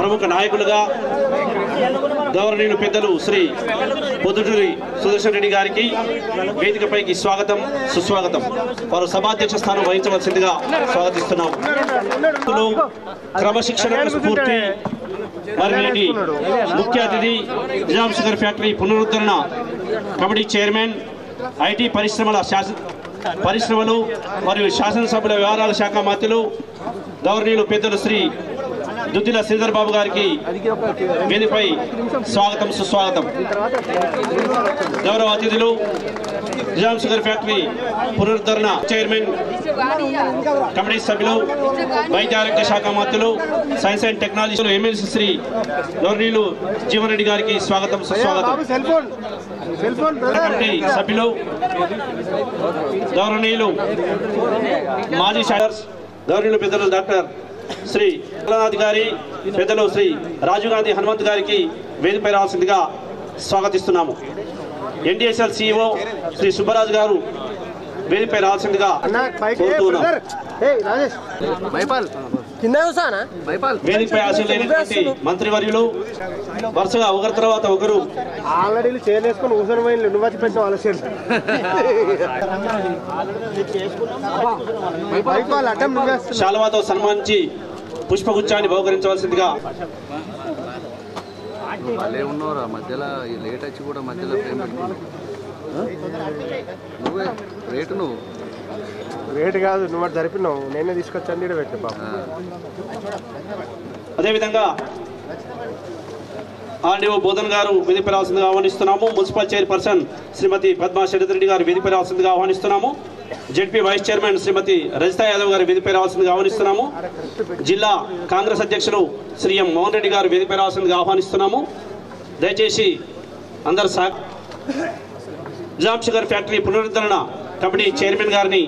ప్రముఖ నాయకులుగా గౌరవనీయులు పెద్దలు శ్రీ పొద్దుటూరి సుదర్శన్ రెడ్డి గారికి వేదికపైకి స్వాగతం సుస్వాగతం. వారు సభాధ్యక్ష స్థానం వహించవలసిందిగా స్వాగతిస్తున్నాము. క్రమశిక్షణ స్ఫూర్తి మరి ముఖ్య అతిథి నిజాం షుగర్ ఫ్యాక్టరీ పునరుద్ధరణ కమిటీ చైర్మన్, ఐటీ పరిశ్రమలు మరియు శాసనసభ్యుల వ్యవహారాల శాఖ మంత్రులు గౌరవనీయులు పెద్దలు శ్రీ దుద్దిల శ్రీధర్ బాబు గారికి వేదికపై స్వాగతం సుస్వాగతం. గౌరవ అతిథులు నిజాం షుగర్ ఫ్యాక్టరీ పునరుద్ధరణ చైర్మన్, కమిటీ సభ్యులు, వైద్య ఆరోగ్య శాఖ మంత్రులు, సైన్స్ అండ్ టెక్నాలజీలు ఎమ్మెల్సీ శ్రీ గౌరవనీయులు జీవన్ రెడ్డి గారికి స్వాగతం సుస్వాగతం. కమిటీ సభ్యులు గౌరవనీయులు మాజీ షాయర్స్ గౌరవనీయులు పెద్దలు డాక్టర్ శ్రీ కళానాథ్ గారి, పెద్దలు శ్రీ రాజీవ్ గాంధీ హనుమంత్ గారికి వేదికపై రావాల్సిందిగా స్వాగతిస్తున్నాము. ఎన్డీఎస్ఎల్ సిఇఓ శ్రీ సుబ్బరాజు గారు వేదికపై రావాల్సిందిగా కోరుతున్నాము. వేదికపై ఆశీర్వదించినటువంటి మంత్రివర్యులు వరుసగా ఒకరి తర్వాత ఒకరు ఆల్రెడీ చేరేసుకొని ఊసరమైన నువ్వు పెట్టిన వాళ్ళ శాలువాతో సన్మానించి పుష్పగుచ్చాన్ని బహుకరించవలసిందిగా. ఉన్నారా మధ్యలో లేట్ వచ్చి కూడా మధ్యలో నువ్వు రేటు కాదు, నువ్వు అటు జరిపినావు, నేనే తీసుకొచ్చాను ఇక్కడ పెట్టు పాప. అదేవిధంగా ఆర్డీఓ బోధన్ గారు వేదికపై రావాల్సిందిగా ఆహ్వానిస్తున్నాము. మున్సిపల్ చైర్పర్సన్ శ్రీమతి పద్మా శరత్ గారు వేదికపై రావాల్సిందిగా ఆహ్వానిస్తున్నాము. జెడ్పీ వైస్ చైర్మన్ శ్రీమతి రజితా యాదవ్ గారు వేదికపై రావాల్సిందిగా ఆహ్వానిస్తున్నాము. జిల్లా కాంగ్రెస్ అధ్యక్షులు శ్రీ ఎం మోహన్ రెడ్డి గారు వేదికపై రావాల్సిందిగా ఆహ్వానిస్తున్నాము. దయచేసి అందరు నిజాం షుగర్ ఫ్యాక్టరీ పునరుద్ధరణ కమిటీ చైర్మన్ గారిని,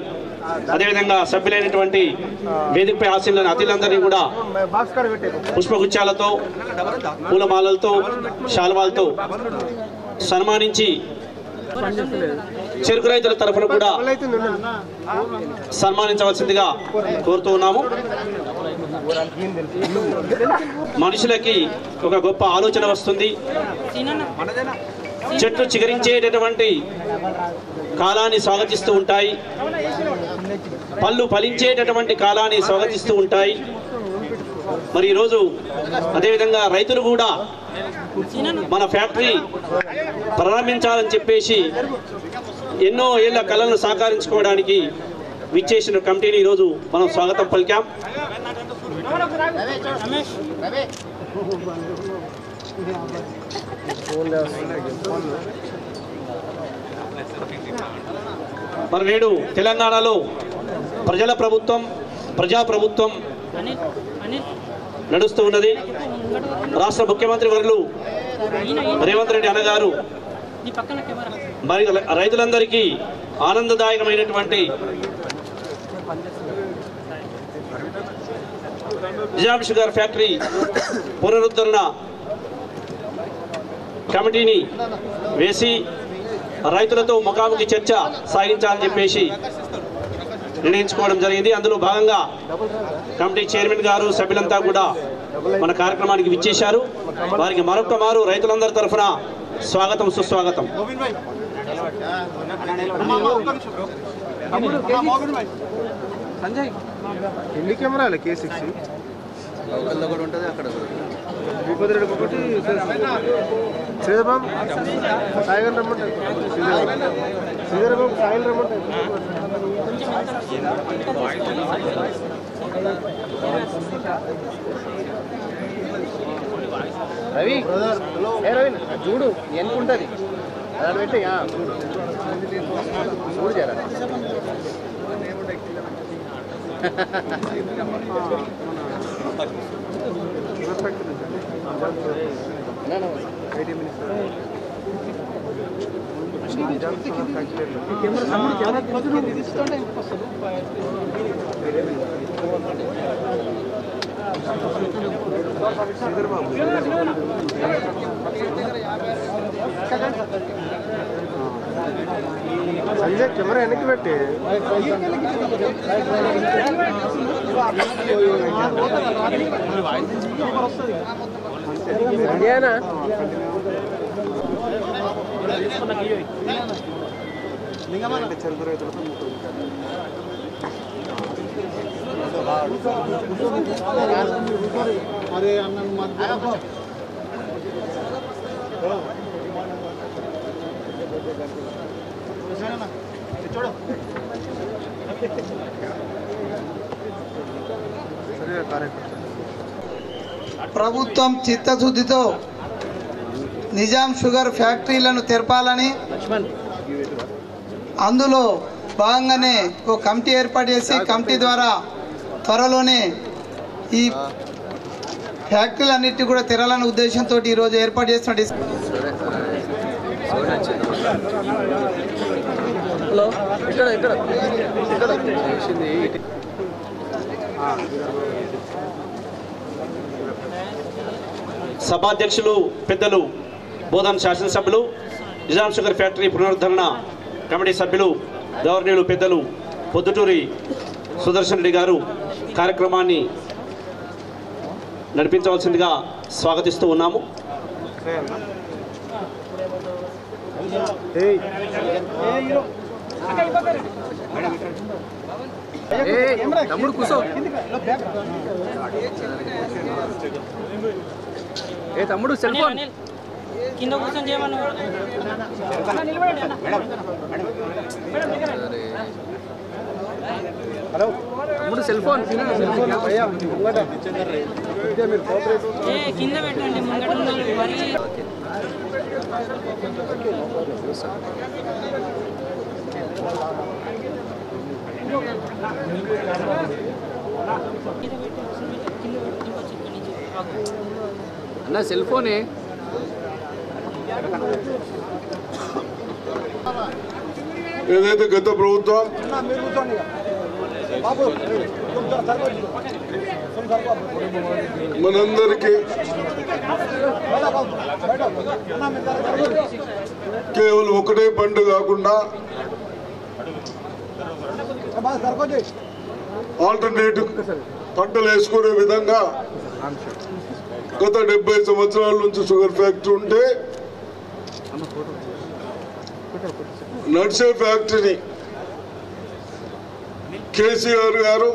అదేవిధంగా సభ్యులైనటువంటి వేదికపై ఆశీనులైన అతిథులందరినీ కూడా పుష్పగుచ్చాలతో, పూలమాలలతో, శాల్వాలతో సన్మానించి చెరుకు రైతుల తరఫున కూడా సన్మానించవలసిందిగా కోరుతూ ఉన్నాము. మనుషులకి ఒక గొప్ప ఆలోచన వస్తుంది. చెట్లు చిగురించేటటువంటి కాలాన్ని స్వాగతిస్తూ ఉంటాయి, పళ్ళు ఫలించేటటువంటి కాలాన్ని స్వాగతిస్తూ ఉంటాయి. మరి ఈరోజు అదేవిధంగా రైతులు కూడా మన ఫ్యాక్టరీ ప్రారంభించాలని చెప్పేసి ఎన్నో ఏళ్ల కళలను సాకారించుకోవడానికి విచ్చేసిన కమిటీని ఈరోజు మనం స్వాగతం పలికాం. మరి నేడు తెలంగాణలో ప్రజల ప్రభుత్వం, ప్రజాప్రభుత్వం నడుస్తూ ఉన్నది. రాష్ట్ర ముఖ్యమంత్రి వర్యులు రేవంత్ రెడ్డి అన్నగారు మరి రైతులందరికీ ఆనందదాయకమైనటువంటి నిజాం షుగర్ ఫ్యాక్టరీ పునరుద్ధరణ కమిటీని వేసి రైతులతో ముఖాముఖి చర్చ సాగించాలని చెప్పేసి నిర్ణయించుకోవడం జరిగింది. అందులో భాగంగా కమిటీ చైర్మన్ గారు, సభ్యులంతా కూడా మన కార్యక్రమానికి విచ్చేశారు. వారికి మరొక మారు రైతులందరి తరఫున స్వాగతం సుస్వాగతం. ఎన్ని కెమెరాలు K6 ఒకటి ఉంటుంది, అక్కడ భూపతిరెడ్డి ఒకటి, శ్రీధర్బాబు సాయిగారు రమ్మంటారు, శ్రీధర్బాబు సాయిలు రమ్మంటారు. రవి రవి చూడు ఎన్నుకుంటుంది అలా పెట్టి చూడు జరా. సంజయ్ కెమెరా వెనక్కి పెట్టి రెడీనా అరే అన్న ప్రభుత్వం చిత్తశుద్ధితో నిజాం షుగర్ ఫ్యాక్టరీలను తెరపాలని అందులో భాగంగానే ఒక కమిటీ ఏర్పాటు చేసి కమిటీ ద్వారా త్వరలోనే ఈ ఫ్యాక్టరీలన్నిటి కూడా తెరాలనే ఉద్దేశంతో ఈరోజు ఏర్పాటు చేస్తున్న హలో ఇక్కడ సభాధ్యక్షులు పెద్దలు బోధన్ శాసనసభ్యులు నిజాం షుగర్ ఫ్యాక్టరీ పునరుద్ధరణ కమిటీ సభ్యులు గవర్నీయులు పెద్దలు పొద్దుటూరి సుదర్శన్ రెడ్డి గారు కార్యక్రమాన్ని నడిపించవలసిందిగా స్వాగతిస్తూ ఉన్నాము. తమ్ముడు కూర్చో. ఏ తమ్ముడు సెల్ ఫోన్ కింద కూర్చొని చేయమని తమ్ముడు సెల్ ఫోన్ కింద పెట్టండి ముంగట మరి అన్న సెల్ ఫోనే ఏదైతే గత ప్రభుత్వం మనందరికీ కేవలం ఒకటే పంట కాకుండా ఆల్టర్నేటివ్ పంటలు వేసుకునే విధంగా గత 70 సంవత్సరాల నుంచి షుగర్ ఫ్యాక్టరీ ఉంటే నడిచే ఫ్యాక్టరీని కేసీఆర్ గారు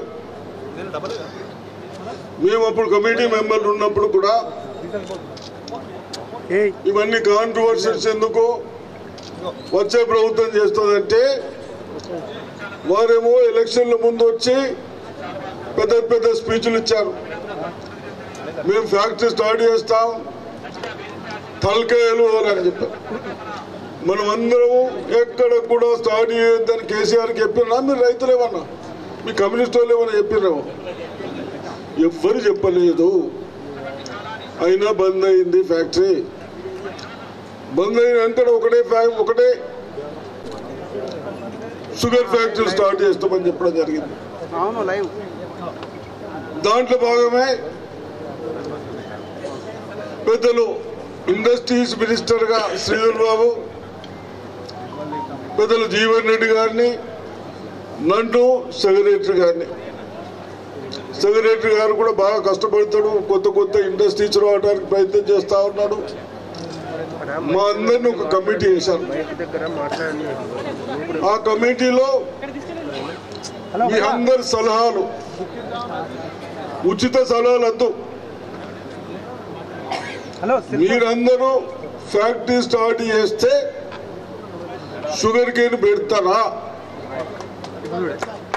మేము అప్పుడు కమిటీ మెంబర్లు ఉన్నప్పుడు కూడా ఇవన్నీ కాంట్రవర్సీస్ ఎందుకు వచ్చే ప్రభుత్వం చేస్తుందంటే వారేమో ఎలక్షన్ల ముందు వచ్చి పెద్ద పెద్ద స్పీచ్లు ఇచ్చారు. మేము ఫ్యాక్టరీ స్టార్ట్ చేస్తాం తలకాయలు అని చెప్పారు. మనం అందరము ఎక్కడ కూడా స్టార్ట్ చేయొద్దని కేసీఆర్కి చెప్పినా మీరు రైతులేమన్నా మీ కమ్యూనిస్ట్ వాళ్ళు ఏమన్నా చెప్పినాము ఎవ్వరు చెప్పలేదు. అయినా బంద్ అయింది ఫ్యాక్టరీ. బంద్ అయిన వెంటనే ఒకటే షుగర్ ఫ్యాక్టరీ స్టార్ట్ చేస్తామని చెప్పడం జరిగింది. దాంట్లో భాగమే పెద్దలు ఇండస్ట్రీస్ మినిస్టర్గా శ్రీధర్ బాబు, పెద్దలు జీవన్ రెడ్డి గారిని, నన్ను సెక్రటరీ గారిని. సెక్రటరీ గారు కూడా బాగా కష్టపడతాడు, కొత్త ఇండస్ట్రీస్ రావడానికి ప్రయత్నం చేస్తా ఉన్నాడు. మా అందరిని ఒక కమిటీ వేశారు. ఆ కమిటీలో మీ అందరి సలహాలు, ఉచిత సలహాలు వద్దు. మీరందరూ ఫ్యాక్టరీ స్టార్ట్ చేస్తే షుగర్ కేన్ పెడతారా,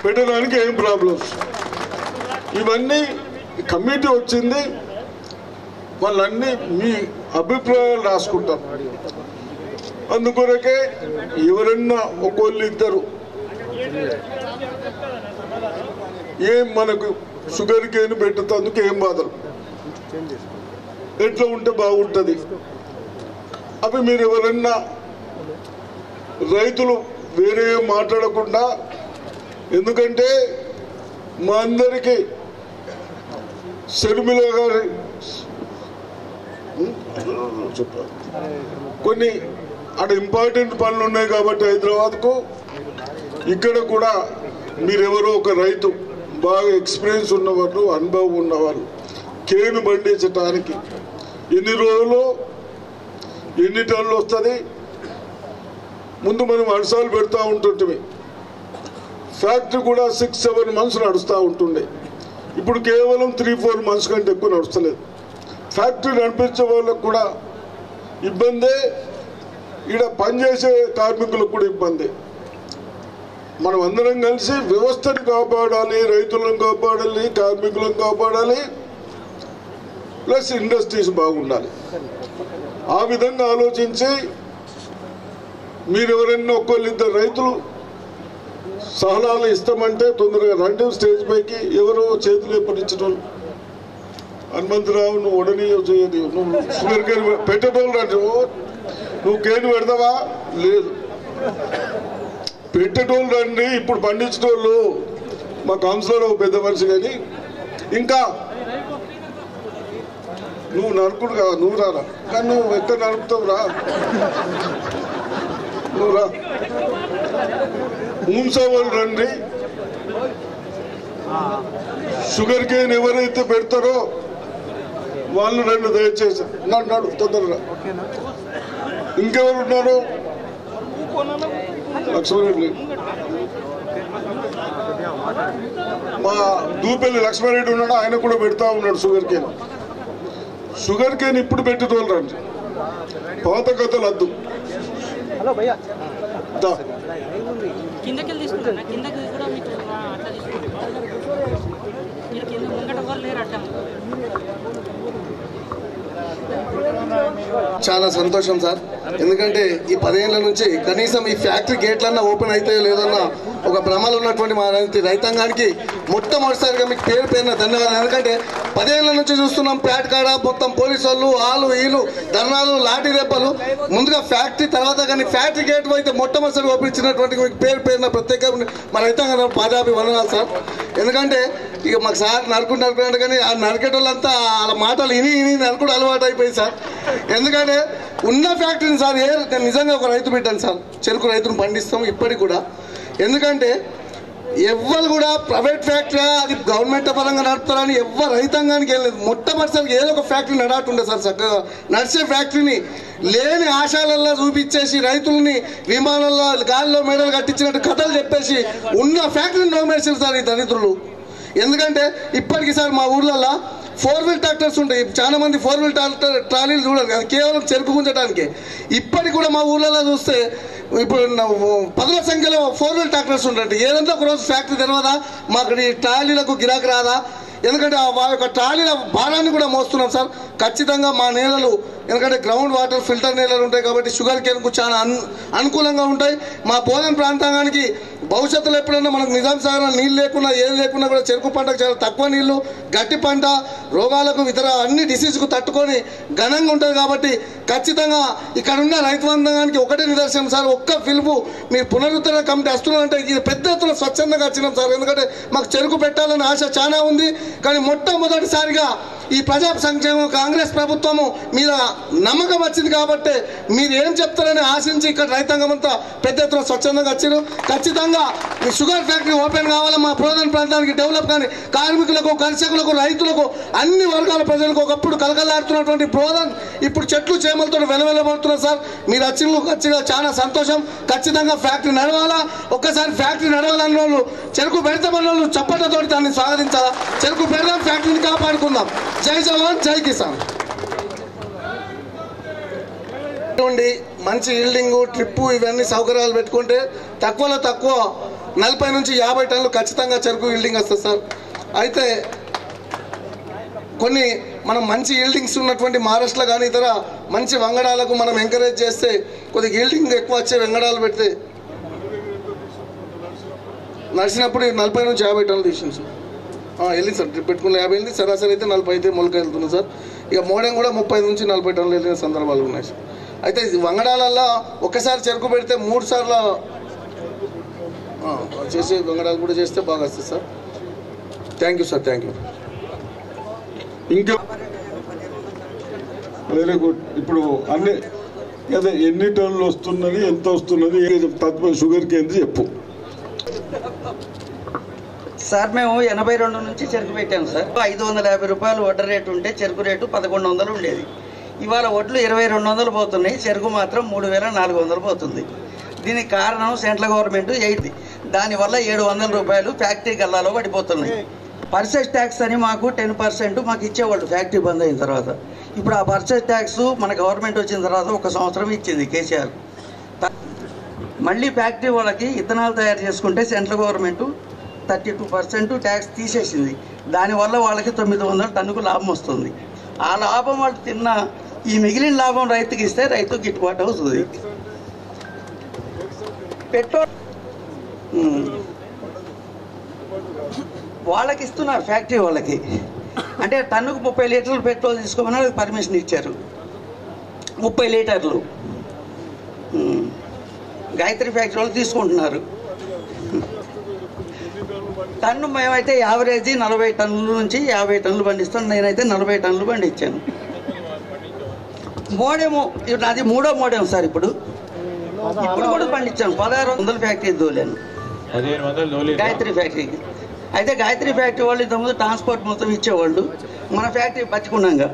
పెట్టడానికి ఏం ప్రాబ్లమ్స్, ఇవన్నీ కమిటీ వచ్చింది. వాళ్ళన్నీ మీ అభిప్రాయాలు రాసుకుంటారు. అందుకొరకే ఎవరన్నా ఒకళ్ళు ఇద్దరు ఏం మనకు షుగర్ కేన్ పెట్టేందుకు ఏం బాధలు, ఎట్లా ఉంటే బాగుంటుంది. అవి మీరు ఎవరన్నా రైతులు వేరే మాట్లాడకుండా, ఎందుకంటే మా అందరికీ షర్మిల గారి చెప్పారు కొన్ని అక్కడ ఇంపార్టెంట్ పనులు ఉన్నాయి కాబట్టి హైదరాబాద్కు ఇక్కడ కూడా మీరెవరో ఒక రైతు బాగా ఎక్స్పీరియన్స్ ఉన్నవాళ్ళు అనుభవం ఉన్నవాళ్ళు కేను పండించడానికి ఎన్ని రోజులు ఎన్ని టన్నులు వస్తుంది ముందు మనం వర్షాలు పెడతా ఉంటుంటే ఫ్యాక్టరీ కూడా 6-7 months నడుస్తూ ఉంటుండే ఇప్పుడు కేవలం 3-4 months కంటే ఎక్కువ నడుస్తలేదు ఫ్యాక్టరీ నడిపించే వాళ్ళకు కూడా ఇబ్బందే ఇక్కడ పనిచేసే కార్మికులకు కూడా ఇబ్బంది మనం అందరం కలిసి వ్యవస్థను కాపాడాలి రైతులను కాపాడాలి కార్మికులను కాపాడాలి ప్లస్ ఇండస్ట్రీస్ బాగుండాలి ఆ విధంగా ఆలోచించి మీరు ఎవరైనా ఒక్కళ్ళిద్దరు రైతులు సలహాలు ఇస్తామంటే తొందరగా రండి స్టేజ్ పైకి ఎవరో చేతులు ఎప్పటించడం హనుమంతరావు నువ్వు ఉడని చేయదు నువ్వు షుగర్ కేన్ పెట్టేటోళ్ళు రండి నువ్వు కేను పెడతావా లేదు పెట్టేటోళ్ళు రండి ఇప్పుడు పండించేటోళ్ళు మా కౌన్సిలర్ ఒక పెద్ద మనిషి కానీ ఇంకా నువ్వు నరుకుడు కదా నువ్వు రారా కానీ నువ్వు ఎక్కడ నరుకుతావు రా నువ్వు రా మూన్సవాళ్ళు రండి షుగర్ కేన్ ఎవరైతే పెడతారో వాళ్ళు రండి దయచేసి నడు తొందరగా ఇంకెవరు ఉన్నారు లక్ష్మారెడ్డి మా దూపల్లి లక్ష్మారెడ్డి ఉన్నాడు ఆయన కూడా పెడతా ఉన్నాడు షుగర్ కేన్ ఇప్పుడు పెట్టేటోళ్ళు రండి పాత కథలు వద్దు కిందకి తీసుకుంటాను కిందకి కూడా మీకు అట్లా తీసుకుంటాను మీరు కింద ముంగట ఎవరు లేరు అట్ట చాలా సంతోషం సార్ ఎందుకంటే ఈ 10 ఏళ్ల నుంచి కనీసం ఈ ఫ్యాక్టరీ గేట్లన్నా ఓపెన్ అయితే లేదన్న ఒక భ్రమలో ఉన్నటువంటి మా రైతాంగానికి మొట్టమొదటిసారిగా మీకు పేరున ధన్యవాదాలు ఎందుకంటే 10 ఏళ్ల నుంచి చూస్తున్నాం ప్యాట్ కాడ మొత్తం పోలీసు వాళ్ళు వీళ్ళు ధర్నాలు లాఠీ దెబ్బలు ముందుగా ఫ్యాక్టరీ తర్వాత కానీ ఫ్యాక్టరీ గేట్ అయితే మొట్టమొదటిసారి ఓపెన్ ఇచ్చినటువంటి మీకు పేరున ప్రత్యేక మా రైతాంగం పాదాభి వందనాలు సార్ ఎందుకంటే ఇక మాకు సార్ నరుకుంటే కానీ ఆ నరికేటోళ్ళంతా వాళ్ళ మాటలు ఇని నరుకుడు అలవాటు అయిపోయింది సార్ ఎందుకంటే ఉన్న ఫ్యాక్టరీని సార్ నేను నిజంగా ఒక రైతు బిడ్డాను సార్ చెరుకు రైతును పండిస్తాం ఇప్పటికి కూడా ఎందుకంటే ఎవ్వరు కూడా ప్రైవేట్ ఫ్యాక్టరీ అది గవర్నమెంట్ పరంగా నడుపుతారని ఎవ్వరు రైతాంగానికి వెళ్ళలేదు మొట్టమొదటిసారికి ఏదో ఒక ఫ్యాక్టరీ నడాటుండే సార్ చక్కగా నడిచే ఫ్యాక్టరీని లేని ఆశాలల్లో చూపించేసి రైతులని విమానాల్లో గాలిలో మేడలు కట్టించినట్టు కథలు చెప్పేసి ఉన్న ఫ్యాక్టరీని నోమేసారు సార్ ఈ దరిద్రులు ఎందుకంటే ఇప్పటికీ సార్ మా ఊర్లలో 4-wheel ట్రాక్టర్స్ ఉంటాయి చాలా మంది 4-wheel ట్రాలీలు చూడరు కదా కేవలం చెరుకు గుంజటానికి ఇప్పటికి కూడా మా ఊర్లలో చూస్తే ఇప్పుడు 10ల సంఖ్యలో 4-wheel ట్రాక్టర్స్ ఉంటాయి ఏదంటే ఒకరోజు ఫ్యాక్టరీ తెరవదా మాకు ఈ ట్రాలీలకు గిరాకీ రాదా ఎందుకంటే ఆ యొక్క ట్రాలీల భారాన్ని కూడా మోస్తున్నాం సార్ ఖచ్చితంగా మా నేలలు ఎందుకంటే గ్రౌండ్ వాటర్ ఫిల్టర్ నేలలు ఉంటాయి కాబట్టి షుగర్ కేన్కు చాలా అనుకూలంగా ఉంటాయి మా బోధన ప్రాంతానికి భవిష్యత్తులో ఎప్పుడైనా మనకు నిజాం సాగర్ నీళ్ళు లేకున్నా ఏది లేకున్నా కూడా చెరుకు పంటకు చాలా తక్కువ నీళ్లు గట్టి పంట రోగాలకు ఇతర అన్ని డిసీజ్కు తట్టుకొని ఘనంగా ఉంటుంది కాబట్టి ఖచ్చితంగా ఇక్కడ ఉన్న రైతు బంధానికి ఒకటే నిదర్శనం సార్ ఒక్క పిలుపు మీరు పునరుద్ధరణ కమిటీ వస్తున్నారంటే ఇది పెద్ద ఎత్తున స్వచ్ఛందంగా వచ్చినాం సార్ ఎందుకంటే మాకు చెరుకు పెట్టాలని ఆశ చాలా ఉంది కానీ మొట్టమొదటిసారిగా ఈ ప్రజా సంక్షేమం కాంగ్రెస్ ప్రభుత్వము మీద నమ్మకం వచ్చింది కాబట్టి మీరు ఏం చెప్తారని ఆశించి ఇక్కడ రైతాంగం అంతా పెద్ద ఎత్తున స్వచ్ఛందంగా వచ్చారు ఖచ్చితంగా ఈ షుగర్ ఫ్యాక్టరీ ఓపెన్ కావాలా మా ప్రధాన ప్రాంతానికి డెవలప్ కానీ కార్మికులకు కర్షకులకు రైతులకు అన్ని వర్గాల ప్రజలకు ఒకప్పుడు కలకలాడుతున్నటువంటి ప్రధాన ఇప్పుడు చెట్లు చేమలతో వెలవెలబడుతున్నారు సార్ మీరు వచ్చిన చాలా సంతోషం ఖచ్చితంగా ఫ్యాక్టరీ నడవాలా ఒక్కసారి ఫ్యాక్టరీ నడవాలన్న వాళ్ళు చెరుకు పెడతామన్న వాళ్ళు చప్పట్లతో దాన్ని స్వాగతించాలా చెరుకు పెడదాం ఫ్యాక్టరీని కాపాడుకుందాం జై జవాన్ జై కిసాన్ మంచి ఈల్డింగ్ ట్రిప్పు ఇవన్నీ సౌకర్యాలు పెట్టుకుంటే తక్కువలో తక్కువ 40 నుంచి 50 టన్నులు ఖచ్చితంగా చెరుకు ఈల్డింగ్ వస్తుంది సార్ అయితే కొన్ని మనం మంచి ఈల్డింగ్స్ ఉన్నటువంటి మహారాష్ట్రలో కానీ ఇతర మంచి వంగడాలకు మనం ఎంకరేజ్ చేస్తే కొద్దిగా ఈల్డింగ్ ఎక్కువ వచ్చే వంగడాలు పెడితే నడిచినప్పుడు 40 నుంచి 50 టన్నులు తీసింది సార్ వెళ్ళింది సార్ ట్రిప్ పెట్టుకుని 50 వెళ్ళింది సరాసరి అయితే 40 అయితే మొలక వెళ్తుంది సార్ ఇక మోడెం కూడా 30 నుంచి 40 టన్నులు వెళ్ళిన సందర్భాలు ఉన్నాయి సార్ అయితే వంగడాలల్లో ఒక్కసారి చెరుకు పెడితే 3 సార్లు చేసే వంగడాలు కూడా చేస్తే బాగా వస్తుంది sir thank you sir thank you ఇంకా వెరీ గుడ్. ఇప్పుడు అన్ని అదే ఎన్ని టన్నులు వస్తున్నది, ఎంత వస్తున్నది, తత్వ షుగర్ కేంద్ర చెప్పు. సార్ మేము 82 నుంచి చెరుకు పెట్టాము సార్. 550 రూపాయలు వడ్డ రేటు ఉంటే చెరుకు రేటు 1100 ఉండేది. ఇవాళ వడ్లు 2200 పోతున్నాయి, చెరుకు మాత్రం 3400 పోతుంది. దీనికి కారణం సెంట్రల్ గవర్నమెంట్ 8. దానివల్ల 700 రూపాయలు ఫ్యాక్టరీ గల్లాలో పడిపోతున్నాయి. పర్చేస్ ట్యాక్స్ అని మాకు 10% మాకు ఇచ్చేవాళ్ళు ఫ్యాక్టరీ బంద్ అయిన తర్వాత. ఇప్పుడు ఆ పర్చేస్ ట్యాక్స్ మన గవర్నమెంట్ వచ్చిన తర్వాత 1 సంవత్సరం ఇచ్చింది కేసీఆర్. మళ్ళీ ఫ్యాక్టరీ వాళ్ళకి ఇథనాల్ తయారు చేసుకుంటే సెంట్రల్ గవర్నమెంట్ 32% ట్యాక్స్ తీసేసింది. దానివల్ల వాళ్ళకి 900 టన్నుకు లాభం వస్తుంది. ఆ లాభం వాళ్ళు తిన్న ఈ మిగిలిన లాభం రైతుకి ఇస్తే రైతు గిట్టుబాటు అవుతుంది. పెట్రోల్ వాళ్ళకి ఇస్తున్నారు, ఫ్యాక్టరీ వాళ్ళకి. అంటే టన్నుకు 30 లీటర్లు పెట్రోల్ తీసుకోమని పర్మిషన్ ఇచ్చారు. 30 లీటర్లు గాయత్రి ఫ్యాక్టరీ వాళ్ళు తీసుకుంటున్నారు. టన్ను మేమైతే యావరేజీ 40 టన్నుల నుంచి 50 టన్నులు పండిస్తాను. నేనైతే 40 టన్నులు పండించాను. మోడేమో నాది 3వ మోడేమో సార్. ఇప్పుడు కూడా పండించాను. 1600 ఫ్యాక్టరీ దోలాను గాయత్రి ఫ్యాక్టరీకి. అయితే గాయత్రి ఫ్యాక్టరీ వాళ్ళు ఇంతకుముందు ట్రాన్స్పోర్ట్ మొత్తం ఇచ్చేవాళ్ళు. మన ఫ్యాక్టరీ బతికున్నాగా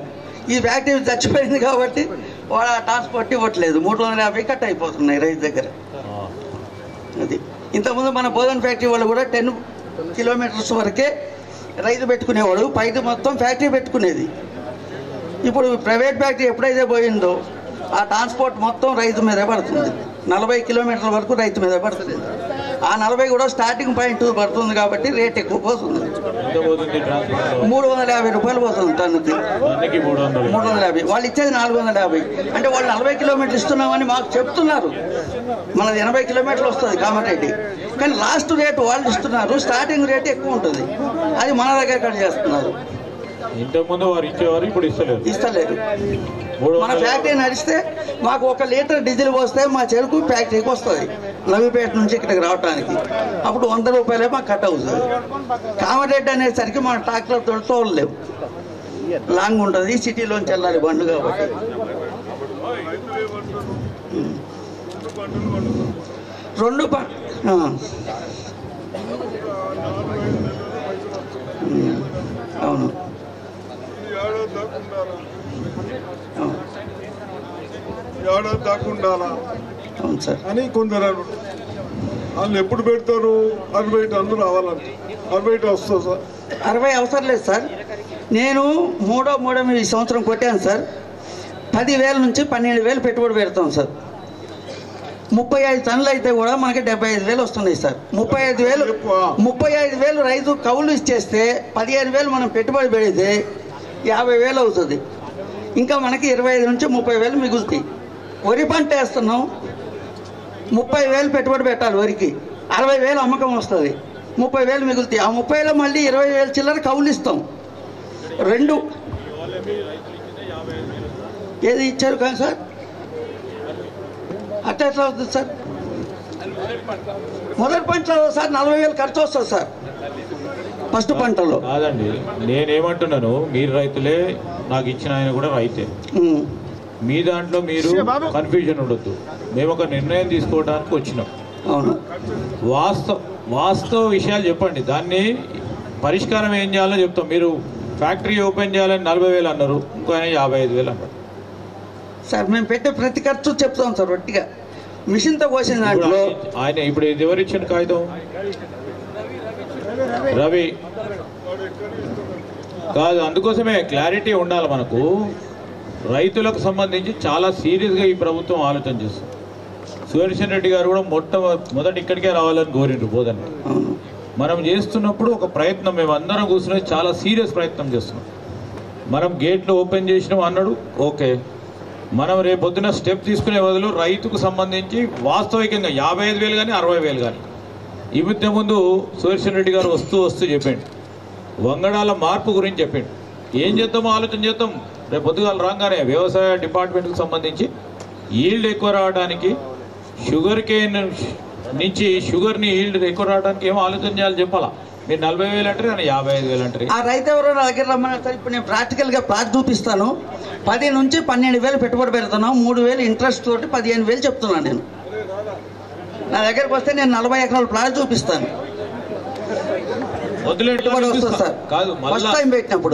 ఈ ఫ్యాక్టరీ చచ్చిపోయింది కాబట్టి వాళ్ళు ఆ ట్రాన్స్పోర్ట్ ఇవ్వట్లేదు. 350 కట్ అయిపోతున్నాయి రైతు దగ్గర. అది ఇంతకుముందు మన బోధన్ ఫ్యాక్టరీ వాళ్ళు కూడా 10 కిలోమీటర్స్ వరకే రైతు పెట్టుకునేవాడు, పైకి మొత్తం ఫ్యాక్టరీ పెట్టుకునేది. ఇప్పుడు ప్రైవేట్ ఫ్యాక్టరీ ఎప్పుడైతే పోయిందో ఆ ట్రాన్స్పోర్ట్ మొత్తం రైతు మీదే పడుతుంది. 40 కిలోమీటర్ల వరకు రైతు మీదే పడుతుంది. ఆ 40 కూడా స్టార్టింగ్ పాయింట్ పడుతుంది కాబట్టి రేట్ ఎక్కువ పోతుంది. 350 రూపాయలు పోతుంది టన్నుకి. 350, వాళ్ళు ఇచ్చేది 450. అంటే వాళ్ళు 40 కిలోమీటర్లు ఇస్తున్నామని మాకు చెప్తున్నారు. మనది 80 కిలోమీటర్లు వస్తుంది కామారెడ్డి, కానీ లాస్ట్ రేటు వాళ్ళు ఇస్తున్నారు. స్టార్టింగ్ రేట్ ఎక్కువ ఉంటుంది. అది మన దగ్గర కట్ చేస్తున్నారు. ఇంతకుముందు వారు ఇచ్చేవారు, ఇప్పుడు ఇస్తలేరు. మన ఫ్యాక్టరీ నడిస్తే మాకు 1 లీటర్ డీజిల్ పోస్తే మా చెరుకు ఫ్యాక్టరీకి వస్తుంది నవీపేట నుంచి ఇక్కడికి రావడానికి. అప్పుడు 100 రూపాయలే మాకు కట్ అవుతుంది. కామారెడ్డి అనేసరికి మన ట్రాక్టర్ తోలలేవు, లాంగ్ ఉంటుంది, సిటీలోంచి వెళ్ళాలి బండ్లు కాబట్టి. అవును ఏడాది దాకా అవును సార్ అని కొందరు వాళ్ళు ఎప్పుడు పెడతారు? 60 టన్నులు రావాలంటే 60 వస్తుంది సార్. 60 అవసరం లేదు సార్. నేను మూడో ఈ సంవత్సరం కొట్టాను సార్. 10,000 నుంచి 12,000 పెట్టుబడి పెడతాం సార్. 35 టన్నులు అయితే కూడా మనకి 75,000 వస్తున్నాయి సార్. 35,000 రైతు కౌలు ఇచ్చేస్తే 15,000 మనం పెట్టుబడి పెడితే 50,000 అవుతుంది. ఇంకా మనకి 25 నుంచి 30,000 మిగులుతాయి. వరి పంట వేస్తున్నాం, 30,000 పెట్టుబడి పెట్టాలి వరికి, 60,000 అమ్మకం వస్తుంది, 30,000 మిగులుతాయి. ఆ 30,000 మళ్ళీ 20,000 చిల్లర కౌలు ఇస్తాం. 2 ఏది ఇచ్చారు కానీ సార్ అట్లా ఎట్లా అవుతుంది సార్? మొదటి పంటలో సార్ 40,000 ఖర్చు వస్తుంది సార్. ఫస్ట్ పంటలో కాదండి. నేనేమంటున్నాను, మీరు రైతులే, నాకు ఇచ్చిన ఆయన కూడా రైతే. మీ దాంట్లో మీరు కన్ఫ్యూజన్ ఉండొద్దు. మేము ఒక నిర్ణయం తీసుకోవడానికి వచ్చినాం. అవును, వాస్తవ విషయాలు చెప్పండి, దాన్ని పరిష్కారం ఏం చేయాలో చెప్తాం. మీరు ఫ్యాక్టరీ ఓపెన్ చేయాలని 40,000 అన్నారు, ఇంకో ఆయన 55,000 అన్నారు సార్. మేము పెట్టే ప్రతి ఖర్చు చెప్తాం సార్. ఒట్టిగా మిషన్తో కోసిన దాంట్లో ఆయన ఇప్పుడు ఇది ఎవరు ఇచ్చిన కాగితం? రవి కాదు. అందుకోసమే క్లారిటీ ఉండాలి మనకు. రైతులకు సంబంధించి చాలా సీరియస్గా ఈ ప్రభుత్వం ఆలోచన చేస్తుంది. సుదర్శన్ రెడ్డి గారు కూడా మొదటి ఇక్కడికే రావాలని కోరిండ్రు బోధన. మనం చేస్తున్నప్పుడు ఒక ప్రయత్నం, మేము అందరం కూర్చుని చాలా సీరియస్ ప్రయత్నం చేస్తున్నాం. మనం గేట్లు ఓపెన్ చేసినాం అన్నాడు, ఓకే. మనం రేపు పొద్దున స్టెప్ తీసుకునే బదులు రైతుకు సంబంధించి వాస్తవికంగా 55,000 కానీ 60,000 కానీ ఈ మధ్య ముందు సుదర్శన్ రెడ్డి గారు వస్తూ చెప్పాడు, వంగడాల మార్పు గురించి చెప్పాడు. ఏం చేద్దామో ఆలోచన చేద్దాం. రేపు పొద్దుగాలు రాగానే వ్యవసాయ డిపార్ట్మెంట్కి సంబంధించి ఈల్డ్ ఎక్కువ రావడానికి, షుగర్ కేన్ నుంచి షుగర్ని ఈల్డ్ ఎక్కువ రావడానికి ఏమో ఆలోచన చేయాలి చెప్పాలా. మీరు 40,000 అంటారు, ఆయన 55,000 అంటారు. ఆ రైతు ఎవరో నా దగ్గర రమ్మన్నారు సార్. ఇప్పుడు నేను ప్రాక్టికల్గా ప్లాట్ చూపిస్తాను. 10 నుంచి 12,000 పెట్టుబడి పెడుతున్నాం, 3,000 ఇంట్రెస్ట్ తోటి 15,000 చెప్తున్నాను. నేను నా దగ్గరకు వస్తే నేను 40 ఎకరాల ప్లాట్ చూపిస్తాను. కాదు,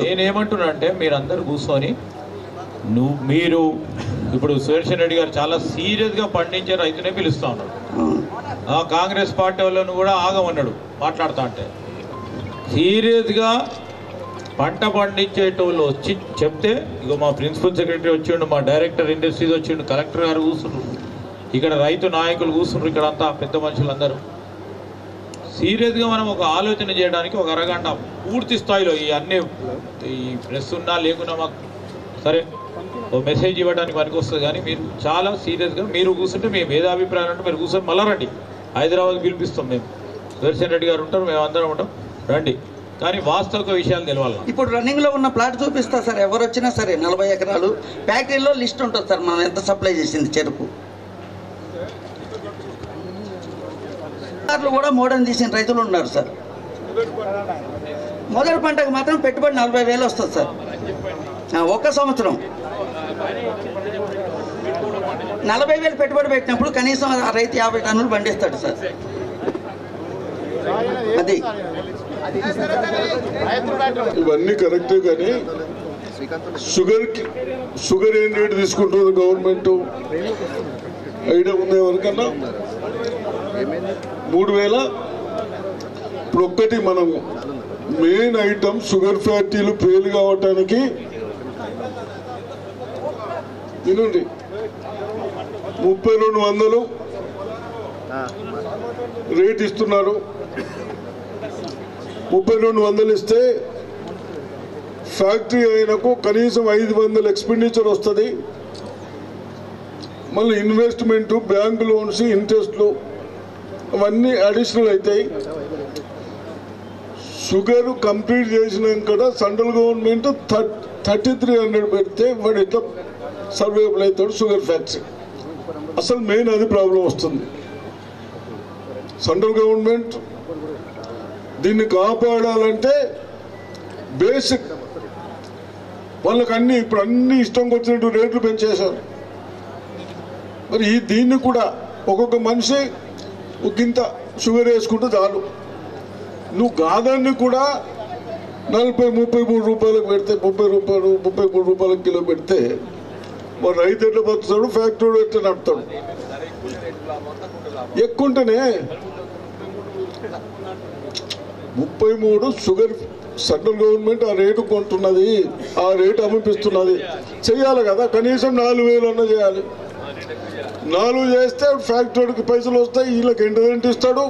నేనేమంటున్నా అంటే మీరందరూ కూర్చొని మీరు ఇప్పుడు సుదర్శన్ రెడ్డి గారు చాలా సీరియస్గా పండించే రైతునే పిలుస్తా ఉన్నాడు. కాంగ్రెస్ పార్టీ వాళ్ళను కూడా ఆగమన్నాడు మాట్లాడుతా అంటే. సీరియస్గా పంట పండించేటోళ్ళు వచ్చి చెప్తే, ఇగో మా ప్రిన్సిపల్ సెక్రటరీ వచ్చిండు, మా డైరెక్టర్ ఇండస్ట్రీస్ వచ్చిండు, కలెక్టర్ గారు కూర్చుండ్రు, ఇక్కడ రైతు నాయకులు కూర్చుండ్రు, ఇక్కడ అంతా పెద్ద మనుషులందరూ. సీరియస్గా మనం ఒక ఆలోచన చేయడానికి ఒక అరగంట పూర్తి స్థాయిలో ఈ అన్ని ఈ ప్రెస్ ఉన్నా లేకున్నా మాకు సరే ఓ మెసేజ్ ఇవ్వడానికి పనికి వస్తుంది. కానీ మీరు చాలా సీరియస్గా మీరు కూర్చుంటే మేము భేదాభిప్రాయాలు అంటే మీరు కూర్చొని మళ్ళీ రండి, హైదరాబాద్ పిలిపిస్తాం. మేము సుదర్శన్ రెడ్డి గారు ఉంటారు, మేము అందరం ఉంటాం, రండి. కానీ వాస్తవిక విషయాలు తెలవాలి. ఇప్పుడు రన్నింగ్లో ఉన్న ప్లాట్ చూపిస్తా సార్. ఎవరు వచ్చినా సరే 40 ఎకరాలు ఫ్యాక్టరీలో లిస్ట్ ఉంటుంది సార్, మనం ఎంత సప్లై చేసింది చెరుకు. కూడా మోడర్న్ తీసిన రైతులు ఉన్నారు సార్. మొదటి పంటకు మాత్రం పెట్టుబడి 40,000 వస్తుంది సార్. ఒక్క సంవత్సరం 40,000 పెట్టుబడి పెట్టినప్పుడు కనీసం ఆ రైతు 50 టన్నులు పండిస్తాడు సార్. అది ఇవన్నీ కరెక్టే. కానీ షుగర్ ఏం రేటు తీసుకుంటుంది గవర్నమెంట్ ఐడియా ఉంది ఎవరికన్నా? 3,000. ఇప్పుడు ఒక్కటి మనం మెయిన్ ఐటమ్ షుగర్ ఫ్యాక్టరీలు ఫెయిల్ కావటానికి వినండి, 3,200 రేట్ ఇస్తున్నారు. 3,200 ఇస్తే ఫ్యాక్టరీ అయినకు కనీసం 500 ఎక్స్పెండిచర్ వస్తుంది. మళ్ళీ ఇన్వెస్ట్మెంట్, బ్యాంక్ లోన్స్, ఇంట్రెస్ట్లు అవన్నీ అడిషనల్ అవుతాయి. షుగర్ కంప్లీట్ చేసినాక సెంట్రల్ గవర్నమెంట్ 3,300 పెడితే వాడు ఎట్లా సర్వేబుల్ అవుతాడు షుగర్ ఫ్యాక్టరీ? అసలు మెయిన్ అది ప్రాబ్లం వస్తుంది. సెంట్రల్ గవర్నమెంట్ దీన్ని కాపాడాలంటే బేసిక్ వాళ్ళకి అన్ని ఇప్పుడు అన్ని ఇష్టం వచ్చినట్టు రేట్లు పెంచేశారు. మరి దీన్ని కూడా ఒక్కొక్క మనిషి ఇంత షుగర్ వేసుకుంటే చాలు. నువ్వు గాదాన్ని కూడా 33 రూపాయలకు పెడితే 33 రూపాయలకు కిలో పెడితే వాడు రైతు ఎట్లా బతుకుతాడు, ఫ్యాక్టరీ ఎట్లా నడుపుతాడు? ఎక్కుంటేనే 33 షుగర్ సెంట్రల్ గవర్నమెంట్ ఆ రేటు కొంటున్నది, ఆ రేటు అమ్మిపిస్తున్నది. చెయ్యాలి కదా, కనీసం 4,000 అన్న చేయాలి. 4 చేస్తే ఫ్యాక్టరీకి పైసలు వస్తాయి, వీళ్ళకి ఎంటర్టైన్మెంట్ ఇస్తాడు,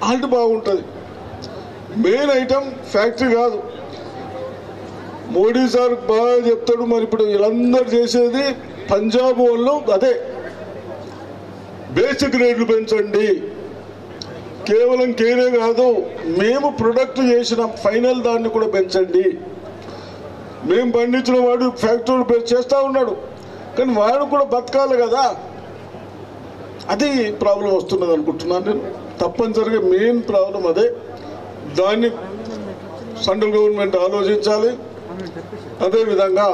ఆల్ట్ బాగుంటుంది. మెయిన్ ఐటమ్ ఫ్యాక్టరీ కాదు. మోడీ సార్ బాగా చెప్తాడు. మరి ఇప్పుడు వీళ్ళందరూ చేసేది పంజాబ్ వాళ్ళు అదే, బేసిక్ రేట్లు పెంచండి. కేవలం కేనే కాదు, మేము ప్రొడక్ట్ చేసిన ఫైనల్ దాన్ని కూడా పెంచండి. మేము పండించిన వాడు ఫ్యాక్టరీ చేస్తూ ఉన్నాడు, కానీ వాడు కూడా బతకాలి కదా. అది ప్రాబ్లం వస్తున్నది అనుకుంటున్నాను నేను. తప్పనిసరిగా మెయిన్ ప్రాబ్లం అదే. దాన్ని సెంట్రల్ గవర్నమెంట్ ఆలోచించాలి. అదేవిధంగా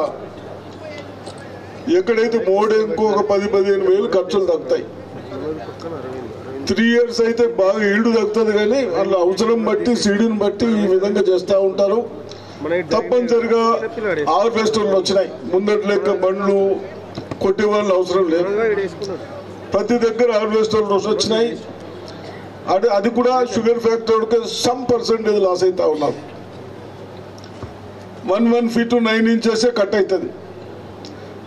ఎక్కడైతే మోడీకి ఒక 10-15 వేలు ఖర్చులు తగ్గుతాయి. 3 years అయితే బాగా ఈల్డ్ తగ్గుతుంది. కానీ వాళ్ళ అవసరం బట్టి, సీడీని బట్టి ఈ విధంగా చేస్తూ ఉంటారు. తప్పనిసరిగా హార్వెస్టర్లు వచ్చినాయి. ముందటి లెక్క బండ్లు కొట్టే వాళ్ళు అవసరం లేదు. ప్రతి దగ్గర హార్వెస్టర్లు వచ్చినాయి. అది కూడా షుగర్ ఫ్యాక్టరీకి సమ్ పర్సెంటేజ్ లాస్ అవుతా ఉన్నారు. 1 feet to 9 inches కట్ అవుతుంది.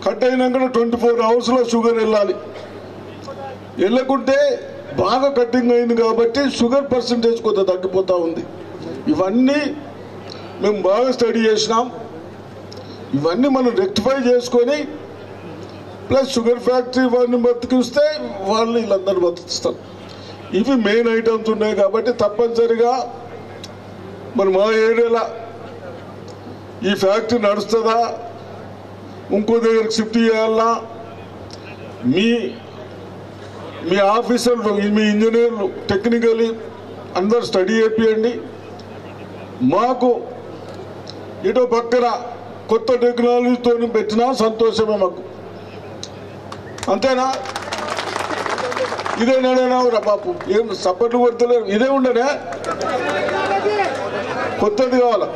కట్ అయినాక 24 hours షుగర్ వెళ్ళాలి. వెళ్ళకుంటే బాగా కట్టింగ్ అయింది కాబట్టి షుగర్ పర్సెంటేజ్ కొంత తగ్గిపోతూ ఉంది. ఇవన్నీ మేము బాగా స్టడీ చేసినాం. ఇవన్నీ మనం రెక్టిఫై చేసుకొని ప్లస్ షుగర్ ఫ్యాక్టరీ వారిని బతికిస్తే వాళ్ళు వీళ్ళందరూ బతికిస్తారు. ఇవి మెయిన్ ఐటమ్స్ ఉన్నాయి కాబట్టి తప్పనిసరిగా మరి మా ఏరియాలో ఈ ఫ్యాక్టరీ నడుస్తుందా, ఇంకో దగ్గరికి షిఫ్ట్ చేయాలా, మీ ఆఫీసర్లు, మీ ఇంజనీర్లు టెక్నికలీ అందరు స్టడీ చేపియండి. మాకు ఇటో పక్కన కొత్త టెక్నాలజీతో పెట్టినా సంతోషమే మాకు. అంతేనా? ఇదే నడేనా బాపు? ఏం సపోర్ట్లు కొడతలేరు. ఇదే ఉండనే కొత్తది కావాలా?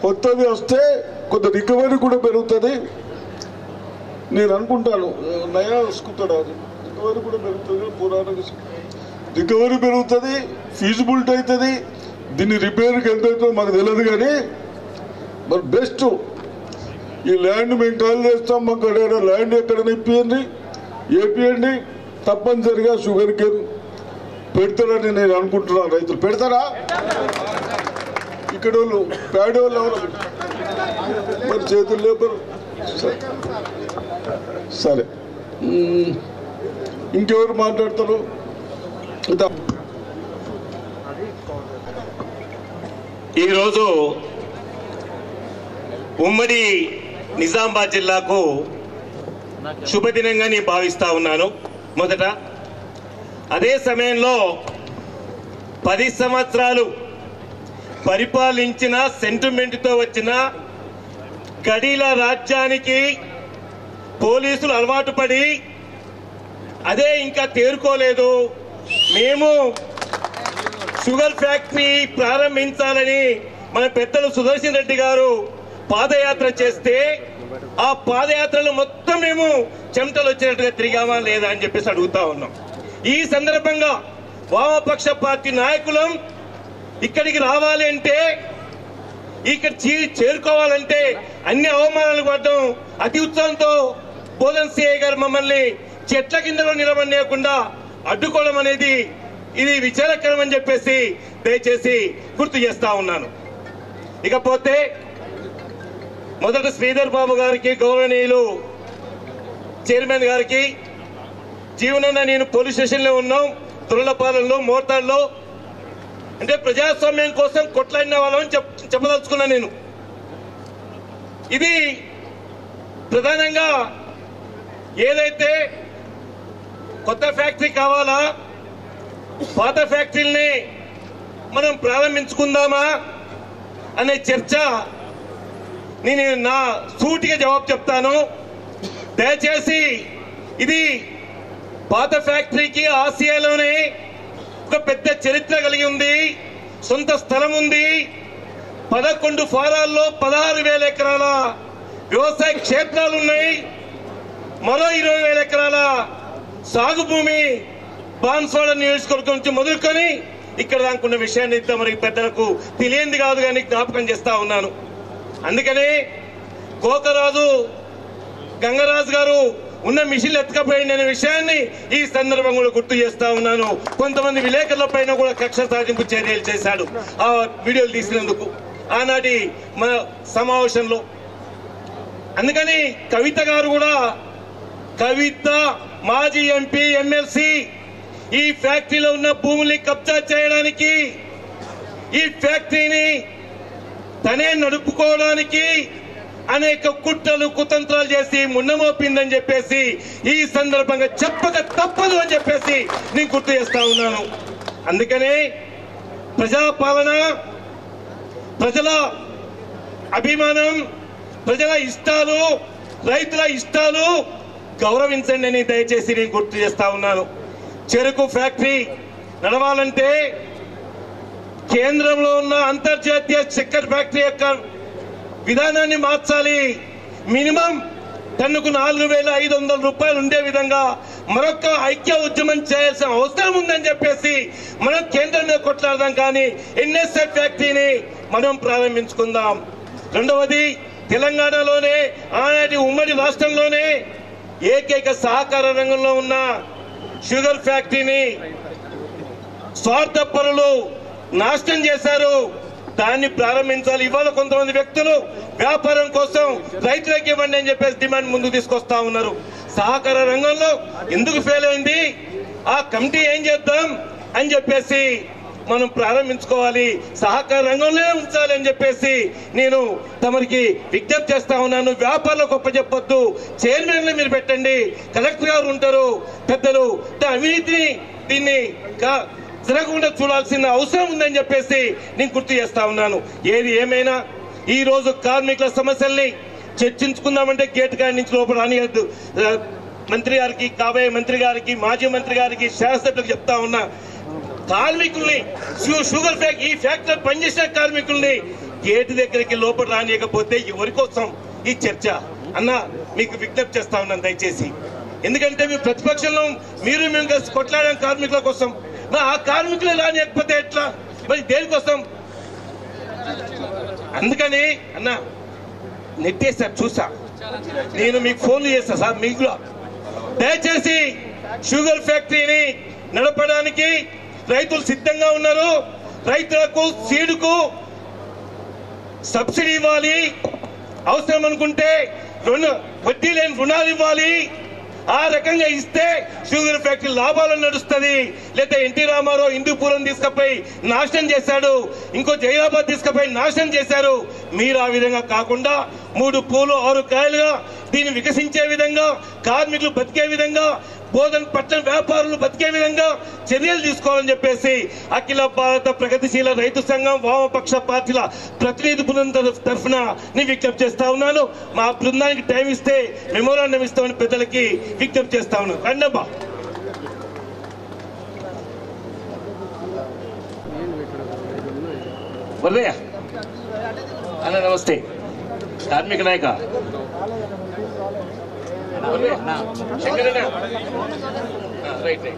కొత్తది వస్తే కొంత రికవరీ కూడా పెరుగుతుంది నేను అనుకుంటాను. నయా చూసుకుంటాడు, అది రికవరీ కూడా పెరుగుతుంది. రికవరీ పెరుగుతుంది, ఫీజిబిలిటీ అవుతుంది. దీన్ని రిపేర్కి ఎంత అవుతుందో మాకు తెలియదు, కానీ మరి బెస్ట్ ఈ ల్యాండ్ మేము కాల్ చేస్తాం. మాకు ల్యాండ్ ఎక్కడైనా ఏపీయండి. తప్పనిసరిగా షుగర్ కేన్ పెడతారని నేను అనుకుంటున్నాను. రైతులు పెడతారా? ఇక్కడ వాళ్ళు ప్యాడ్ వాళ్ళు ఎవరు మరి చేతులు లేపరు. సరే, ఇంకెవరు మాట్లాడతారు? ఈరోజు ఉమ్మడి నిజామాబాద్ జిల్లాకు శుభదినంగా నేను భావిస్తా ఉన్నాను. మొదట అదే సమయంలో 10 సంవత్సరాలు పరిపాలించిన సెంటిమెంట్తో వచ్చిన గడీల రాజ్యానికి పోలీసులు అలవాటు పడి అదే ఇంకా తేరుకోలేదు. మేము షుగర్ ఫ్యాక్టరీ ప్రారంభించాలని మన పెద్దలు సుదర్శన్ రెడ్డి గారు పాదయాత్ర చేస్తే ఆ పాదయాత్రలో మొత్తం మేము చెమటలు వచ్చినట్టుగా తిరిగామా లేదా అని చెప్పేసి అడుగుతా ఉన్నాం. ఈ సందర్భంగా వామపక్ష పార్టీ నాయకులం ఇక్కడికి రావాలి అంటే, ఇక్కడ చేరుకోవాలంటే అన్ని అవమానాలు పడడం, అతి ఉత్సాహంతో బోధన్ సిఐ గారు మమ్మల్ని చెట్ల కిందలో నిలబడలేకుండా అడ్డుకోవడం అనేది ఇది విచారకరం అని చెప్పేసి దయచేసి గుర్తు చేస్తా ఉన్నాను. ఇకపోతే మొదట శ్రీధర్ బాబు గారికి, గౌరవనీయులు చైర్మన్ గారికి, జీవనన్న నేను పోలీస్ స్టేషన్లో ఉన్నాం, తురలపాలెంలో, మోర్తాడులో. అంటే ప్రజాస్వామ్యం కోసం కొట్లాడిన వాళ్ళని చెప్పదలుచుకున్నా నేను. ఇది ప్రధానంగా ఏదైతే కొత్త ఫ్యాక్టరీ కావాలా, పాత ఫ్యాక్టరీని మనం ప్రారంభించుకుందామా అనే చర్చ నేను నా సూటిగా జవాబు చెప్తాను. దయచేసి ఇది పాత ఫ్యాక్టరీకి ఆసియాలోనే ఒక పెద్ద చరిత్ర కలిగి ఉంది. సొంత స్థలం ఉంది. 11 ఫారాల్లో 16,000 ఎకరాల వ్యవసాయ క్షేత్రాలు ఉన్నాయి. మరో 20,000 ఎకరాల సాగు భూమి బాన్స్వాడ నియోజకవర్గం నుంచి మొదలుకొని ఇక్కడ దానుకున్న విషయాన్ని మరి పెద్దలకు తెలియంది కాదు, కానీ జ్ఞాపకం చేస్తా ఉన్నాను. అందుకనే గోకరాజు గంగరాజు గారు ఉన్న మిషన్లు ఎత్తుకపోయింది అనే విషయాన్ని ఈ సందర్భంగా కూడా గుర్తు చేస్తా ఉన్నాను. కొంతమంది విలేకరుల పైన కూడా కక్ష సాధింపు చర్యలు చేశాడు ఆ వీడియోలు తీసినందుకు ఆనాటి మన సమావేశంలో. అందుకని కవిత గారు కూడా, కవిత మాజీ ఎంపీ, ఎమ్మెల్సీ, ఈ ఫ్యాక్టరీలో ఉన్న భూముల్ని కబ్జా చేయడానికి, ఈ ఫ్యాక్టరీని తనే నడుపుకోవడానికి అనేక కుట్రలు కుతంత్రాలు చేసి మున్నమోపిందని చెప్పేసి ఈ సందర్భంగా చెప్పక తప్పదు అని చెప్పేసి నేను గుర్తు చేస్తా ఉన్నాను. అందుకనే ప్రజాపాలన, ప్రజల అభిమానం, ప్రజల ఇష్టాలు, రైతుల ఇష్టాలు గౌరవించండి అని దయచేసి నేను గుర్తు చేస్తా ఉన్నాను. చెరుకు ఫ్యాక్టరీ నడవాలంటే కేంద్రంలో ఉన్న అంతర్జాతీయ చక్కెర ఫ్యాక్టరీ యొక్క విధానాన్ని మార్చాలి. మినిమం టన్నుకు 4,500 రూపాయలు ఉండే విధంగా మరొక ఐక్య ఉద్యమం చేయాల్సిన అవసరం ఉందని చెప్పేసి మనం కేంద్రంలో కొట్లాడదాం, కానీ ఎన్ఎస్ఎఫ్ ఫ్యాక్టరీని మనం ప్రారంభించుకుందాం. రెండవది, తెలంగాణలోనే ఆనాటి ఉమ్మడి రాష్ట్రంలోనే ఏకైక సహకార రంగంలో ఉన్న షుగర్ ఫ్యాక్టరీని స్వార్థపరులు నాశనం చేశారు. దాన్ని ప్రారంభించాలి. ఇవాళ కొంతమంది వ్యక్తులు వ్యాపారం కోసం రైతులకు ఇవ్వండి అని చెప్పేసి డిమాండ్ ముందుకు తీసుకొస్తా ఉన్నారు. సహకార రంగంలో ఎందుకు ఫెయిల్ అయింది, ఆ కమిటీ ఏం చేద్దాం అని చెప్పేసి మనం ప్రారంభించుకోవాలి. సహకార రంగంలో ఉంచాలి అని చెప్పేసి నేను తమరికి విజ్ఞప్తి చేస్తా ఉన్నాను. వ్యాపారంలో గొప్ప చెప్పొద్దు, చైర్మన్లు మీరు పెట్టండి, కలెక్టర్ గారు ఉంటారు, పెద్దలు అవినీతిని దీన్ని జరగకుండా చూడాల్సిన అవసరం ఉందని చెప్పేసి నేను గుర్తు చేస్తా ఉన్నాను. ఏది ఏమైనా ఈ రోజు కార్మికుల సమస్యల్ని చర్చించుకుందామంటే గేట్ కాడి నుంచి లోపల రానియద్దు. మంత్రి గారికి, కాబోయే మంత్రి గారికి, మాజీ మంత్రి గారికి, శాసనసభ్యులకు చెప్తా ఉన్నా, కార్మికుల్ని షుగర్ ఫ్యాక్టరీ ఈ ఫ్యాక్టరీ పనిచేసిన కార్మికుల్ని గేటు దగ్గరికి లోపల రానియకపోతే ఎవరి కోసం ఈ చర్చ అన్న మీకు విజ్ఞప్తి చేస్తా ఉన్నాను దయచేసి. ఎందుకంటే మీ ప్రతిపక్షంలో మేము కలిసి కొట్లాడాం కార్మికుల కోసం. మరి ఆ కార్మికులు రానియకపోతే ఎట్లా? మరి దేనికోసం? అందుకని అన్న నెట్టేసారు చూసా, నేను మీకు ఫోన్లు చేస్తా సార్. మీకు దయచేసి షుగర్ ఫ్యాక్టరీని నడపడానికి రైతులు సిద్ధంగా ఉన్నారు. రైతులకు సీడుకు సబ్సిడీ ఇవ్వాలి, అవసరం అనుకుంటే వడ్డీ లేని రుణాలు ఇవ్వాలి. ఆ రకంగా ఇస్తే షుగర్ ఫ్యాక్టరీ లాభాలు నడుస్తుంది. లేదా ఎన్టీ రామారావు హిందూపురం తీసుకుపోయి నాశనం చేశాడు, ఇంకో జైరాబాద్ తీసుకుపోయి నాశనం చేశారు. మీరు ఆ విధంగా కాకుండా 3 పూలు 6 కాయలుగా దీన్ని వికసించే విధంగా, కార్మికులు బతికే విధంగా, బోధన పట్టణ వ్యాపారులు బతికే విధంగా చర్యలు తీసుకోవాలని చెప్పేసి అఖిల భారత ప్రగతిశీల రైతు సంఘం వామపక్ష పార్టీల ప్రతినిధి బృందం తరఫున నేను విజ్ఞప్తి చేస్తా ఉన్నాను. మా బృందానికి టైం ఇస్తే మెమోరాండం ఇస్తామని పెద్దలకి విజ్ఞప్తి చేస్తా ఉన్నాను. రండమ్మా. వర్రయ్య అన్న నమస్తే. కార్మిక నాయక శంకరన్న రైట్ రైట్.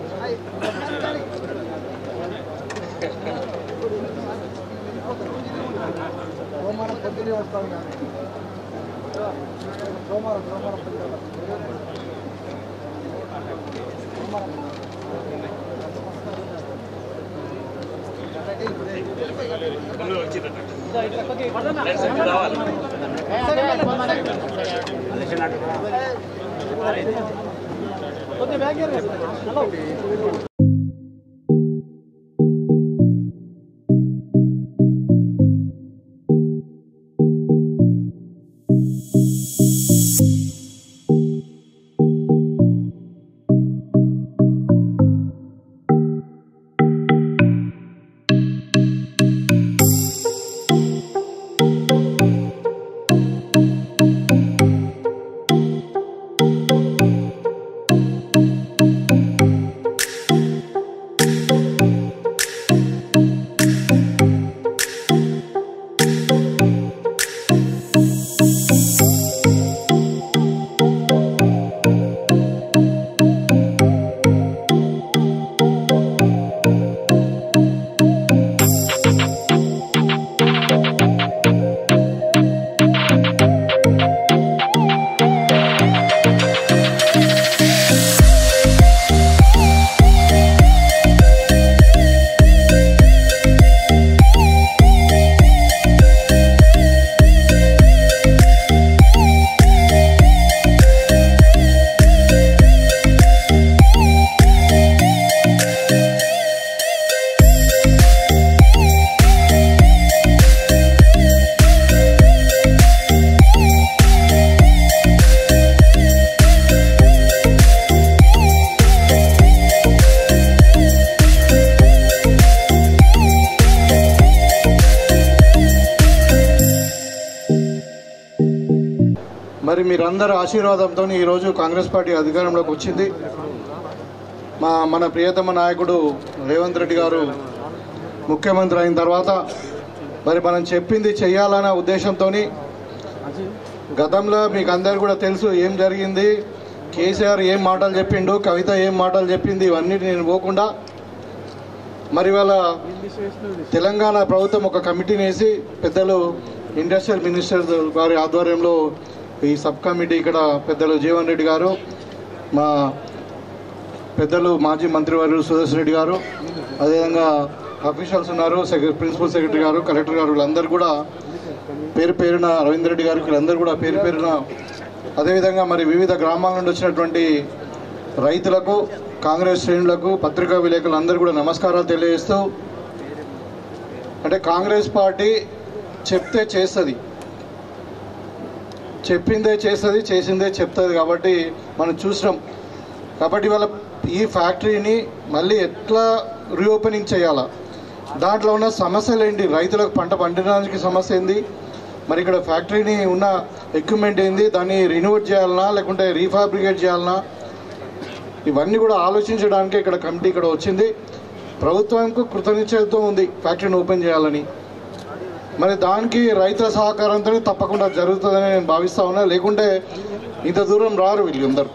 మరి మీరందరూ ఆశీర్వాదంతో ఈరోజు కాంగ్రెస్ పార్టీ అధికారంలోకి వచ్చింది. మన ప్రియతమ నాయకుడు రేవంత్ రెడ్డి గారు ముఖ్యమంత్రి అయిన తర్వాత మరి మనం చెప్పింది చెయ్యాలన్న ఉద్దేశంతో, గతంలో మీకు అందరు కూడా తెలుసు ఏం జరిగింది, కేసీఆర్ ఏం మాటలు చెప్పిండు, కవిత ఏం మాటలు చెప్పింది, ఇవన్నీ నేను పోకుండా మరి వాళ్ళ తెలంగాణ ప్రభుత్వం ఒక కమిటీని వేసి పెద్దలు ఇండస్ట్రియల్ మినిస్టర్ గారి ఆధ్వర్యంలో ఈ సబ్ కమిటీ ఇక్కడ పెద్దలు జీవన్ రెడ్డి గారు, మా పెద్దలు మాజీ మంత్రివర్యులు సుదర్శన్ రెడ్డి గారు, అదేవిధంగా అఫీషియల్స్ ఉన్నారు, ప్రిన్సిపల్ సెక్రటరీ గారు, కలెక్టర్ గారు, వీళ్ళందరూ కూడా పేరు పేరున, రవీంద్ర రెడ్డి గారికి వీళ్ళందరూ కూడా పేరు పేరున, అదేవిధంగా మరి వివిధ గ్రామాల నుండి వచ్చినటువంటి రైతులకు, కాంగ్రెస్ శ్రేణులకు, పత్రికా విలేకరులు అందరూ కూడా నమస్కారాలు తెలియజేస్తూ, అంటే కాంగ్రెస్ పార్టీ చెప్తే చేస్తుంది, చెప్పిందే చేస్తుంది, చేసిందే చెప్తుంది కాబట్టి మనం చూసినాం. కాబట్టి వాళ్ళ ఈ ఫ్యాక్టరీని మళ్ళీ ఎట్లా రీఓపెనింగ్ చేయాలా, దాంట్లో ఉన్న సమస్యలు ఏంటి, రైతులకు పంట పండించడానికి సమస్య ఏంది, మరి ఇక్కడ ఫ్యాక్టరీని ఉన్న ఎక్విప్మెంట్ ఏంది, దాన్ని రినోవేట్ చేయాలన్నా లేకుంటే రీఫాబ్రికేట్ చేయాలన్నా, ఇవన్నీ కూడా ఆలోచించడానికి ఇక్కడ కమిటీ ఇక్కడ వచ్చింది. ప్రభుత్వానికి కృతనిశ్చయంతో ఉంది ఫ్యాక్టరీని ఓపెన్ చేయాలని. మరి దానికి రైతుల సహకారంతో తప్పకుండా జరుగుతుందని నేను భావిస్తా ఉన్నా. లేకుంటే ఇంత దూరం రారు వీళ్ళు అందరు,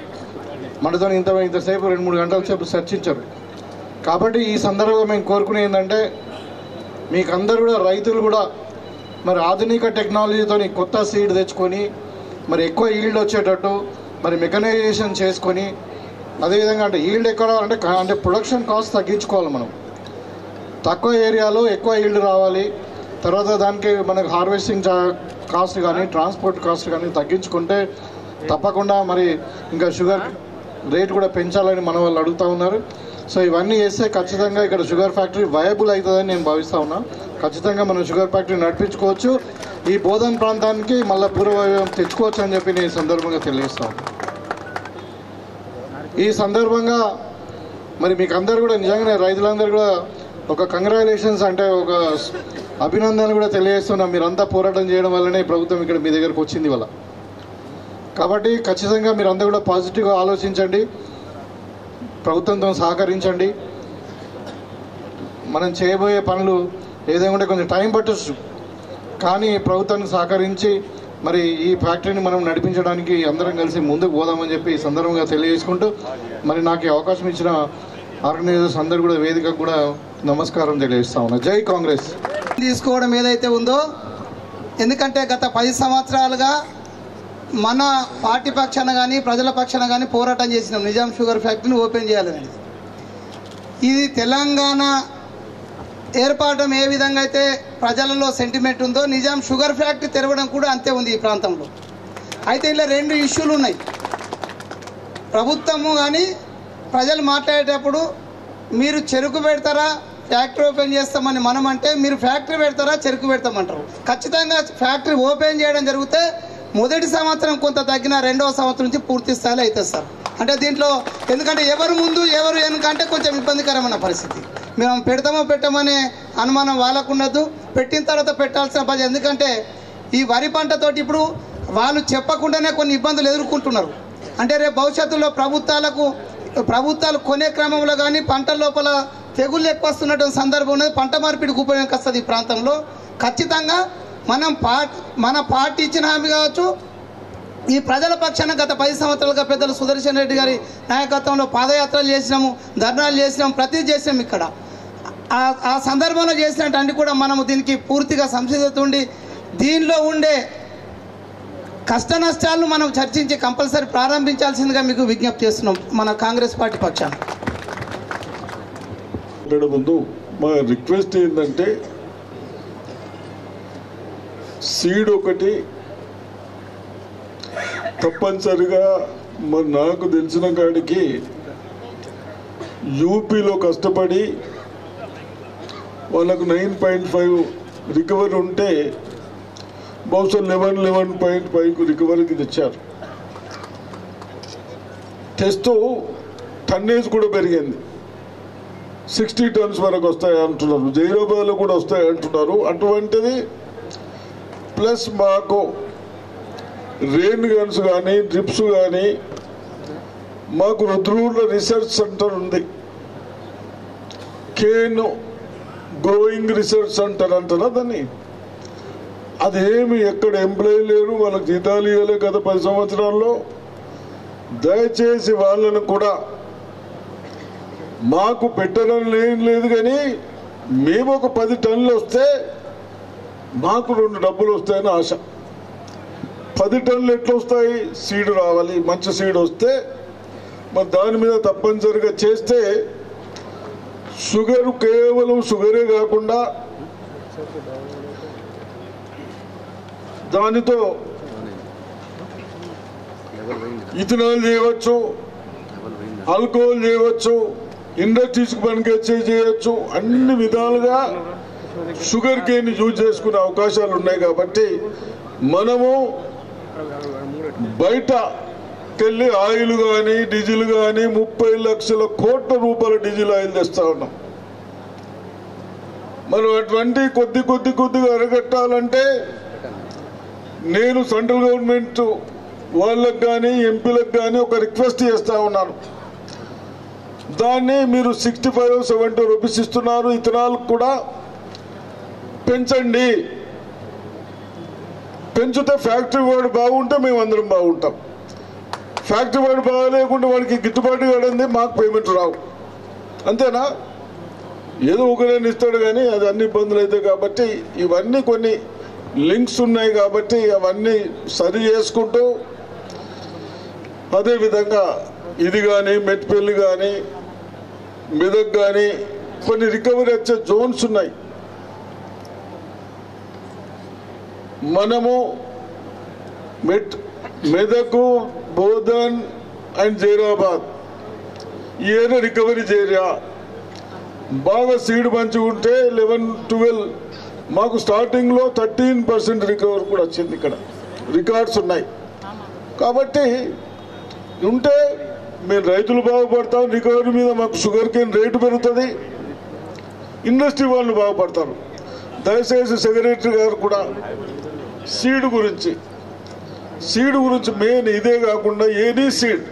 మనతో ఇంతసేపు 2-3 గంటల సేపు చర్చించారు. కాబట్టి ఈ సందర్భంగా మేము కోరుకునే ఏంటంటే మీకు అందరు కూడా రైతులు కూడా మరి ఆధునిక టెక్నాలజీతో కొత్త సీడ్ తెచ్చుకొని మరి ఎక్కువ ఈల్డ్ వచ్చేటట్టు మరి మెకనైజేషన్ చేసుకొని, అదేవిధంగా అంటే ఈల్డ్ ఎక్కువ అంటే ప్రొడక్షన్ కాస్ట్ తగ్గించుకోవాలి. మనం తక్కువ ఏరియాలో ఎక్కువ ఈల్డ్ రావాలి. తర్వాత దానికి మనకు హార్వెస్టింగ్ కాస్ట్ కానీ ట్రాన్స్పోర్ట్ కాస్ట్ కానీ తగ్గించుకుంటే తప్పకుండా మరి ఇంకా షుగర్ రేట్ కూడా పెంచాలని మన వాళ్ళు అడుగుతూ ఉన్నారు. సో ఇవన్నీ చేస్తే ఖచ్చితంగా ఇక్కడ షుగర్ ఫ్యాక్టరీ వయబుల్ అవుతుందని నేను భావిస్తూ ఉన్నా. ఖచ్చితంగా మనం షుగర్ ఫ్యాక్టరీ నడిపించుకోవచ్చు, ఈ బోధన్ ప్రాంతానికి మళ్ళీ పూర్వవైభవం తెచ్చుకోవచ్చు అని చెప్పి నేను ఈ సందర్భంగా తెలియజేస్తాను. ఈ సందర్భంగా మరి మీకు అందరు కూడా నిజంగానే రైతులందరూ కూడా ఒక కంగ్రాచులేషన్స్ అంటే ఒక అభినందనలు కూడా తెలియజేస్తున్నాం. మీరంతా పోరాటం చేయడం వల్లనే ప్రభుత్వం ఇక్కడ మీ దగ్గరకు వచ్చింది వల్ల. కాబట్టి ఖచ్చితంగా మీరందరూ కూడా పాజిటివ్గా ఆలోచించండి, ప్రభుత్వంతో సహకరించండి. మనం చేయబోయే పనులు ఏదైనా కొంచెం టైం పట్టచ్చు, కానీ ప్రభుత్వానికి సహకరించి మరి ఈ ఫ్యాక్టరీని మనం నడిపించడానికి అందరం కలిసి ముందుకు పోదామని చెప్పి ఈ సందర్భంగా తెలియజేసుకుంటూ మరి నాకు ఈ అవకాశం ఇచ్చిన ఆర్గనైజర్స్ అందరూ కూడా వేదికకు కూడా నమస్కారం తెలియజేస్తా ఉన్నా. జై కాంగ్రెస్. తీసుకోవడం ఏదైతే ఉందో, ఎందుకంటే గత 10 సంవత్సరాలుగా మన పార్టీ పక్షాన కానీ ప్రజల పక్షాన కానీ పోరాటం చేసినాం నిజాం షుగర్ ఫ్యాక్టరీని ఓపెన్ చేయాలని. ఇది తెలంగాణ ఏర్పడడం ఏ విధంగా అయితే ప్రజలలో సెంటిమెంట్ ఉందో, నిజాం షుగర్ ఫ్యాక్టరీ తెరవడం కూడా అంతే ఉంది ఈ ప్రాంతంలో. అయితే ఇలా 2 ఇష్యూలు ఉన్నాయి. ప్రభుత్వము కానీ ప్రజలు మాట్లాడేటప్పుడు మీరు చెరుకు పెడతారా ఫ్యాక్టరీ ఓపెన్ చేస్తామని మనం అంటే, మీరు ఫ్యాక్టరీ పెడతారా చెరుకు పెడతామంటారు. ఖచ్చితంగా ఫ్యాక్టరీ ఓపెన్ చేయడం జరిగితే మొదటి సంవత్సరం కొంత తగ్గిన, 2వ సంవత్సరం నుంచి పూర్తి స్థాయిలో అవుతుంది సార్. అంటే దీంట్లో ఎందుకంటే ఎవరు ముందు ఎవరు వెనుకంటే కొంచెం ఇబ్బందికరమైన పరిస్థితి. మేము పెడతామో పెట్టమనే అనుమానం వాళ్ళకు ఉండదు, పెట్టిన తర్వాత పెట్టాల్సిన బాధ్యత. ఎందుకంటే ఈ వరి పంటతోటి ఇప్పుడు వాళ్ళు చెప్పకుండానే కొన్ని ఇబ్బందులు ఎదుర్కొంటున్నారు. అంటే రేపు భవిష్యత్తులో ప్రభుత్వాలు కొనే క్రమంలో కానీ పంటల లోపల తెగుళ్ళు ఎక్కువ వస్తున్నటువంటి సందర్భం ఉన్నది. పంట మార్పిడికి ఉపయోగం వస్తుంది ఈ ప్రాంతంలో. ఖచ్చితంగా మన పార్టీ ఇచ్చిన హామీ కావచ్చు, ఈ ప్రజల పక్షాన గత 10 సంవత్సరాలుగా పెద్దలు సుదర్శన్ రెడ్డి గారి నాయకత్వంలో పాదయాత్రలు చేసినాము, ధర్నాలు చేసినాము, ప్రతి చేసినాము. ఇక్కడ ఆ సందర్భంలో చేసినట్టు అన్ని కూడా మనము దీనికి పూర్తిగా సంసిద్ధత ఉండి దీనిలో ఉండే కష్ట నష్టాలను మనం చర్చించి కంపల్సరీ ప్రారంభించాల్సిందిగా మీకు విజ్ఞప్తి చేస్తున్నాం మన కాంగ్రెస్ పార్టీ పక్షాన. ముందు మా రిక్వెస్ట్ ఏంటంటే సీడ్ ఒకటి తప్పనిసరిగా మరి నాకు తెలిసిన కాడికి యూపీలో కష్టపడి వాళ్ళకు 9.5 రికవరీ ఉంటే బహుశా 11.5కు రికవరీకి తెచ్చారు. తెస్తూ టన్నేజ్ కూడా పెరిగింది, 60 టన్స్ వరకు వస్తాయి అంటున్నారు, జైరాబాద్లో కూడా వస్తాయి అంటున్నారు. అటువంటిది ప్లస్ మాకు రెయిన్ గన్స్ కానీ డ్రిప్స్ కానీ, మాకు రుద్రూర్లో రీసెర్చ్ సెంటర్ ఉంది, కేన్ గోయింగ్ రీసెర్చ్ సెంటర్ అంటారా దాన్ని. అదేమి ఎక్కడ ఎంప్లాయీ లేరు, వాళ్ళకి జీతాలు ఇవ్వలే గత 10 సంవత్సరాల్లో. దయచేసి వాళ్ళను కూడా మాకు పెట్టడం లేదు, కానీ మేము ఒక 10 టన్నులు వస్తే మాకు 2 డబ్బులు వస్తాయని ఆశ. 10 టన్నులు ఎట్లా వస్తాయి? సీడ్ రావాలి, మంచి సీడ్ వస్తే మరి దాని మీద తప్పనిసరిగా చేస్తే షుగర్ కేవలం షుగరే కాకుండా దానితో ఇథనాల్ చేయవచ్చు, ఆల్కహాల్ చేయవచ్చు, ఇండస్ట్రీస్కి పనికొచ్చే చేయవచ్చు. అన్ని విధాలుగా షుగర్ కేన్ యూజ్ చేసుకునే అవకాశాలు ఉన్నాయి. కాబట్టి మనము బయటకెళ్ళి ఆయిల్ కానీ డీజిల్ కానీ 30 లక్షల కోట్ల రూపాయల డీజిల్ ఆయిల్ తెస్తా ఉన్నాం. మనం అటువంటి కొద్దిగా అరగట్టాలంటే నేను సెంట్రల్ గవర్నమెంట్ వాళ్ళకు కానీ ఎంపీలకు కానీ ఒక రిక్వెస్ట్ చేస్తూ ఉన్నాను. దాన్ని మీరు 65-70 రూపీస్ ఇస్తున్నారు, ఇథనాల్ కూడా పెంచండి. పెంచితే ఫ్యాక్టరీ వాడు బాగుంటే మేము అందరం బాగుంటాం. ఫ్యాక్టరీ వాడు బాగాలేకుండా వాడికి గిట్టుబాటు కాదండి, మాకు పేమెంట్ రావు. అంతేనా? ఏదో ఒకరైనా ఇస్తాడు కానీ అది అన్ని ఇబ్బందులు అవుతాయి. కాబట్టి ఇవన్నీ కొన్ని లింక్స్ ఉన్నాయి కాబట్టి అవన్నీ సరి చేసుకుంటూ, అదేవిధంగా ఇది కానీ మెట్పల్లి కానీ మెదక్ కానీ కొన్ని రికవరీ వచ్చే జోన్స్ ఉన్నాయి. మనము మెదక్, బోధన్ అండ్ జైరాబాద్ ఈ ఏరియా రికవరీ ఏరియా బాగా సీడ్ మంచిగా ఉంటే 11-12 మాకు స్టార్టింగ్లో 13% రికవరీ కూడా వచ్చింది. ఇక్కడ రికార్డ్స్ ఉన్నాయి. కాబట్టి ఉంటే మేము రైతులు బాగుపడతాం. రికవరీ మీద మాకు షుగర్ కేన్ రేటు పెరుగుతుంది, ఇండస్ట్రీ వాళ్ళు బాగుపడతారు. దయచేసి సెక్రటరీ గారు కూడా సీడ్ గురించి మెయిన్ ఇదే కాకుండా ఏనీ సీడ్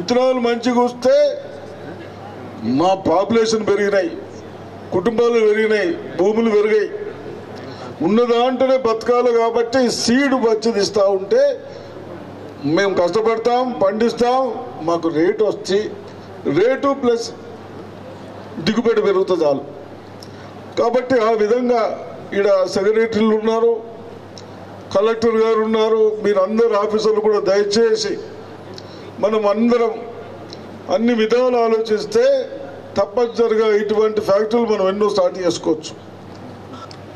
ఇతరాలు మంచిగా వస్తే మా పాపులేషన్ పెరిగినాయి, కుటుంబాలు పెరిగినాయి, భూములు పెరిగాయి. ఉన్నదాంటనే బతకాలి. కాబట్టి సీడ్ మంచిది ఇస్తూ ఉంటే మేము కష్టపడతాం, పండిస్తాం, మాకు రేటు వచ్చి రేటు ప్లస్ దిగుబడి పెరుగుతుంది చాలు. కాబట్టి ఆ విధంగా ఈడ సెక్రటరీలు ఉన్నారు, కలెక్టర్ గారు ఉన్నారు, మీరందరు ఆఫీసర్లు కూడా దయచేసి మనం అందరం అన్ని విధాలు ఆలోచిస్తే తప్పనిసరిగా ఇటువంటి ఫ్యాక్టరీలు మనం ఎన్నో స్టార్ట్ చేసుకోవచ్చు.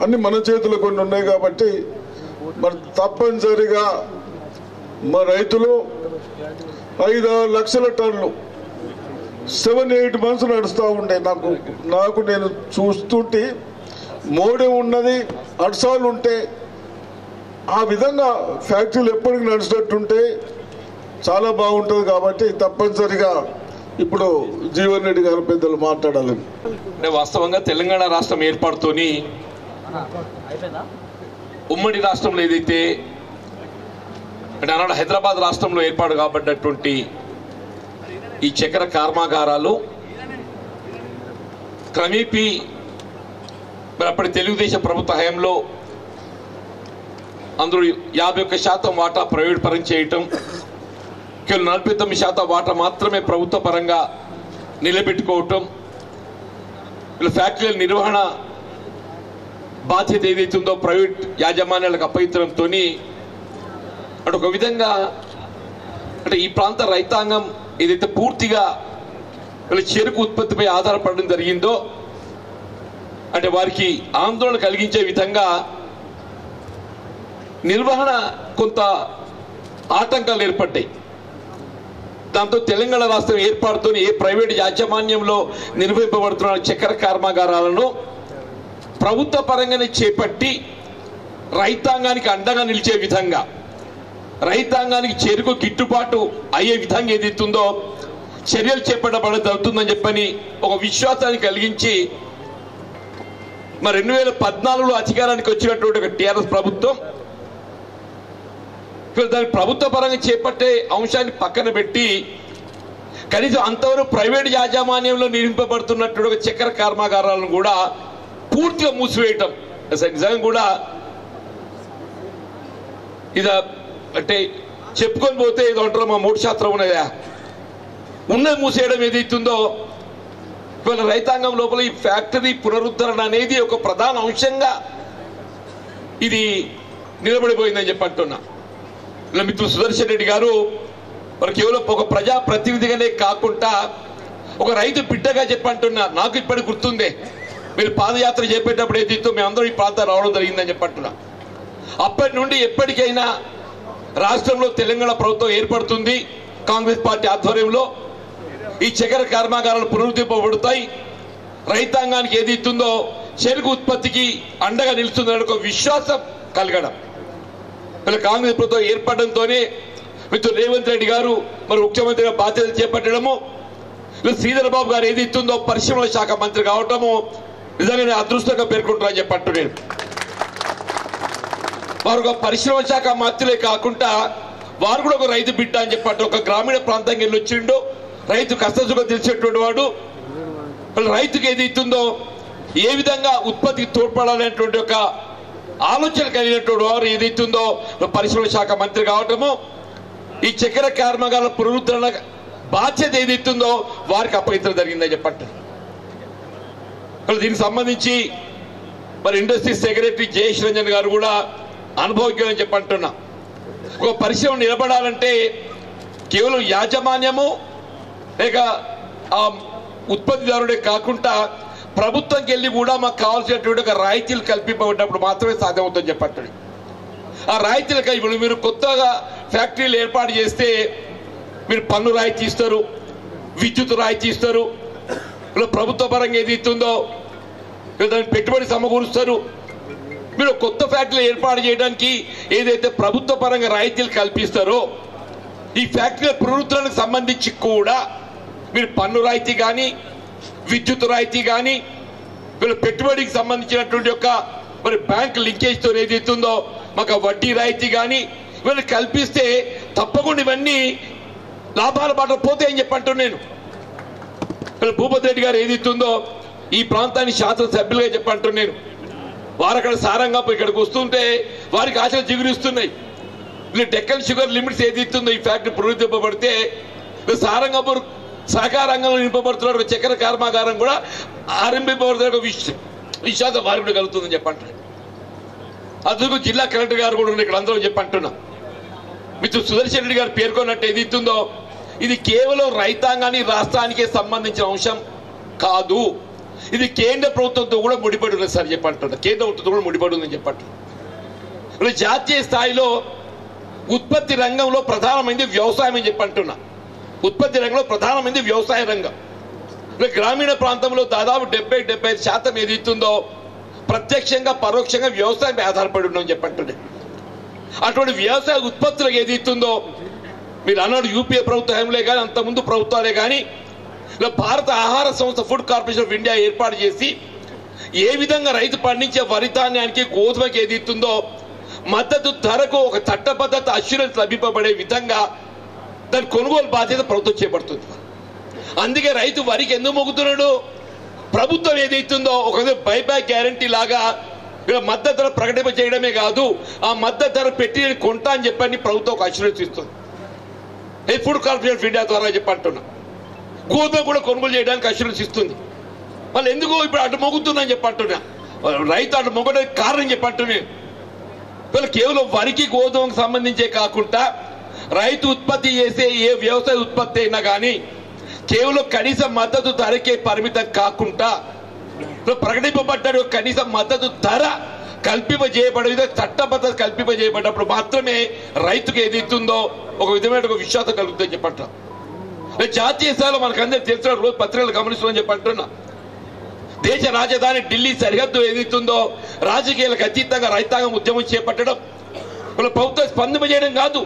అన్ని మన చేతులు కొన్ని ఉన్నాయి. కాబట్టి మరి తప్పనిసరిగా మా రైతులు 5-6 లక్షల టన్నులు 7-8 months నడుస్తూ ఉండే. నాకు నేను చూస్తుంటే మోడే ఉన్నది, అడ్సాలు ఉంటే ఆ విధంగా ఫ్యాక్టరీలు ఎప్పటికీ నడిచినట్టుంటే చాలా బాగుంటుంది. కాబట్టి తప్పనిసరిగా ఇప్పుడు జీవన్ రెడ్డి గారు పెద్దలు మాట్లాడాలని. అంటే వాస్తవంగా తెలంగాణ రాష్ట్రం ఏర్పాటుతోని ఉమ్మడి రాష్ట్రంలో ఏదైతే అంటే ఆనాడు హైదరాబాద్ రాష్ట్రంలో ఏర్పాటు కాబడ్డటువంటి ఈ చక్కెర కర్మాగారాలు క్రమేపీ మరి అప్పటి తెలుగుదేశం ప్రభుత్వ హయాంలో అందులో 51% వాటా ప్రైవేట్ పరం చేయటం, కేవలం 49% వాటా మాత్రమే ప్రభుత్వ పరంగా నిలబెట్టుకోవటం, ఇలా ఫ్యాక్టరీల నిర్వహణ బాధ్యత ఏదైతుందో ప్రైవేట్ యాజమాన్యాలకు అప్పగించడంతో అంటే ఒక విధంగా అంటే ఈ ప్రాంత రైతాంగం ఏదైతే పూర్తిగా వీళ్ళ చెరుకు ఉత్పత్తిపై ఆధారపడడం జరిగిందో అంటే వారికి ఆందోళన కలిగించే విధంగా నిర్వహణ కొంత ఆటంకాలు ఏర్పడ్డాయి. దాంతో తెలంగాణ రాష్ట్రం ఏర్పాటుతో ఏ ప్రైవేట్ యాజమాన్యంలో నిర్వహింపబడుతున్న చక్కెర కర్మాగారాలను ప్రభుత్వ పరంగానే చేపట్టి రైతాంగానికి అండగా నిలిచే విధంగా, రైతాంగానికి చెరుకు గిట్టుబాటు అయ్యే విధంగా ఏదైతుందో చర్యలు చేపట్టబడడం జరుగుతుందని చెప్పని ఒక విశ్వాసాన్ని కలిగించి మరి 2014లో అధికారానికి వచ్చినటువంటి ఒక టీఆర్ఎస్ ప్రభుత్వం దాని ప్రభుత్వ పరంగా చేపట్టే అంశాన్ని పక్కన పెట్టి కనీసం అంతవరకు ప్రైవేట్ యాజమాన్యంలో నిర్మింపబడుతున్నటువంటి ఒక చక్కెర కర్మాగారాలను కూడా పూర్తిగా మూసివేయటం నిజంగా కూడా ఇది అంటే చెప్పుకొని పోతే ఏదో అంటారు మా 3% ఉన్నదా ఉన్నది మూసేయడం ఏదైతుందో ఇవాళ రైతాంగం లోపల ఈ ఫ్యాక్టరీ పునరుద్ధరణ అనేది ఒక ప్రధాన అంశంగా ఇది నిలబడిపోయిందని చెప్పి అంటున్నా. ఇలా మిత్రులు సుదర్శన్ రెడ్డి గారు మరి కేవలం ఒక ప్రజాప్రతినిధిగానే కాకుండా ఒక రైతు బిడ్డగా చెప్పంటున్నా. నాకు ఇప్పటికి గుర్తుందే, మీరు పాదయాత్ర చేపట్టేటప్పుడు ఏదైతే మేమందరం ఈ ప్రాంతాలు రావడం జరిగిందని చెప్పంటున్నా. అప్పటి నుండి ఎప్పటికైనా రాష్ట్రంలో తెలంగాణ ప్రభుత్వం ఏర్పడుతుంది, కాంగ్రెస్ పార్టీ ఆధ్వర్యంలో ఈ చక్కెర కర్మాగారాలు పునరుద్ధరింపబడతాయి, రైతాంగానికి ఏది ఇస్తుందో చెరుకు ఉత్పత్తికి అండగా నిలుస్తుందని ఒక విశ్వాసం కలగడం. ఇలా కాంగ్రెస్ ప్రభుత్వం ఏర్పడడంతోనే మిత్రులు రేవంత్ రెడ్డి గారు మరి ముఖ్యమంత్రిగా బాధ్యత చేపట్టడము, శ్రీధర్ బాబు గారు ఏది ఇస్తుందో పరిశ్రమల శాఖ మంత్రి కావటము, నిజంగా నేను అదృష్టంగా పేర్కొంటున్నా చెప్పట్టు నేను. వారు ఒక పరిశ్రమ శాఖ మంత్రులే కాకుండా వారు కూడా ఒక రైతు బిడ్డ అని చెప్పట్టు. ఒక గ్రామీణ ప్రాంతానికి వెళ్ళి వచ్చిండు, రైతు కష్టసుఖం తెలిసేటువంటి వాడు. రైతుకి ఏది ఇస్తుందో ఏ విధంగా ఉత్పత్తికి తోడ్పడాలనేటువంటి ఒక ఆలోచన కలిగినటువంటి వారు ఏదైతుందో పరిశ్రమ శాఖ మంత్రి కావటము, ఈ చక్కెర కర్మాగారాల పునరుద్ధరణ బాధ్యత ఏదైతుందో వారికి అప్పగించడం జరిగిందని చెప్పండి. దీనికి సంబంధించి మరి ఇండస్ట్రీ సెక్రటరీ జయేష్ రంజన్ గారు కూడా అనుభవజ్ఞులని చెప్పంటున్నా. ఒక పరిశ్రమ నిలబడాలంటే కేవలం యాజమాన్యము లేక ఆ ఉత్పత్తిదారుడే కాకుండా ప్రభుత్వంకి వెళ్ళి కూడా మాకు కావాల్సినటువంటి ఒక రాయితీలు కల్పింపబడినప్పుడు మాత్రమే సాధ్యమవుతుందని చెప్పండి. ఆ రాయితీలకి ఇప్పుడు మీరు కొత్తగా ఫ్యాక్టరీలు ఏర్పాటు చేస్తే మీరు పన్ను రాయితీ ఇస్తారు, విద్యుత్ రాయితీ ఇస్తారు, ఇలా ప్రభుత్వ పరంగా ఏది ఇస్తుందో దానికి పెట్టుబడి సమకూరుస్తారు. మీరు కొత్త ఫ్యాక్టరీలు ఏర్పాటు చేయడానికి ఏదైతే ప్రభుత్వ పరంగా రాయితీలు కల్పిస్తారో ఈ ఫ్యాక్టరీల పునరుద్ధరణకు సంబంధించి కూడా మీరు పన్ను రాయితీ కానీ విద్యుత్ రాయితీ కానీ వీళ్ళ పెట్టుబడికి సంబంధించినటువంటి యొక్క మరి బ్యాంక్ లింకేజ్తో ఏదైతుందో మాకు వడ్డీ రాయితీ కానీ వీళ్ళు కల్పిస్తే తప్పకుండా ఇవన్నీ లాభాల బాట పోతాయని చెప్పంటున్నాను నేను. వీళ్ళ భూపతి రెడ్డి గారు ఏదైతుందో ఈ ప్రాంతాన్ని శాసనసభ్యులుగా చెప్పంటున్నాను నేను. వారు అక్కడ సారంగా ఇక్కడికి వస్తుంటే వారికి ఆశలు జిగురిస్తున్నాయి. వీళ్ళు డెక్కన్ షుగర్ లిమిట్స్ ఏదైతుందో ఈ ఫ్యాక్టరీ పునరుద్ధరింపబడితే సారంగపూర్ సహకార రంగంలో నింపబడుతున్న చక్కెర కర్మాగారం కూడా ఆరంభింపబడుతున్న విశ్వాసం వారికి కూడా కలుగుతుందని చెప్పంటున్నాను. అందుకు జిల్లా కలెక్టర్ గారు కూడా ఇక్కడ అందరూ చెప్పంటున్నా. మిత్రుడు సుదర్శన్ రెడ్డి గారు పేర్కొన్నట్టు ఏది ఇస్తుందో ఇది కేవలం రైతాంగాన్ని రాష్ట్రానికే సంబంధించిన అంశం కాదు, ఇది కేంద్ర ప్రభుత్వంతో కూడా ముడిపడి ఉంది సార్ చెప్పంటున్నా. కేంద్ర ప్రభుత్వంతో కూడా ముడిపడి ఉందని చెప్పంటున్నా. జాతీయ స్థాయిలో ఉత్పత్తి రంగంలో ప్రధానమైనది వ్యవసాయం అని చెప్పంటున్నా. ఉత్పత్తి రంగంలో ప్రధానమైనది వ్యవసాయ రంగం. గ్రామీణ ప్రాంతంలో దాదాపు 70-75% ఏది ఇస్తుందో ప్రత్యక్షంగా పరోక్షంగా వ్యవసాయం ఆధారపడి ఉందని చెప్పంటున్నాయి. అటువంటి వ్యవసాయ ఉత్పత్తులకు ఏది ఇస్తుందో మీరు అన్నాడు యూపీఏ ప్రభుత్వమే కానీ అంతకుముందు ప్రభుత్వాలే కానీ భారత ఆహార సంస్థ ఫుడ్ కార్పొరేషన్ ఆఫ్ ఇండియా ఏర్పాటు చేసి ఏ విధంగా రైతు పండించే వరి ధాన్యానికి గోధుమకి ఏది ఇస్తుందో మద్దతు ధరకు ఒక చట్టబద్ధత అష్యూరెన్స్ లభింపబడే విధంగా దాని కొనుగోలు బాధ్యత ప్రభుత్వం చేపడుతుంది. అందుకే రైతు వరికి ఎందుకు మొగ్గుతున్నాడు? ప్రభుత్వం ఏదైతుందో ఒక బైబ్యాక్ గ్యారంటీ లాగా మద్దతు ధర ప్రకటింప చేయడమే కాదు, ఆ మద్దతు ధర పెట్టి నేను కొంటా అని చెప్పని ప్రభుత్వం ఒక అష్యూరెన్స్ ఇస్తుంది. ఫుడ్ కార్పొరేషన్ ఆఫ్ ఇండియా ద్వారా చెప్పంటున్నా. గోధుమ కూడా కొనుగోలు చేయడానికి అష్యూరెన్స్ ఇస్తుంది. వాళ్ళు ఎందుకు ఇప్పుడు అటు మొగ్గుతున్నా అని చెప్పంటున్నా. రైతు అటు మొగ్గడానికి కారణం చెప్పంటున్నాను. వీళ్ళు కేవలం వరికి గోధుమకు సంబంధించే కాకుండా రైతు ఉత్పత్తి చేసే ఏ వ్యవసాయ ఉత్పత్తి అయినా కానీ కేవలం కనీస మద్దతు ధరకే పరిమితం కాకుండా ప్రకటింపబడ్డ కనీస మద్దతు ధర కల్పింపజేయబడే విధంగా చట్టబద్ధత కల్పింపజేయబడినప్పుడు మాత్రమే రైతుకు ఏది ఇస్తుందో ఒక విధమైన ఒక విశ్వాసం కలుగుతుందని చెప్పంటున్నా. జాతీయ స్థాయిలో మనకందరూ తెలిసిన రోజు పత్రికలు గమనిస్తుందని చెప్పంటున్నా. దేశ రాజధాని ఢిల్లీ సరిహద్దు ఏదైతుందో రాజకీయాలకు అతీతంగా రైతాంగం ఉద్యమం చేపట్టడం ప్రభుత్వం స్పందింపజేయడం కాదు.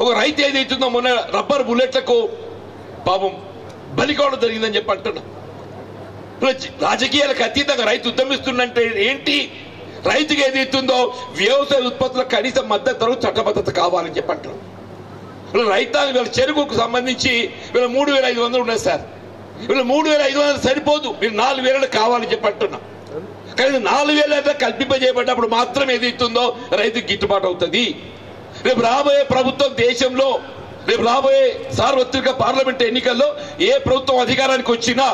ఒక రైతు ఏదైతుందో మొన్న రబ్బర్ బుల్లెట్లకు పాపం బలి కావడం జరిగిందని చెప్పి అంటున్నా. రాజకీయాలకు అతీతంగా రైతు ఉద్యమిస్తుందంటే ఏంటి? రైతుకి ఏదైతుందో వ్యవసాయ ఉత్పత్తులకు కనీస మద్దతు ధర చట్టబద్ధత కావాలని చెప్పి అంటున్నాం. రైతాంగం వీళ్ళ చెరుకుకు సంబంధించి వీళ్ళ 3,500 ఉన్నాయి సార్. వీళ్ళు 3,500 సరిపోదు, మీరు 4,000 కావాలని చెప్పి అంటున్నాం. కానీ 4,000 కల్పింపజేయబడ్డప్పుడు మాత్రం ఏదైతుందో రైతుకి గిట్టుబాటు అవుతుంది. రేపు రాబోయే ప్రభుత్వం దేశంలో రేపు రాబోయే సార్వత్రిక పార్లమెంట్ ఎన్నికల్లో ఏ ప్రభుత్వం అధికారానికి వచ్చినా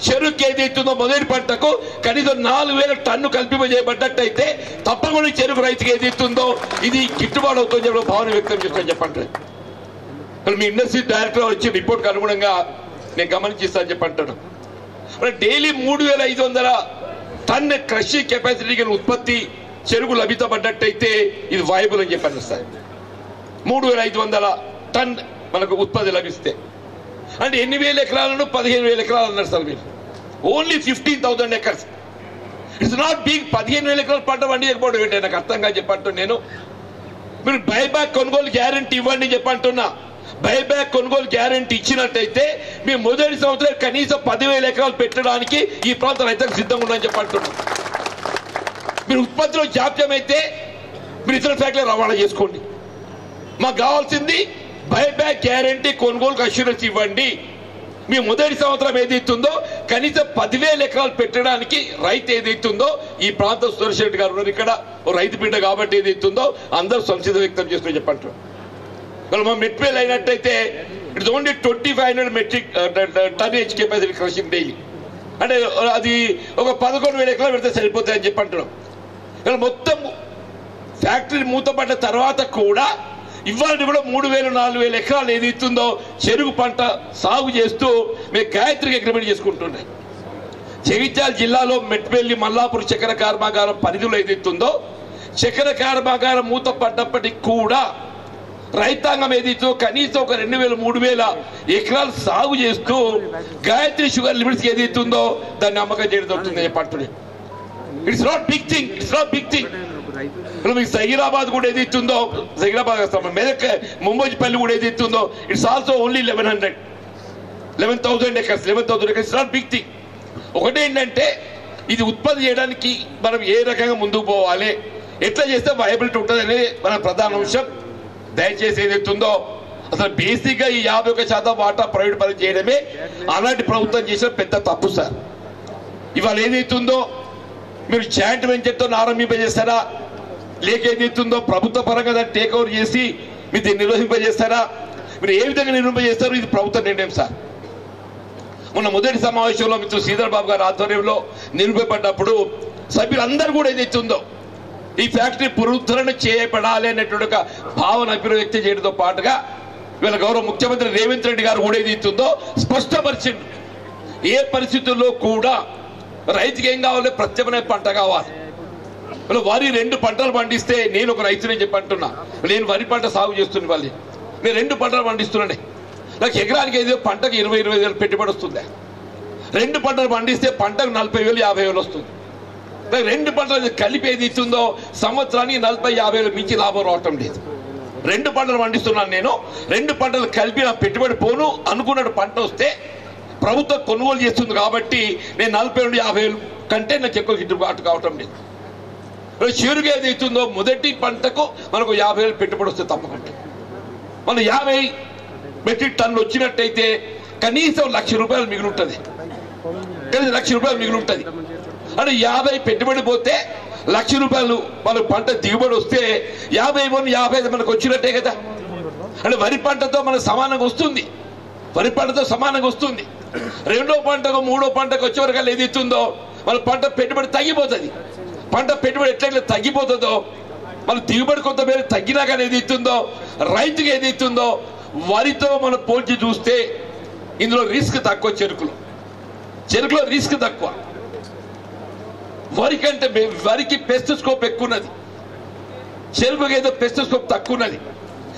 చెరుకు ఏదైతుందో మొదటి పంటకు కనీసం 4,000 టన్ను కల్పింపజేయబడ్డట్టయితే తప్పకుండా చెరుకు రైతుకి ఏదైతుందో ఇది గిట్టుబాటు అవుతుందని చెప్పి భావన వ్యక్తం చేస్తాను చెప్పండి. మీ ఇండస్ట్రీ డైరెక్టర్ వచ్చి రిపోర్ట్కి అనుగుణంగా నేను గమనించిస్తాను చెప్పంటాను. డైలీ 3,500 టన్ క్రషింగ్ కెపాసిటీకి ఉత్పత్తి చెరుకు లభించబడ్డట్టయితే ఇది వాయబుల్ అని చెప్పాను సార్. 3,500 టన్ మనకు ఉత్పత్తి లభిస్తే అంటే ఎన్ని వేల ఎకరాలను 15,000 ఎకరాలు అన్నారు సార్ మీరు. Only 15,000 acres. It's not big. 15,000 ఎకరాలు పంట పండించకపోవడం ఏంటి నాకు అర్థంగా చెప్పంటున్నా నేను. మీరు బైబ్యాక్ కొనుగోలు గ్యారంటీ ఇవ్వండి చెప్పంటున్నా. బైబ్యాక్ కొనుగోలు గ్యారెంటీ ఇచ్చినట్టయితే మేము మొదటి సంవత్సరం కనీసం 10,000 ఎకరాలు పెట్టడానికి ఈ ప్రాంత రైతులకు సిద్ధంగా ఉందని చెప్పంటున్నాం. మీరు ఉత్పత్తిలో జాప్యం అయితే మీరు ఇతర ఫ్యాక్టరీ రవాణా చేసుకోండి. మాకు కావాల్సింది బైబ్యాక్ గ్యారెంటీ కొనుగోలుకు అష్యూరెన్స్ ఇవ్వండి. మీ మొదటి సంవత్సరం ఏదైతుందో కనీసం 10,000 ఎకరాలు పెట్టడానికి రైతు ఏదైతుందో ఈ ప్రాంత సురేష్ రెడ్డి గారు ఉన్నారు, ఇక్కడ రైతు బిడ్డ కాబట్టి ఏదైతుందో అందరూ సంసిద్ధ వ్యక్తం చేస్తూ చెప్పంటారు. మరి మా మెట్వేల్ అయినట్టయితే it's only 2500 metric tonnage capacity crushing daily, అంటే అది ఒక 11,000 ఎకరాలు పెడితే సరిపోతాయని చెప్పంటున్నాం. ఇక్కడ మొత్తం ఫ్యాక్టరీ మూతపడ్డ తర్వాత కూడా ఇవాళ కూడా 3,000-4,000 ఎకరాలు ఏది ఇస్తుందో చెరుకు పంట సాగు చేస్తూ మేము గాయత్రికి అగ్రిమెంట్ చేసుకుంటున్నాం. జగిత్యాల జిల్లాలో మెట్పల్లి మల్లాపూర్ చక్కెర కర్మాగారం పరిధిలో ఏది ఇస్తుందో చక్కెర కర్మాగారం మూతపడ్డప్పటికి కూడా రైతాంగం ఏదైతే కనీసం ఒక 2,000-3,000 ఎకరాలు సాగు చేస్తూ గాయత్రి షుగర్ లిమిట్స్ ఏదైతుందో దాన్ని అమ్మకం చేయడం జరుగుతుంది చెప్పంటున్నాం. It's not big thing, it's not big thing. మీకు సైరాబాద్ కూడా ఏది ఇస్తుందో సైరాబాద్ మెదక్ ముంబైపల్లి కూడా ఏది ఇస్తుందో it's also only 11,000 acres. It's not big thing. ఒకటేంటంటే ఇది ఉత్పత్తి చేయడానికి మనం ఏ రకంగా ముందుకు పోవాలి, ఎట్లా చేస్తే వయబిలిటీ ఉంటుంది అనేది మన ప్రధాన అంశం. దయచేసి ఏదైతుందో అసలు బేసిక్గా ఈ 51% వాటా ప్రైవేట్ పరం చేయడమే అలాంటి ప్రభుత్వం చేసిన పెద్ద తప్పు సార్. ఇవాళ ఏదైతుందో మీరు జాయింట్ వెంచర్తో ఆరంభింపజేస్తారా, లేక ఏదైతుందో ప్రభుత్వ పరంగా దాన్ని టేక్ ఓవర్ చేసి మీరు దీన్ని నిర్వహింపజేస్తారా, మీరు ఏ విధంగా నిర్వహింపజేస్తారో ఇది ప్రభుత్వ నిర్ణయం సార్. మొన్న మొదటి సమావేశంలో మిత్రుడు శ్రీధర్ బాబు గారి ఆధ్వర్యంలో నిర్వహింపబడ్డప్పుడు సభ్యులందరూ కూడా ఏదైతుందో ఈ ఫ్యాక్టరీ పునరుద్ధరణ చేయబడాలి అనేటువంటి ఒక భావన అభివ్యక్తం చేయడంతో పాటుగా వీళ్ళ గౌరవ ముఖ్యమంత్రి రేవంత్ రెడ్డి గారు కూడా ఏదైతుందో స్పష్టపరిచింది. ఏ పరిస్థితుల్లో కూడా రైతుకి ఏం కావాలి, ప్రత్యామ్నాయ పంట కావాలి. వరి 2 పంటలు పండిస్తే నేను ఒక రైతునే చెప్పంటున్నా, నేను వరి పంట సాగు చేస్తున్నా, వాళ్ళు నేను 2 పంటలు పండిస్తున్నానే, నాకు ఎకరానికి ఏదో పంటకు 20-25 పెట్టుబడి వస్తుంది. 2 పంటలు పండిస్తే పంటకు 40,000-50,000 వస్తుంది. 2 పంటలు కలిపి ఏది ఇస్తుందో సంవత్సరానికి 40-50,000 మించి లాభం రావటం లేదు. 2 పంటలు పండిస్తున్నాను నేను, 2 పంటలు కలిపి నా పెట్టుబడి పోను అనుకున్నట్టు పంట వస్తే ప్రభుత్వం కొనుగోలు చేస్తుంది కాబట్టి నేను 40,000-50,000 కంటే నాకు ఎక్కువ గిట్టుబాటు కావటం లేదు. చెరుకు ఏది ఇస్తుందో మొదటి పంటకు మనకు 50,000 పెట్టుబడి వస్తే తప్పకుండా మనం 50 మెట్రిక్ టన్నులు వచ్చినట్టయితే కనీసం ₹1,00,000 మిగిలి ఉంటుంది, కనీసం ₹1,00,000 మిగిలి ఉంటుంది. అంటే 50 పెట్టుబడి పోతే ₹1,00,000 మనకు పంట దిగుబడి వస్తే 50 మనకు వచ్చినట్టే కదా. అంటే వరి పంటతో మనకు సమానంగా వస్తుంది, వరి పంటతో సమానంగా వస్తుంది. 2వ పంటకు 3వ పంటకు వచ్చే వరకు ఏది ఇస్తుందో మన పంట పెట్టుబడి తగ్గిపోతుంది. పంట పెట్టుబడి ఎట్లయితే తగ్గిపోతుందో మన దిగుబడి కొంత మేర తగ్గినా కానీ ఏది ఇస్తుందో రైతుకి ఏది ఇస్తుందో వరితో మనం పోల్చి చూస్తే ఇందులో రిస్క్ తక్కువ. చెరుకులో రిస్క్ తక్కువ. వరి కంటే వరికి పెస్ట్ స్కోప్ ఎక్కువ ఉన్నది, చెరుకుకి ఏదో పెస్ట్ స్కోప్ తక్కువ ఉన్నది.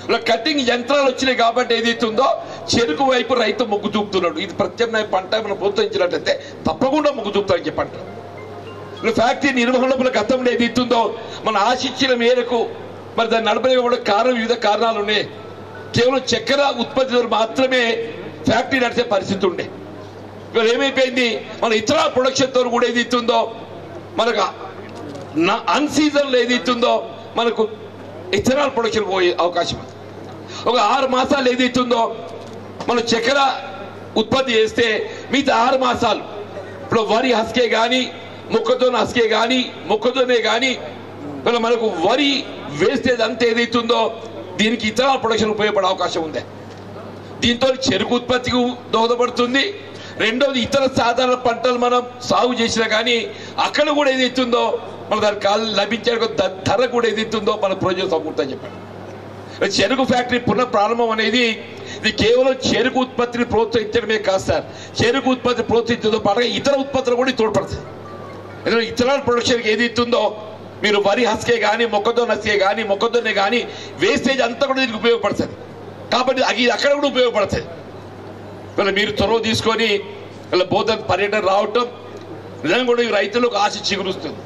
ఇలా కటింగ్ యంత్రాలు వచ్చినాయి కాబట్టి ఏదైతుందో చెరుకు వైపు రైతు మొగ్గు చూపుతున్నాడు. ఇది ప్రత్యామ్నాయ పంట మనం ప్రోత్సహించినట్లయితే తప్పకుండా మొగ్గు చూపుతారని చెప్పంటారు. ఫ్యాక్టరీ నిర్వహణలో గతంలో ఏదైతుందో మన ఆశించిన మేరకు మరి దాన్ని నడపలేకపోవడం కారణం వివిధ కారణాలు ఉన్నాయి. కేవలం చక్కెర ఉత్పత్తి మాత్రమే ఫ్యాక్టరీ నడిచే పరిస్థితి ఉండే. ఇవాళ ఏమైపోయింది, మన ఇతర ప్రొడక్షన్తో కూడా ఏదైతుందో మనకు అన్ సీజన్లో ఏదైతుందో మనకు ఇథనాల్ ప్రొడక్షన్ పోయే అవకాశం ఉంది. ఒక 6 మాసాలు ఏదైతుందో మనం చక్కెర ఉత్పత్తి చేస్తే మిగతా 6 మాసాలు ఇప్పుడు వరి హస్కే కానీ మొక్కజొన్న హస్కే కానీ మొక్కజొన్నే కానీ మనకు వరి వేస్టేజ్ అంతా ఏదైతుందో దీనికి ఇథనాల్ ప్రొడక్షన్ ఉపయోగపడే అవకాశం ఉంది. దీంతో చెరుకు ఉత్పత్తికి దోహదపడుతుంది. రెండోది ఇతర సాధారణ పంటలు మనం సాగు చేసినా కానీ అక్కడ కూడా ఏదైతుందో మన దానికి లభించే ధర కూడా ఏదైతుందో మన ప్రయోజనం సమకూరుతుందని చెప్పాడు. చెరుకు ఫ్యాక్టరీ పునః ప్రారంభం అనేది ఇది కేవలం చెరుకు ఉత్పత్తిని ప్రోత్సహించడమే కాదు సార్, చెరుకు ఉత్పత్తి ప్రోత్సహించడంతో పాటుగా ఇతర ఉత్పత్తులు కూడా తోడ్పడుతుంది. ఎందుకంటే ఇతర ప్రొడక్షన్కి ఏదైతుందో మీరు వరి హస్కే కానీ మొక్కజొన్న హస్కే కానీ మొక్కజొన్నే కానీ వేస్టేజ్ అంతా కూడా దీనికి ఉపయోగపడుతుంది. కాబట్టి అది అక్కడ కూడా ఉపయోగపడుతుంది. ఇలా మీరు చొరవ తీసుకొని ఇలా బోధన పర్యటన రావటం నిజంగా కూడా రైతులకు ఆశ చిగురుస్తుంది,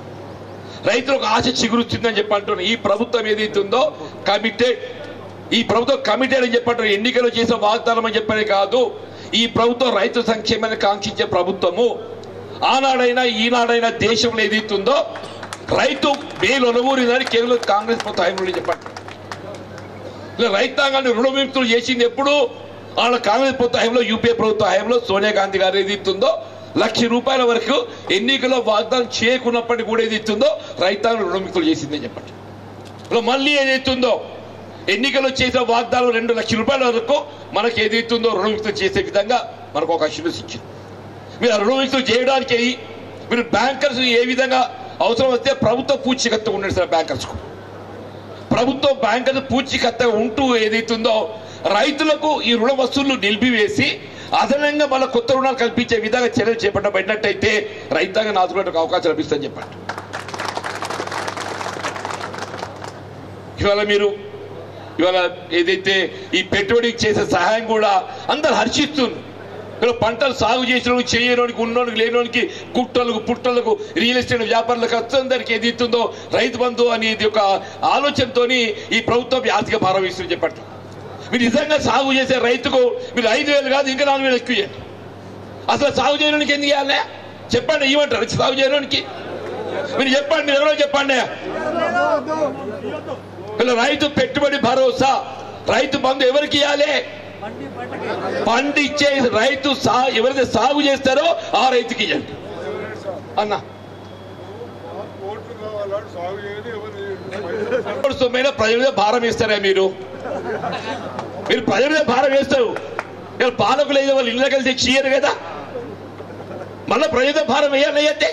రైతులకు ఆశ చిగురుస్తుందని చెప్పి అంటున్నాను. ఈ ప్రభుత్వం ఏదైతుందో కమిటెడ్ ఈ ప్రభుత్వం కమిటెడ్ అని చెప్పంటారు. ఎన్నికలు చేసిన వాగ్దానం అని చెప్పనే కాదు, ఈ ప్రభుత్వం రైతు సంక్షేమాన్ని కాంక్షించే ప్రభుత్వము. ఆనాడైనా ఈనాడైనా దేశంలో ఏదైతుందో రైతు మేలొనగూరిందని కేవలం కాంగ్రెస్ ప్రభుత్వం హయాంలో చెప్పండి. రైతాంగాన్ని రుణ విముక్తులు చేసింది ఎప్పుడు? వాళ్ళ కాంగ్రెస్ ప్రభుత్వ హయాంలో, యూపీఏ ప్రభుత్వ హయాంలో సోనియా గాంధీ గారు ఏదైతుందో ₹1,00,000 వరకు ఎన్నికల్లో వాగ్దానం చేయకున్నప్పటికీ కూడా ఏదైతుందో రైతాంగం రుణముక్తులు చేసిందని చెప్పండి. మళ్ళీ ఏదైతుందో ఎన్నికల్లో చేసిన వాగ్దానం ₹2,00,000 వరకు మనకు ఏదైతుందో రుణముక్తులు చేసే విధంగా మనకు ఒక అష్యూరెన్స్ ఇచ్చింది. మీరు ఆ రుణముక్తులు చేయడానికి మీరు బ్యాంకర్స్ ఏ విధంగా అవసరం వస్తే ప్రభుత్వ పూచీకత్తు ఉండండి సార్. బ్యాంకర్స్కు ప్రభుత్వం బ్యాంకర్స్ పూచీకత్తు ఉంటూ ఏదైతుందో రైతులకు ఈ రుణ వసూళ్లు నిలిపివేసి అదనంగా మళ్ళీ కొత్త రుణాలు కల్పించే విధంగా చర్యలు చేపట్టబడినట్టయితే రైతాంగం నాచుకునే అవకాశం లభిస్తుందని చెప్పండి. ఇవాళ ఏదైతే ఈ పెట్టుబడికి చేసే సహాయం కూడా అందరు హర్షిస్తున్నారు. పంటలు సాగు చేసిన చేయడానికి, ఉన్నోనికి లేనోనికి, గుట్టలకు పుట్టలకు, రియల్ ఎస్టేట్ వ్యాపారులకు అందరికి ఏదైతుందో రైతు బంధు అనేది ఒక ఆలోచనతో ఈ ప్రభుత్వం ఆర్థిక భారం ఇస్తుంది చెప్పండి. మీరు నిజంగా సాగు చేసే రైతుకు మీరు 5,000 కాదు ఇంకా 4,000 ఎక్కువ ఇవ్వండి. అసలు సాగు చేయడానికి ఎందుకు ఇవ్వాలి చెప్పండి? ఇవ్వమంటారు సాగు చేయడానికి? మీరు చెప్పండి, మీరు ఎవరో చెప్పండి. రైతు పెట్టుబడి భరోసా, రైతు బంధు ఎవరికి ఇవ్వాలి? పండించే రైతు ఎవరైతే సాగు చేస్తారో ఆ రైతుకి ఇవ్వండి అన్న. ప్రజల మీద భారం వేస్తారా మీరు? ప్రజల మీద భారం వేస్తారు. పాలకులు అయితే వాళ్ళు ఇళ్ళకి వెళ్తే చేయరు కదా, మళ్ళీ ప్రజల భారం వేయాలి అయితే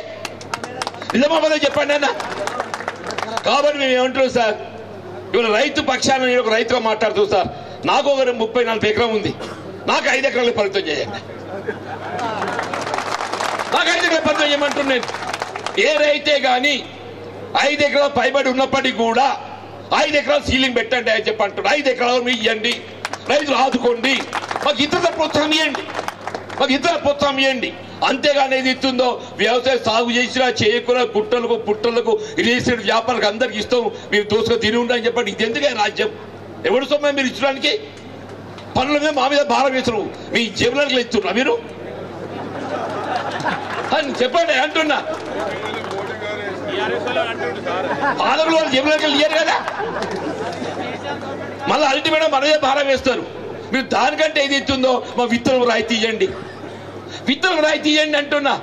నిజమా చెప్పండి అన్న. కాబట్టి మేము ఏమంటున్నాం సార్, ఇవాళ రైతు పక్షాన నేను ఒక రైతుగా మాట్లాడుతూ సార్, నాకు ఒక 34 ఎకరం ఉంది, నాకు 5 ఎకరాలు పరిమితం చేయండి. నాకు 5 ఎకరాలు పరిమితం చేయమంటున్నాను. ఏ రైతే కానీ 5 ఎకరాలు పైబడి ఉన్నప్పటికీ కూడా 5 ఎకరాలు సీలింగ్ పెట్టండి అని చెప్పంటున్నారు. 5 ఎకరాలు మీకు ఇవ్వండి, రైతులు ఆదుకోండి, మాకు ఇతర ప్రోత్సాహం ఇవ్వండి, మాకు ఇతర ప్రోత్సాహం ఇవ్వండి. అంతేగాని ఏది ఇస్తుందో వ్యవసాయం సాగు చేసినా చేయకుండా గుట్టలకు పుట్టలకు రియల్ ఎస్టేట్ వ్యాపారులకు అందరికి ఇస్తాం, మీరు దోసుగా తిని ఉండని చెప్పండి. ఇది ఎందుకే రాజ్యం? ఎవరు సొమ్మే మీరు ఇచ్చడానికి? పనుల మీద మా మీద భారం వేస్తారు, మీ జేబులకు ఇస్తున్నా మీరు అని చెప్పండి అంటున్నా. పాలకులు వాళ్ళు జేబులకు ఇయ్యారు కదా, మళ్ళీ అల్టిమేట్ మన మీద భారం వేస్తారు. మీరు దానికంటే ఏది ఇస్తుందో మా విత్తనం రాయితీ ఇవ్వండి, విత్తనం రాయితీ ఇవ్వండి అంటున్నా.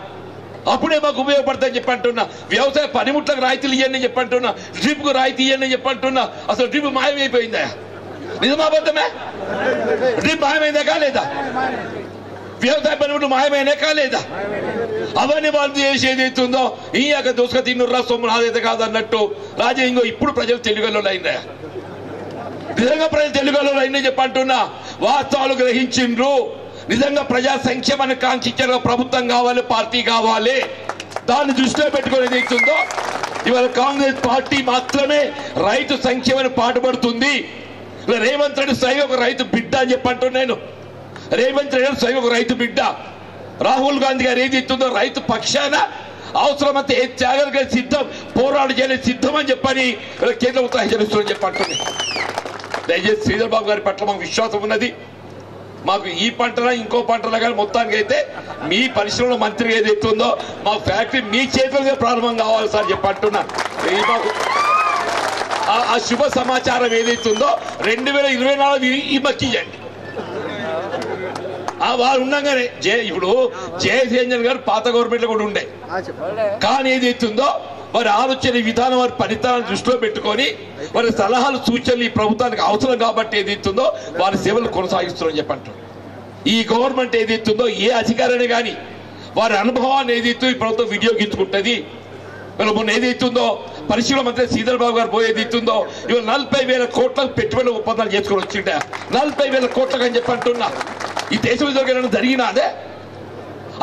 అప్పుడే మాకు ఉపయోగపడతాయని చెప్పి అంటున్నా. వ్యవసాయ పనిముట్లకు రాయితీలు ఇవ్వండి అని చెప్పంటున్నా, డ్రిప్కు రాయితీ ఇవ్వండి అని చెప్పంటున్నా. అసలు డ్రిప్ మాయమైపోయిందా? నిజమాబద్ధమే? డ్రిప్ మాయమైందా కాలేదా? వ్యవసాయ పనిముట్లు మాయమైనా కాలేదా? అవన్నీ వాళ్ళు చేసేది అవుతుందో ఈ యొక్క దోసుక తిన్నుర్రా సొమ్ము నాదైతే కాదన్నట్టు రాజే ఇంకో ఇప్పుడు ప్రజలు తెలుగులో అయినా, నిజంగా ప్రజలు తెలుగులో అయినా చెప్పంటున్నా. వాస్తవాలు గ్రహించిండ్రు. నిజంగా ప్రజా సంక్షేమాన్ని కాంక్షించే ప్రభుత్వం కావాలి, పార్టీ కావాలి. దాన్ని దృష్టిలో పెట్టుకుని ఏదైతుందో ఇవాళ కాంగ్రెస్ పార్టీ మాత్రమే రైతు సంక్షేమాన్ని పాటుపడుతుంది. రేవంత్ రెడ్డి స్వయం ఒక రైతు బిడ్డ అని చెప్పంటున్నాను నేను. రేవంత్ రెడ్డి స్వయం ఒక రైతు బిడ్డ. రాహుల్ గాంధీ గారు ఏది ఇస్తుందో రైతు పక్షాన అవసరమైతే ఏ త్యాగాలు సిద్ధం, పోరాటం చేయలేదు సిద్ధం అని చెప్పని కేంద్ర ప్రభుత్వం హెచ్చరిస్తుందని చెప్పంటుంది. దయచేసి శ్రీధర్ బాబు గారి పట్ల మాకు విశ్వాసం ఉన్నది. మాకు ఈ పంటలా ఇంకో పంటలా కానీ మొత్తానికి అయితే మీ పరిశ్రమలో మంత్రిగా ఏదైతే ఉందో మా ఫ్యాక్టరీ మీ చేతులతో ప్రారంభం కావాలి సార్ చెప్పంటున్నా. మాకు ఆ శుభ సమాచారం ఏదైతే ఉందో 2024 ఈ మక్కియండి. వారు ఉండగానే ఇప్పుడు జయసేంజన్ గారు పాత గవర్నమెంట్ లో కూడా ఉండే, కానీ ఏదైతుందో వారి ఆలోచన విధానం, వారి ఫలితాలను దృష్టిలో పెట్టుకొని వారి సలహాలు సూచనలు ఈ ప్రభుత్వానికి అవసరం కాబట్టి ఏదైతుందో వారి సేవలు కొనసాగిస్తున్నారని చెప్పంటారు. ఈ గవర్నమెంట్ ఏదైతుందో ఏ అధికారాన్ని కానీ వారి అనుభవాన్ని ఏదైతే ఈ ప్రభుత్వం వినియోగించుకుంటుంది. మొన్న ఏదైతుందో పరిశీలన మంత్రి శ్రీధర్ బాబు గారు పోయి ఏదైతుందో ఇవాళ 40,000 కోట్లకు పెట్టుబడి ఒప్పందాలు చేసుకొని వచ్చిండే. 40,000 కోట్లకు అని చెప్పంటున్నా. ఈ దేశం జరిగినా అదే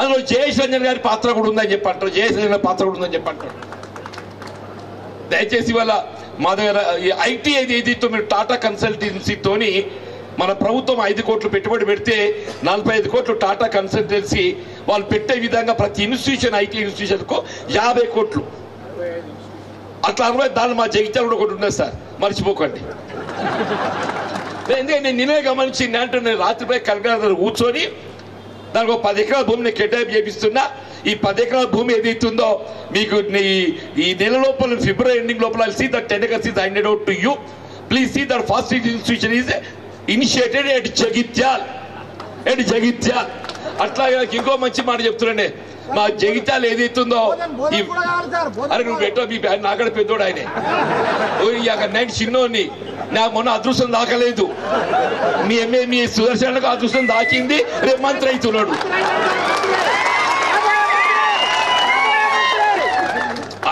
అందులో జయశంకర్ గారి పాత్ర కూడా ఉందని చెప్పంటారు, జయశంకర్ గారి పాత్ర కూడా ఉందని చెప్పంటారు. దయచేసి ఇవాళ మా దగ్గర ఐటీ ఏదైతే మీరు టాటా కన్సల్టెన్సీతోని మన ప్రభుత్వం 5 కోట్లు పెట్టుబడి పెడితే 45 కోట్లు టాటా కన్సల్టెన్సీ వాళ్ళు పెట్టే విధంగా ప్రతి ఇన్స్టిట్యూషన్ ఐటీ ఇన్స్టిట్యూషన్కు 50 కోట్లు అట్లా 60. దాన్ని మా జగిత్యాల కూడా ఒకటి ఉన్నది సార్, మర్చిపోకండి. ఎందుకంటే నేను నిన్నే గమనించింది అంటే నేను రాత్రిపై కలెక్టర్ కూర్చొని దానికి ఒక 10 ఎకరాల భూమిని కేటాయింపు చేపిస్తున్నా. ఈ 10 ఎకరాల భూమి ఏదైతుందో మీకు ఈ నెల లోపల ఫిబ్రవరి ఎండింగ్ లోపల see that 10 acres is handed out to you. Please see that fast institution is initiated at Jagittal. అట్లాగే ఇంకో మంచి మాట చెప్తున్నానే, మా జగిత్యాల ఏదైతుందో అరే నువ్వు పెట్టో మీ నాకడ పెద్దోడు ఆయనే నైట్ చిన్నోని నాకు మొన్న అదృష్టం దాకలేదు. మీ సుదర్శనకు అదృష్టం దాకింది, రేపు మంత్రి అవుతున్నాడు.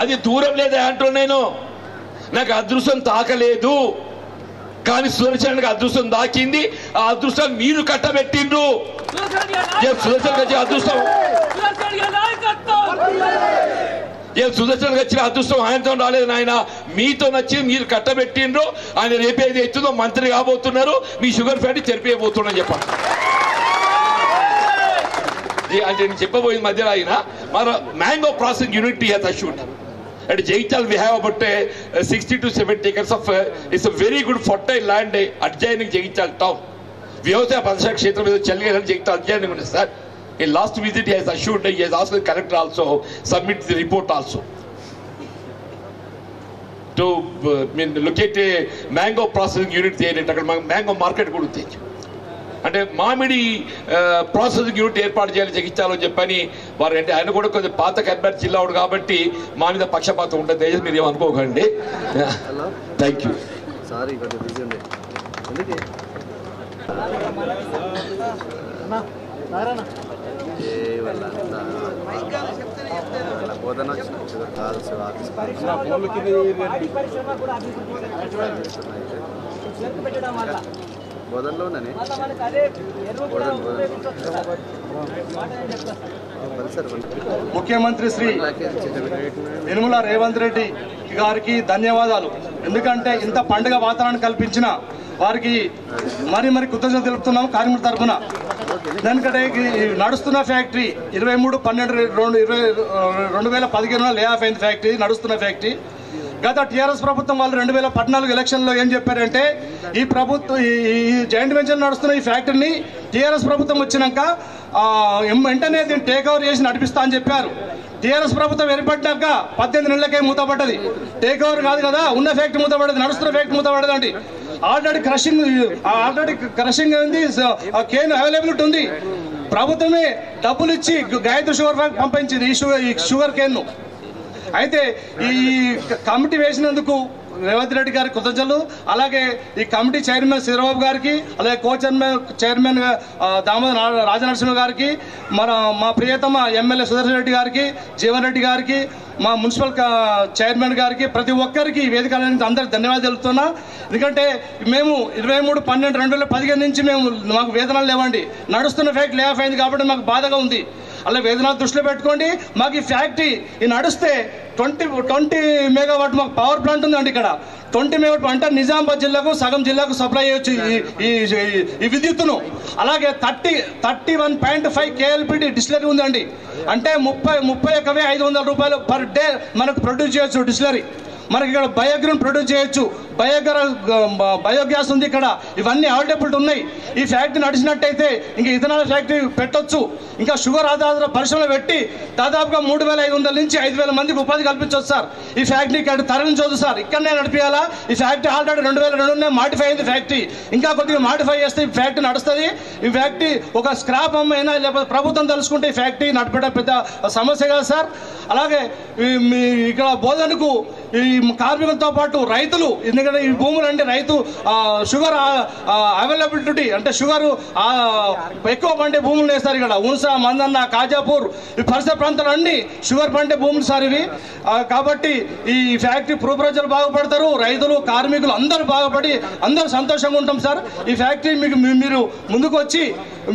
అది దూరం లేదా అంటూ నేను నాకు అదృష్టం తాకలేదు కానీ సుదర్శనకు అదృష్టం దాకింది. ఆ అదృష్టాన్ని మీరు కట్టబెట్టిండ్రు. సుదర్శనకు వచ్చిన అదృష్టం సుదర్శనకు వచ్చిన అదృష్టం ఆయనతో రాలేదు నాయన, మీతో నచ్చి మీరు కట్టబెట్టిండ్రు. ఆయన రేపు ఏది ఎత్తుందో మంత్రి కాబోతున్నారు, మీ షుగర్ ఫ్యాక్టరీ తెరిపేయబోతున్నాను చెప్పండి. అంటే నేను చెప్పబోయేది మధ్యలో ఆయన మన mango processing unit has assured. At Jaital we have about 60 to 70 acres of it's a very good fertile land adjoining Jaital town. వ్యవసాయ పరిశ్రమ క్షేత్రం మీద చల్లిగా Jaital adjoining ఉంది sir. In last visit he has assured, he has asked the collector also submit the report also to locate a mango processing unit there. అక్కడ mango market కూడా ఉంది. అంటే మామిడి ప్రాసెసింగ్ యూనిట్ ఏర్పాటు చేయాలి జగిత్యాలని చెప్పని వారు. అంటే ఆయన కూడా కొంచెం పాత కర్నూలు జిల్లా వాడు కాబట్టి మా మీద పక్షపాతం ఉంటుంది, దయచేసి మీరు ఏమనుకోకండి. Thank you. ముఖ్యమంత్రి శ్రీ యనమల రేవంత్ రెడ్డి గారికి ధన్యవాదాలు. ఎందుకంటే ఇంత పండుగ వాతావరణం కల్పించిన వారికి మరి కృతజ్ఞతలు తెలుపుతున్నాము కార్మికుల తరఫున. ఎందుకంటే నడుస్తున్న ఫ్యాక్టరీ 23/12/2015 లే ఆఫ్ అయింది ఫ్యాక్టరీ, నడుస్తున్న ఫ్యాక్టరీ. గత టీఆర్ఎస్ ప్రభుత్వం వాళ్ళు 2014 ఎలక్షన్లో ఏం చెప్పారంటే ఈ జాయింట్ వెంచర్ నడుస్తున్న ఈ ఫ్యాక్టరీని టీఆర్ఎస్ ప్రభుత్వం వచ్చినాక వెంటనే దీన్ని టేక్ ఓవర్ చేసి నడిపిస్తా అని చెప్పారు. టీఆర్ఎస్ ప్రభుత్వం ఏర్పడ్డాక 18 నెలలకే మూతపడ్డది. టేక్ ఓవర్ కాదు కదా, ఉన్న ఫ్యాక్టరీ మూతపడ్డది, నడుస్తున్న ఫ్యాక్టరీ మూతపడ్డది అండి. ఆల్రెడీ క్రషింగ్ ఉంది, కేన్ అవైలబిలిటీ ఉంది. ప్రభుత్వమే డబ్బులు ఇచ్చి గాయత్రి షుగర్ ఫ్యాక్టరీ పంపించింది ఈ షుగర్ కేన్ను. అయితే ఈ కమిటీ వేసినందుకు రేవంత్ రెడ్డి గారికి కృతజ్ఞతలు. అలాగే ఈ కమిటీ చైర్మన్ శ్రీరాబాబు గారికి, అలాగే కో చైర్మన్ దామోదర్ రాజనరసింహ గారికి, మా ప్రియతమ ఎమ్మెల్యే సుదర్శన్ రెడ్డి గారికి, జీవన్ రెడ్డి గారికి, మా మున్సిపల్ చైర్మన్ గారికి, ప్రతి ఒక్కరికి ఈ వేదిక అందరికి ధన్యవాదాలు తెలుపుతున్నా. ఎందుకంటే మేము 23/12/2015 నుంచి మాకు వేతనాలు లేవండి. నడుస్తున్న ఫ్యాక్టరీ లే ఆఫ్ అయింది కాబట్టి మాకు బాధగా ఉంది. అలా వేతనాలు దృష్టిలో పెట్టుకోండి. మాకు ఈ ఫ్యాక్టరీ నడిస్తే 20 మెగావాట్ మాకు పవర్ ప్లాంట్ ఉందండి ఇక్కడ. 20 మెగావాట్ అంటే నిజామాబాద్ జిల్లాకు సగం జిల్లాకు సప్లై చేయొచ్చు ఈ విద్యుత్తును. అలాగే 31.5 KLPD డిస్టిలరీ ఉందండి. అంటే 31,500 రూపాయలు పర్ డే మనకు ప్రొడ్యూస్ చేయొచ్చు డిస్టిలరీ. మనకి ఇక్కడ బయోగ్రీన్ ప్రొడ్యూస్ చేయొచ్చు, బయోగ్యాస్ ఉంది ఇక్కడ. ఇవన్నీ అవైలబిలిటీ ఉన్నాయి. ఈ ఫ్యాక్టరీ నడిచినట్టయితే ఇంకా ఇథనాల్ ఫ్యాక్టరీ పెట్టొచ్చు. ఇంకా షుగర్ ఆధారిత పరిశ్రమలు పెట్టి దాదాపుగా 3,500 నుంచి 5,000 మందికి ఉపాధి కల్పించవచ్చు సార్. ఈ ఫ్యాక్టరీ ఇక్కడ తరలించవద్దు సార్, ఇక్కడనే నడిపించాలా. ఈ ఫ్యాక్టరీ ఆల్రెడీ 2002 మాడిఫై అయింది ఫ్యాక్టరీ. ఇంకా కొద్దిగా మాడిఫై చేస్తే ఈ ఫ్యాక్టరీ నడుస్తుంది. ఈ ఫ్యాక్టరీ ఒక స్క్రాప్ అమ్మైనా లేకపోతే ప్రభుత్వం తెలుసుకుంటే ఈ ఫ్యాక్టరీ నడపడం పెద్ద సమస్య కాదు సార్. అలాగే ఇక్కడ బోధనకు ఈ కార్మికులతో పాటు రైతులు, ఎందుకంటే ఈ భూములు అంటే రైతు షుగర్ అవైలబిలిటీ అంటే షుగర్ ఎక్కువ పండే భూములు వేస్తారు ఇక్కడ. ఉన్సా, మందన్న, కాజాపూర్ ఈ పరిసర ప్రాంతాలు అన్ని షుగర్ పండే భూములు సార్ ఇవి. కాబట్టి ఈ ఫ్యాక్టరీ ప్రజలు బాగుపడతారు, రైతులు, కార్మికులు అందరూ బాగుపడి అందరూ సంతోషంగా ఉంటాం సార్. ఈ ఫ్యాక్టరీ మీరు ముందుకు వచ్చి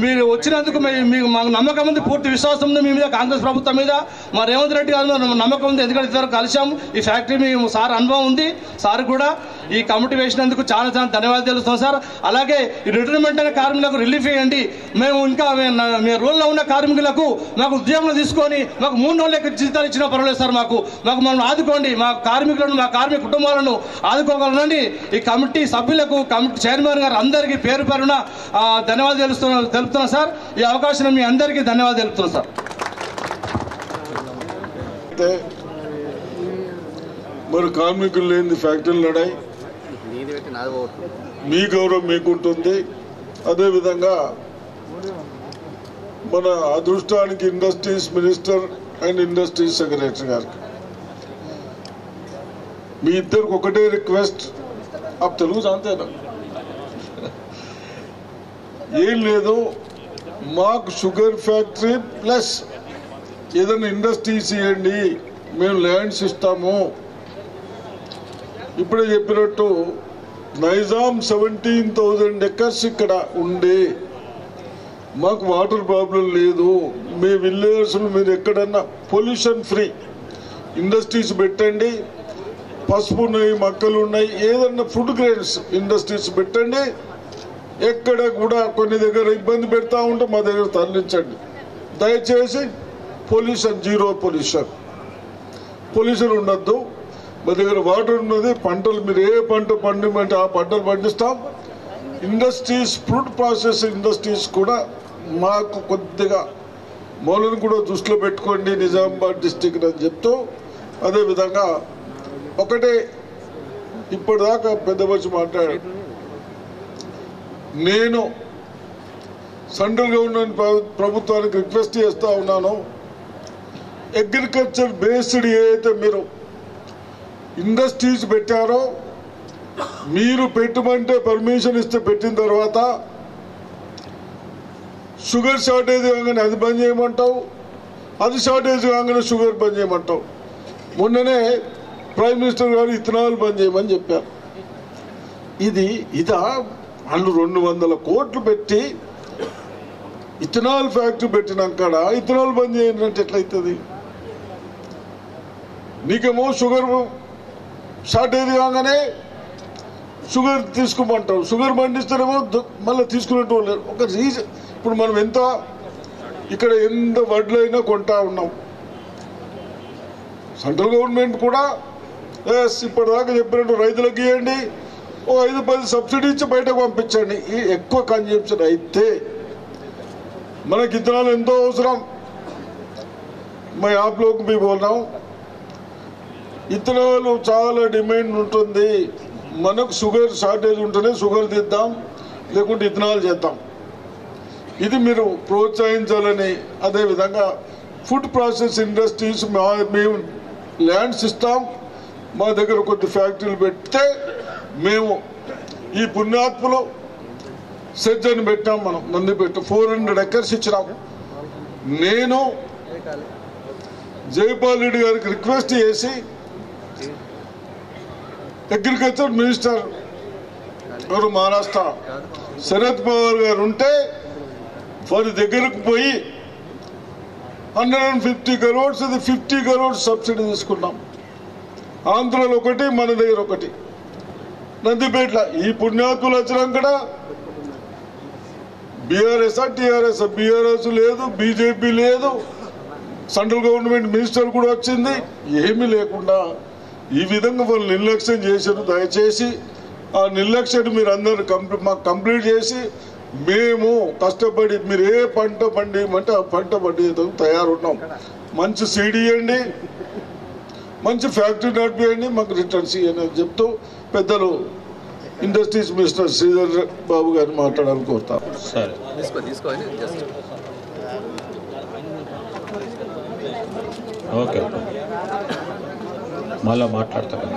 మీరు వచ్చినందుకు మీకు మాకు నమ్మకం ఉంది, పూర్తి విశ్వాసం ఉంది మీ మీద, కాంగ్రెస్ ప్రభుత్వం మీద. మా రేవంత్ రెడ్డి గారి మీద నమ్మకం ఉంది. ఎందుకంటే ఇద్దరు కలిసాము. ఈ ఫ్యాక్టరీ మేము సార్ అనుభవం ఉంది. సార్ కూడా ఈ కమిటీ వేసినందుకు చాలా చాలా ధన్యవాదాలు తెలుస్తాం సార్. అలాగే ఈ రిటైర్మెంట్ అయిన కార్మికులకు రిలీఫ్ ఇవ్వండి. మేము ఇంకా మీ రూల్లో ఉన్న కార్మికులకు మాకు ఉద్యోగంలో తీసుకొని మాకు 3 నెలల జీతాలు ఇచ్చినా పర్వాలేదు సార్. మాకు మమ్మల్ని ఆదుకోండి, మా కార్మికులను మా కార్మిక కుటుంబాలను ఆదుకోగలనండి. ఈ కమిటీ సభ్యులకు కమిటీ చైర్మన్ గారు అందరికీ పేరు పేరున ధన్యవాదాలు తెలుపుతున్నాం సార్. ఈ అవకాశం మీ అందరికీ ధన్యవాదాలు తెలుపుతున్నాం సార్. మరి కార్మికులు లేని ఫ్యాక్టరీలు నడాయి, మీ గౌరవం మీకుంటుంది. అదేవిధంగా మన అదృష్టానికి industries minister and industries secretary గారికి మీ ఇద్దరికి ఒకటే రిక్వెస్ట్. आप తెలుగు जानते ఏం లేదు, మాకు షుగర్ ఫ్యాక్టరీ ప్లస్ ఏదైనా ఇండస్ట్రీస్ ఇవ్వండి, మేము ల్యాండ్స్ ఇస్తాము. ఇప్పుడే చెప్పినట్టు నైజాం 17,000 ఎకర్స్ ఇక్కడ ఉండే, మాకు వాటర్ ప్రాబ్లం లేదు. మీ విలేజెస్లో మీరు ఎక్కడన్నా పొల్యూషన్ ఫ్రీ ఇండస్ట్రీస్ పెట్టండి. పసుపు ఉన్నాయి, మొక్కలు ఉన్నాయి, ఏదన్నా ఫుడ్ గ్రెయిన్స్ ఇండస్ట్రీస్ పెట్టండి. ఎక్కడ కూడా కొన్ని దగ్గర ఇబ్బంది పెడతా ఉంటే మా దగ్గర తరలించండి దయచేసి. పొల్యూషన్ జీరో పొల్యూషన్ ఉండద్దు. మా దగ్గర వాటర్ ఉన్నది, పంటలు మీరు ఏ పంట పండిమంటే ఆ పంటలు పండిస్తాం. ఇండస్ట్రీస్ ఫుడ్ ప్రాసెసింగ్ ఇండస్ట్రీస్ కూడా మాకు కొద్దిగా మూలను కూడా దృష్టిలో పెట్టుకోండి నిజామాబాద్ డిస్టిక్ అని చెప్తూ, అదేవిధంగా ఒకటే ఇప్పటిదాకా పెద్ద మనిషి మాట్లాడాడు. నేను సెంట్రల్ గవర్నమెంట్ ప్రభుత్వానికి రిక్వెస్ట్ చేస్తూ ఉన్నాను, అగ్రికల్చర్ బేస్డ్ ఏదైతే మీరు ఇండస్ట్రీస్ పెట్టారో, మీరు పెట్టమంటే పర్మిషన్ ఇస్తే పెట్టిన తర్వాత షుగర్ షార్టేజ్ కాగానే అది బంద్ చేయమంటావు, అది షార్టేజ్ కాగానే షుగర్ బంద్ చేయమంటావు. మొన్ననే ప్రైమ్ మినిస్టర్ గారు ఇథనాల్ బంద్ చేయమని చెప్పారు. ఇదా వాళ్ళు 200 కోట్లు పెట్టి ఇథనాల్ ఫ్యాక్టరీ పెట్టినాక ఇథనాల్ బంద్ చేయాలంటే ఎట్లయితుంది? నీకేమో షుగర్ షార్టేజ్ కాగానే షుగర్ తీసుకోమంటావు, షుగర్ పండిస్తారేమో మళ్ళీ తీసుకునేట్టు లేరు. ఒక రీజన్, ఇప్పుడు మనం ఇక్కడ ఎంత వడ్లైనా కొంటా ఉన్నాం. సెంట్రల్ గవర్నమెంట్ కూడా ఇప్పటిదాకా చెప్పినట్టు రైతులకు ఇవ్వండి, ఓ 5-10 సబ్సిడీ ఇచ్చి బయటకు పంపించండి. ఈ ఎక్కువ కన్జంప్షన్ అయితే మనకి ఇథనాల్ ఎంతో అవసరం. मैं आप लोग भी बोल रहा हूँ, ఇథనాల్ చాలా డిమాండ్ ఉంటుంది. మనకు షుగర్ షార్టేజ్ ఉంటేనే షుగర్ తీద్దాం, లేకుంటే ఇథనాల్ చేద్దాం. ఇది మీరు ప్రోత్సహించాలని. అదేవిధంగా ఫుడ్ ప్రాసెస్ ఇండస్ట్రీస్ మేము ల్యాండ్స్ ఇస్తాం, మా దగ్గర కొద్ది ఫ్యాక్టరీలు పెడితే మేము ఈ పుణ్యాత్మలో సెజ్ అని పెట్టాం. మనం మంది పెట్టి 400 ఎకర్స్ ఇచ్చినాము. నేను జైపాల్ రెడ్డి గారికి రిక్వెస్ట్ చేసి అగ్రికల్చర్ మినిస్టర్ ఎవరు మహారాష్ట్ర శరద్ పవార్ గారు ఉంటే వారి దగ్గరకు పోయి 150 crores అది 50 crores సబ్సిడీ తీసుకున్నాం. ఆంధ్రలో ఒకటి, మన దగ్గర ఒకటి, నందిపేట్ల. ఈ పుణ్యాత్ములు వచ్చినాక బీఆర్ఎస్ లేదు, బీజేపీ లేదు, సెంట్రల్ గవర్నమెంట్ మినిస్టర్ కూడా వచ్చింది. ఏమీ లేకుండా ఈ విధంగా వాళ్ళు నిర్లక్ష్యం చేశారు. దయచేసి ఆ నిర్లక్ష్యాన్ని మీరు అందరూ మాకు కంప్లీట్ చేసి మేము కష్టపడి మీరు ఏ పంట పండియమంటే ఆ పంట పండియడానికి తయారున్నాం. మంచి సీడ్ ఇవ్వండి, మంచి ఫ్యాక్టరీ నడిపియండి, మాకు రిటర్న్స్ ఇవ్వండి అని చెప్తూ పెద్దలు ఇండస్ట్రీస్ మినిస్టర్ శ్రీధర్ బాబు గారిని మాట్లాడాలని కోరుతాం. సరే ఓకే, మళ్ళీ మాట్లాడతాను.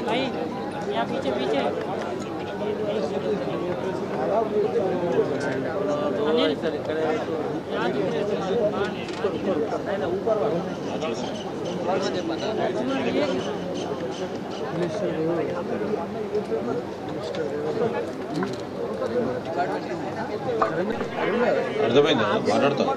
भाई यहाँ पीछे अनिल అర్థమైందా మాట్లాడతాం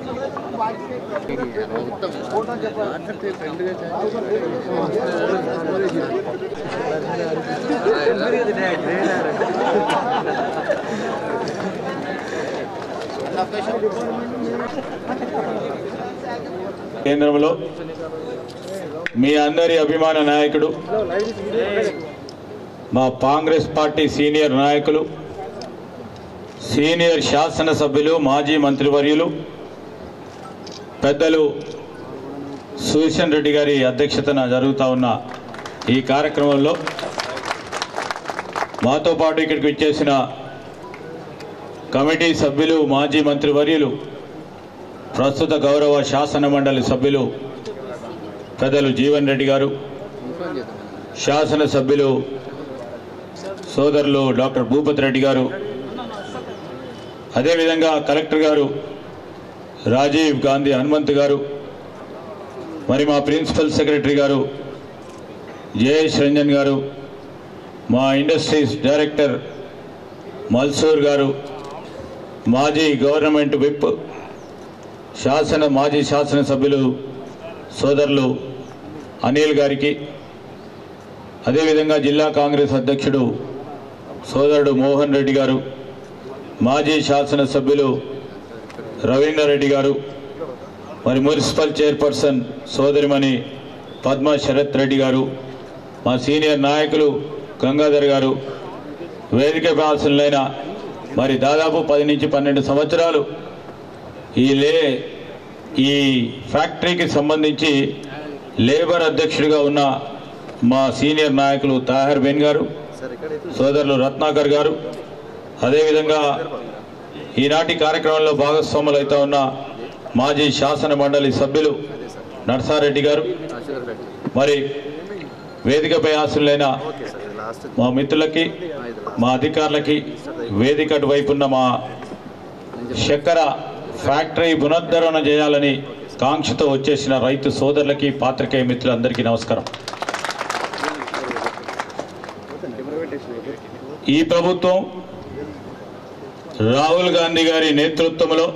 కేంద్రంలో మీ అందరి అభిమాన నాయకుడు మా కాంగ్రెస్ పార్టీ సీనియర్ నాయకులు సీనియర్ శాసనసభ్యులు మాజీ మంత్రివర్యులు పెద్దలు సుదర్శన్ రెడ్డి గారి అధ్యక్షతన జరుగుతూ ఉన్న ఈ కార్యక్రమంలో మాతో పాటు ఇక్కడికి విచ్చేసిన కమిటీ సభ్యులు మాజీ మంత్రివర్యులు ప్రస్తుత గౌరవ శాసన మండలి సభ్యులు పెద్దలు జీవన్ రెడ్డి గారు శాసనసభ్యులు సోదరులు డాక్టర్ భూపతి రెడ్డి గారు అదేవిధంగా కలెక్టర్ గారు రాజీవ్ గాంధీ హనుమంత్ గారు మరి మా ప్రిన్సిపల్ సెక్రటరీ గారు జయేష్ రంజన్ గారు మా ఇండస్ట్రీస్ డైరెక్టర్ మల్సూర్ గారు మాజీ గవర్నమెంట్ విప్ మాజీ శాసనసభ్యులు సోదరులు అనిల్ గారికి అదేవిధంగా జిల్లా కాంగ్రెస్ అధ్యక్షుడు సోదరుడు మోహన్ రెడ్డి గారు మాజీ శాసనసభ్యులు రవీందర్ రెడ్డి గారు మరి మున్సిపల్ చైర్పర్సన్ సోదరిమణి పద్మా శరత్ రెడ్డి గారు మా సీనియర్ నాయకులు గంగాధర్ గారు వేదిక వ్యాసులైన మరి దాదాపు 10 నుంచి 12 సంవత్సరాలు ఈ ఫ్యాక్టరీకి సంబంధించి లేబర్ అధ్యక్షుడిగా ఉన్న మా సీనియర్ నాయకులు తాహర్ బెన్ గారు సోదరులు రత్నాకర్ గారు అదేవిధంగా ఈనాటి కార్యక్రమంలో భాగస్వాములు అవుతా ఉన్న మాజీ శాసన మండలి సభ్యులు నర్సారెడ్డి గారు మరి వేదికపై ఆశలైన మా మిత్రులకి మా అధికారులకి వేదిక వైపు ఉన్న మా చక్కెర ఫ్యాక్టరీ పునరుద్ధరణ చేయాలని కాంక్షతో వచ్చేసిన రైతు సోదరులకి పాత్రికేయ మిత్రులందరికీ నమస్కారం. ఈ ప్రభుత్వం రాహుల్ గాంధీ గారి నేతృత్వంలో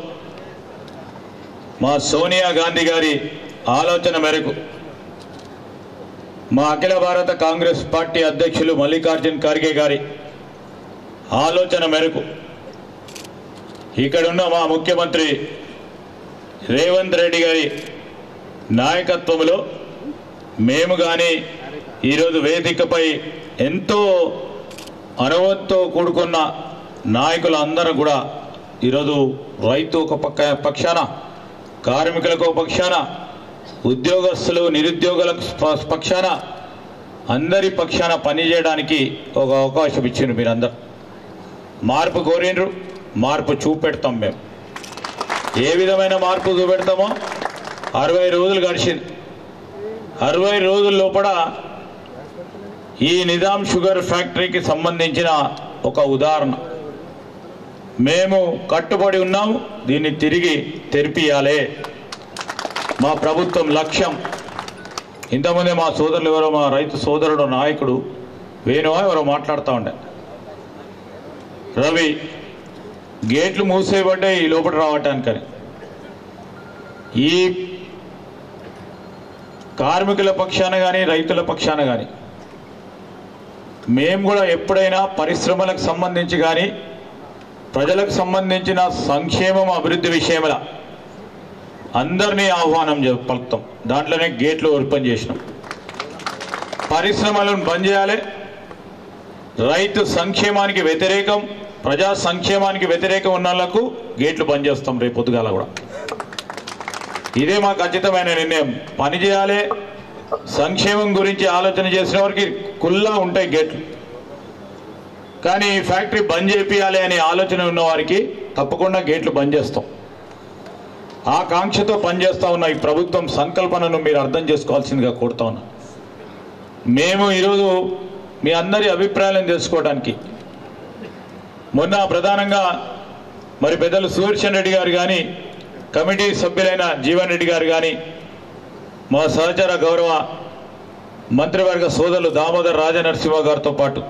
మా సోనియా గాంధీ గారి ఆలోచన మేరకు మా అఖిల భారత కాంగ్రెస్ పార్టీ అధ్యక్షులు మల్లికార్జున్ ఖర్గే గారి ఆలోచన మేరకు ఇక్కడున్న మా ముఖ్యమంత్రి రేవంత్ రెడ్డి గారి నాయకత్వంలో మేము కానీ ఈరోజు వేదికపై ఎంతో అనుభవంతో కూడుకున్న నాయకులు అందరూ కూడా ఈరోజు రైతు ఒక పక్షాన, కార్మికులకు ఒక పక్షాన, ఉద్యోగస్తులు నిరుద్యోగులకు పక్షాన, అందరి పక్షాన పనిచేయడానికి ఒక అవకాశం ఇచ్చిండ్రు. మీరందరూ మార్పు కోరిండ్రు, మార్పు చూపెడతాం. మేము ఏ విధమైన మార్పు చూపెడతామో 60 రోజులు గడిచింది. 60 రోజుల లోపల ఈ నిజాం షుగర్ ఫ్యాక్టరీకి సంబంధించిన ఒక ఉదాహరణ మేము కట్టుబడి ఉన్నాం. దీన్ని తిరిగి తెరిపియాలి మా ప్రభుత్వం లక్ష్యం. ఇంతకుముందే మా సోదరులు ఎవరో, మా రైతు సోదరుడు నాయకుడు వేణువా ఎవరో మాట్లాడుతూ ఉండే, రవి గేట్లు మూసేయబడ్డాయి ఈ లోపల రావటానికని. ఈ కార్మికుల పక్షాన కానీ రైతుల పక్షాన కానీ మేము కూడా ఎప్పుడైనా పరిశ్రమలకు సంబంధించి కానీ ప్రజలకు సంబంధించిన సంక్షేమం అభివృద్ధి విషయంలో అందరినీ ఆహ్వానం పలుకుతాం. దాంట్లోనే గేట్లు ఓపెన్ చేసినాం. పరిశ్రమలను బంద్ చేయాలి, రైతు సంక్షేమానికి వ్యతిరేకం, ప్రజా సంక్షేమానికి వ్యతిరేకం ఉన్న వాళ్ళకు గేట్లు బంద్ చేస్తాం రేపు పొద్దుగాల కూడా. ఇదే మా ఖచ్చితమైన నిర్ణయం. పని చేయాలి, సంక్షేమం గురించి ఆలోచన చేసిన వారికి కుల్లా ఉంటాయి గేట్లు. కానీ ఈ ఫ్యాక్టరీ బంద్ చేయాలి అనే ఆలోచన ఉన్న వారికి తప్పకుండా గేట్లు బంద్ చేస్తాం. ఆ కాంక్షతో పనిచేస్తా ఉన్న ఈ ప్రభుత్వం సంకల్పనను మీరు అర్థం చేసుకోవాల్సిందిగా కోరుతా ఉన్నా. మేము ఈరోజు మీ అందరి అభిప్రాయాలను తెలుసుకోవడానికి మొన్న ప్రధానంగా మరి పెద్దలు సుదర్శన్ రెడ్డి గారు కానీ కమిటీ సభ్యులైన జీవన్ రెడ్డి గారు కానీ మా సహచర గౌరవ మంత్రివర్గ సోదరులు దామోదర్ రాజనరసింహ గారితో పాటు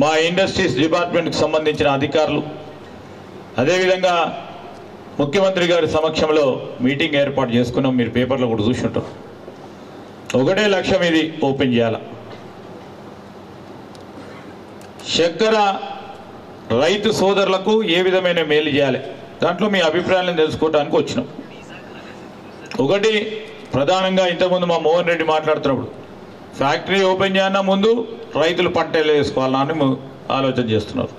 మా ఇండస్ట్రీస్ డిపార్ట్మెంట్కి సంబంధించిన అధికారులు అదేవిధంగా ముఖ్యమంత్రి గారి సమక్షంలో మీటింగ్ ఏర్పాటు చేసుకున్నాం. మీరు పేపర్లో కూడా చూసుంటారు. ఒకటే లక్ష్యం ఇది ఓపెన్ చేయాల. చక్కెర రైతు సోదరులకు ఏ విధమైన మేలు చేయాలి దాంట్లో మీ అభిప్రాయాలను తెలుసుకోవడానికి వచ్చినాం. ఒకటి ప్రధానంగా ఇంతకుముందు మా మోహన్ రెడ్డి మాట్లాడుతున్నప్పుడు ఫ్యాక్టరీ ఓపెన్ చేయన్నా ముందు రైతులు పంటలు వేసుకోవాలని ఆలోచన చేస్తున్నారు.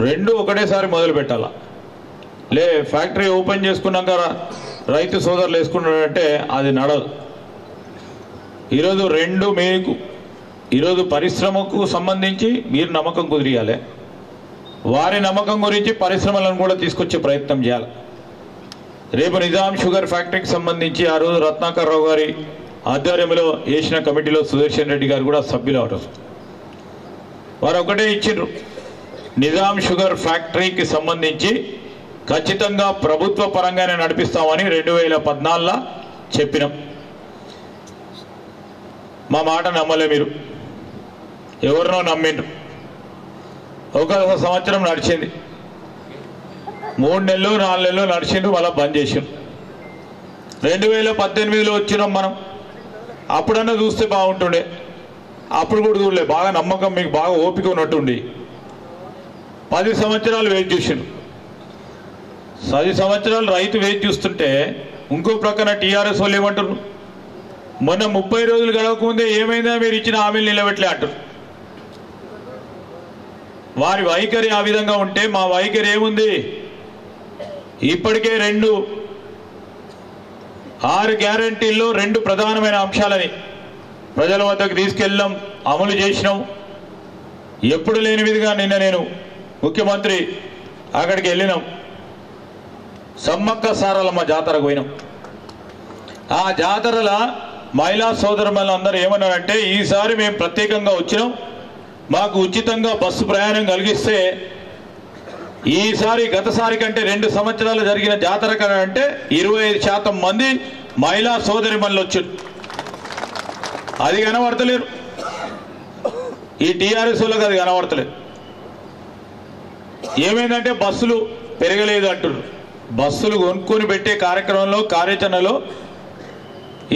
రెండు ఒకటేసారి మొదలు పెట్టాలా. ఫ్యాక్టరీ ఓపెన్ చేసుకున్నాక రైతు సోదరులు వేసుకున్నారంటే అది నడదు. ఈరోజు పరిశ్రమకు సంబంధించి మీరు నమ్మకం కుదిరియాలి. వారి నమ్మకం గురించి పరిశ్రమలను కూడా తీసుకొచ్చే ప్రయత్నం చేయాలి. రేపు నిజాం షుగర్ ఫ్యాక్టరీకి సంబంధించి ఆ రోజు రత్నాకర్ రావు గారి ఆధ్వర్యంలో వేసిన కమిటీలో సుదర్శన్ రెడ్డి గారు కూడా సభ్యులు అవరు. వారు ఒకటే ఇచ్చిండ్రు, నిజాం షుగర్ ఫ్యాక్టరీకి సంబంధించి ఖచ్చితంగా ప్రభుత్వ పరంగానే నడిపిస్తామని 2014లో చెప్పినాం. మా మాట నమ్మలే మీరు, ఎవరినో నమ్మిండ్రు. ఒక సంవత్సరం నడిచింది, 3 నెలలు 4 నెలలు నడిచిండ్రు, మళ్ళీ బంద్ చేసిండ్రు. 2018లో వచ్చినాం మనం. అప్పుడన్నా చూస్తే బాగుంటుండే, అప్పుడు కూడా చూడలే. బాగా నమ్మకం మీకు బాగా ఓపిక ఉన్నట్టుండి 10 సంవత్సరాలు వెయిట్ చేసిండ్రు. 10 సంవత్సరాలు రైతు వెయిట్ చూస్తుంటే ఇంకో ప్రక్కన టీఆర్ఎస్ వాళ్ళు ఏమంటారు, మొన్న 30 రోజులు గడవకముందే ఏమైందా మీరు ఇచ్చిన హామీలు నిలబెట్టలే అంటారు. వారి వైఖరి ఆ విధంగా ఉంటే మా వైఖరి ఏముంది? ఇప్పటికే 6 గ్యారంటీల్లో 2 ప్రధానమైన అంశాలని ప్రజల వద్దకు తీసుకెళ్ళాం, అమలు చేసినాం. ఎప్పుడు లేని విధంగా నిన్న నేను ముఖ్యమంత్రి అక్కడికి వెళ్ళినాం. సమ్మక్క సారలమ్మ జాతరకు పోయినాం. ఆ జాతరల మహిళా సోదరులు అందరూ ఏమన్నారంటే, ఈసారి మేము ప్రత్యేకంగా వచ్చినాం, మాకు ఉచితంగా బస్సు ప్రయాణం కలిగిస్తే ఈసారి గతసారి కంటే 2 సంవత్సరాలు జరిగిన జాతర కంటే 25% మంది మహిళా సోదరిమణులు వచ్చారు. అది కనబడతలేరు. ఈ టీఆర్ఎస్ వాళ్ళకి అది కనబడతలేదు. ఏమైందంటే బస్సులు పెరగలేదు అంటున్నారు. బస్సులు కొనుక్కొని పెట్టే కార్యక్రమంలో కార్యాచరణలో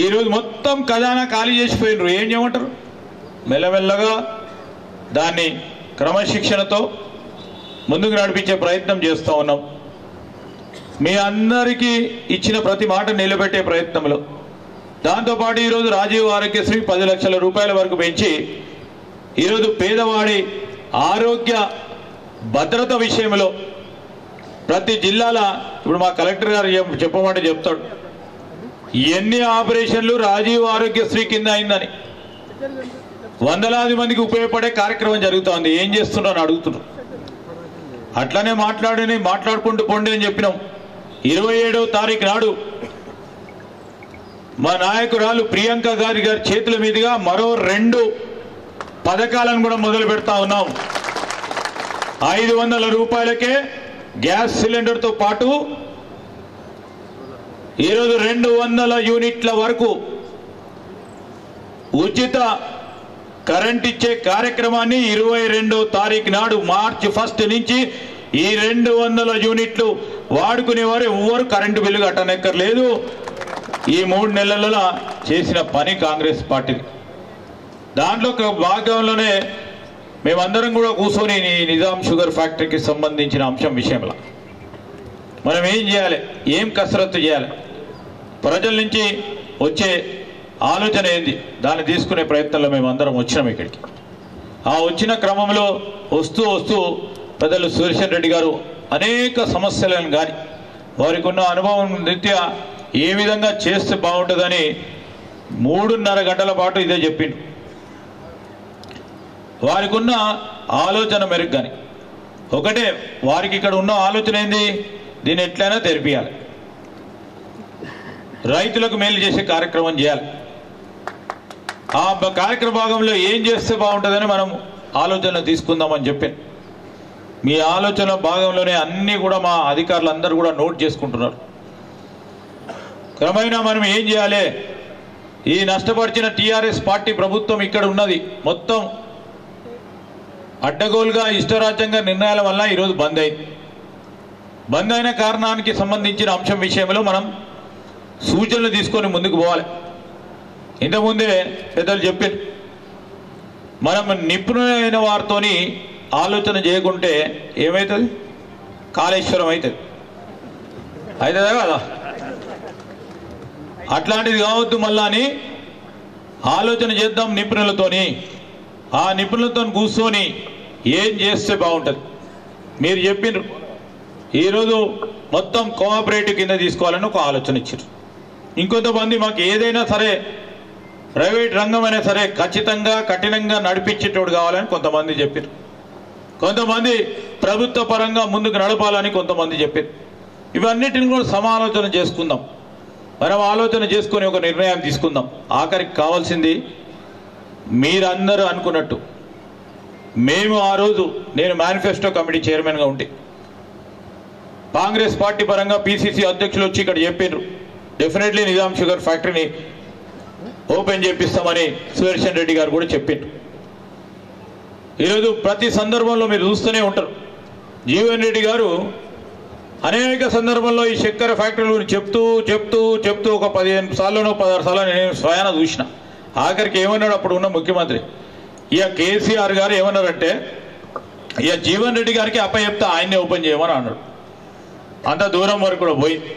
ఈరోజు మొత్తం ఖజానా ఖాళీ చేసిపోయినారు. ఏం చేయమంటారు? మెల్లమెల్లగా దాన్ని క్రమశిక్షణతో ముందుకు నడిపించే ప్రయత్నం చేస్తూ ఉన్నాం. మీ అందరికీ ఇచ్చిన ప్రతి మాట నిలబెట్టే ప్రయత్నంలో దాంతోపాటు ఈరోజు రాజీవ్ ఆరోగ్యశ్రీ 10 లక్షల రూపాయల వరకు పెంచి ఈరోజు పేదవాడి ఆరోగ్య భద్రత విషయంలో ప్రతి జిల్లాల ఇప్పుడు మా కలెక్టర్ గారు చెప్పమంటే చెప్తాడు ఎన్ని ఆపరేషన్లు రాజీవ్ ఆరోగ్యశ్రీ కింద అయిందని. వందలాది మందికి ఉపయోగపడే కార్యక్రమం జరుగుతోంది. ఏం చేస్తున్నారని అడుగుతున్నారు. అట్లనే మాట్లాడుకుంటూ పొండి అని చెప్పినాం. 27వ తారీఖు నాడు మా నాయకురాలు ప్రియాంక గారి చేతుల మీదుగా మరో 2 పథకాలను కూడా మొదలు పెడతా ఉన్నాం. 500 రూపాయలకే గ్యాస్ సిలిండర్తో పాటు ఈరోజు 200 యూనిట్ల వరకు ఉచిత కరెంట్ ఇచ్చే కార్యక్రమాన్ని 22వ తారీఖు నాడు మార్చి 1 నుంచి ఈ 200 యూనిట్లు వాడుకునేవారు ఎవ్వరు కరెంటు బిల్లు కట్టనక్కర్లేదు. ఈ 3 నెలలలో చేసిన పని కాంగ్రెస్ పార్టీ. దాంట్లో భాగంలోనే మేమందరం కూడా కూర్చొని నిజాం షుగర్ ఫ్యాక్టరీకి సంబంధించిన అంశం విషయంలో మనం ఏం చేయాలి, ఏం కసరత్తు చేయాలి, ప్రజల నుంచి వచ్చే ఆలోచన ఏంది, దాన్ని తీసుకునే ప్రయత్నంలో మేమందరం వచ్చినాం ఇక్కడికి. ఆ వచ్చిన క్రమంలో వస్తూ పెద్దలు సుదర్శన్ రెడ్డి గారు అనేక సమస్యలను కానీ వారికి ఉన్న అనుభవం రీత్యా ఏ విధంగా చేస్తే బాగుంటుందని 3.5 గంటల పాటు ఇదే చెప్పిండు. వారికి ఉన్న ఆలోచన మేరకు కానీ ఒకటే, వారికి ఇక్కడ ఉన్న ఆలోచన ఏంది, దీన్ని ఎట్లయినా తెరిపియాలి, రైతులకు మేలు చేసే కార్యక్రమం చేయాలి. ఆ కార్యక్రమ భాగంలో ఏం చేస్తే బాగుంటుందని మనం ఆలోచనలు తీసుకుందామని చెప్పాను. మీ ఆలోచన భాగంలోనే అన్నీ కూడా మా అధికారులు అందరూ కూడా నోట్ చేసుకుంటున్నారు. క్రమేణా మనం ఏం చేయాలి? ఈ నష్టపరిచిన టీఆర్ఎస్ పార్టీ ప్రభుత్వం ఇక్కడ ఉన్నది మొత్తం అడ్డగోలుగా ఇష్టరాజ్యంగా నిర్ణయాల వల్ల ఈరోజు బంద్ అయింది. బంద్ అయిన కారణానికి సంబంధించిన అంశం విషయంలో మనం సూచనలు తీసుకొని ముందుకు పోవాలి. ఇంతకుముందే పెద్దలు చెప్పారు, మనం నిపుణులైన వారితోని ఆలోచన చేయకుంటే ఏమవుతుంది? కాళేశ్వరం అవుతుంది. అవుతుందా కదా? అట్లాంటిది కావద్దు. మళ్ళా అని ఆలోచన చేద్దాం నిపుణులతోని. ఆ నిపుణులతో కూర్చొని ఏం చేస్తే బాగుంటుంది? మీరు చెప్పినారు ఈరోజు మొత్తం కోఆపరేటివ్ కింద తీసుకోవాలని ఒక ఆలోచన ఇచ్చారు. ఇంకొంతమంది మాకు ఏదైనా సరే ప్రైవేట్ రంగమైనా సరే ఖచ్చితంగా కఠినంగా నడిపించేటోడు కావాలని కొంతమంది చెప్పారు. కొంతమంది ప్రభుత్వ పరంగా ముందుకు నడపాలని కొంతమంది చెప్పారు. ఇవన్నిటిని కూడా సమాలోచన చేసుకుందాం. మనం ఆలోచన చేసుకొని ఒక నిర్ణయం తీసుకుందాం. ఆఖరికి కావాల్సింది మీరందరూ అనుకున్నట్టు మేము ఆ రోజు నేను మేనిఫెస్టో కమిటీ చైర్మన్గా ఉంటే కాంగ్రెస్ పార్టీ పరంగా పిసిసి అధ్యక్షులు వచ్చి ఇక్కడ చెప్పారు, డెఫినెట్లీ నిజాం షుగర్ ఫ్యాక్టరీని ఓపెన్ చేపిస్తామని సుదర్శన్ రెడ్డి గారు కూడా చెప్పారు. ఈరోజు ప్రతి సందర్భంలో మీరు చూస్తూనే ఉంటారు, జీవన్ రెడ్డి గారు అనేక సందర్భంలో ఈ చక్కెర ఫ్యాక్టరీ గురించి చెప్తూ ఒక 15 సార్లునో 16 సార్లు నేను స్వయాన చూసిన. ఆఖరికి ఏమన్నాడు అప్పుడు ఉన్న ముఖ్యమంత్రి, ఇక కేసీఆర్ గారు ఏమన్నారంటే ఇక జీవన్ రెడ్డి గారికి అప్పచెప్తా ఆయన్ని ఓపెన్ చేయమని అన్నాడు. అంత దూరం వరకు కూడా పోయింది.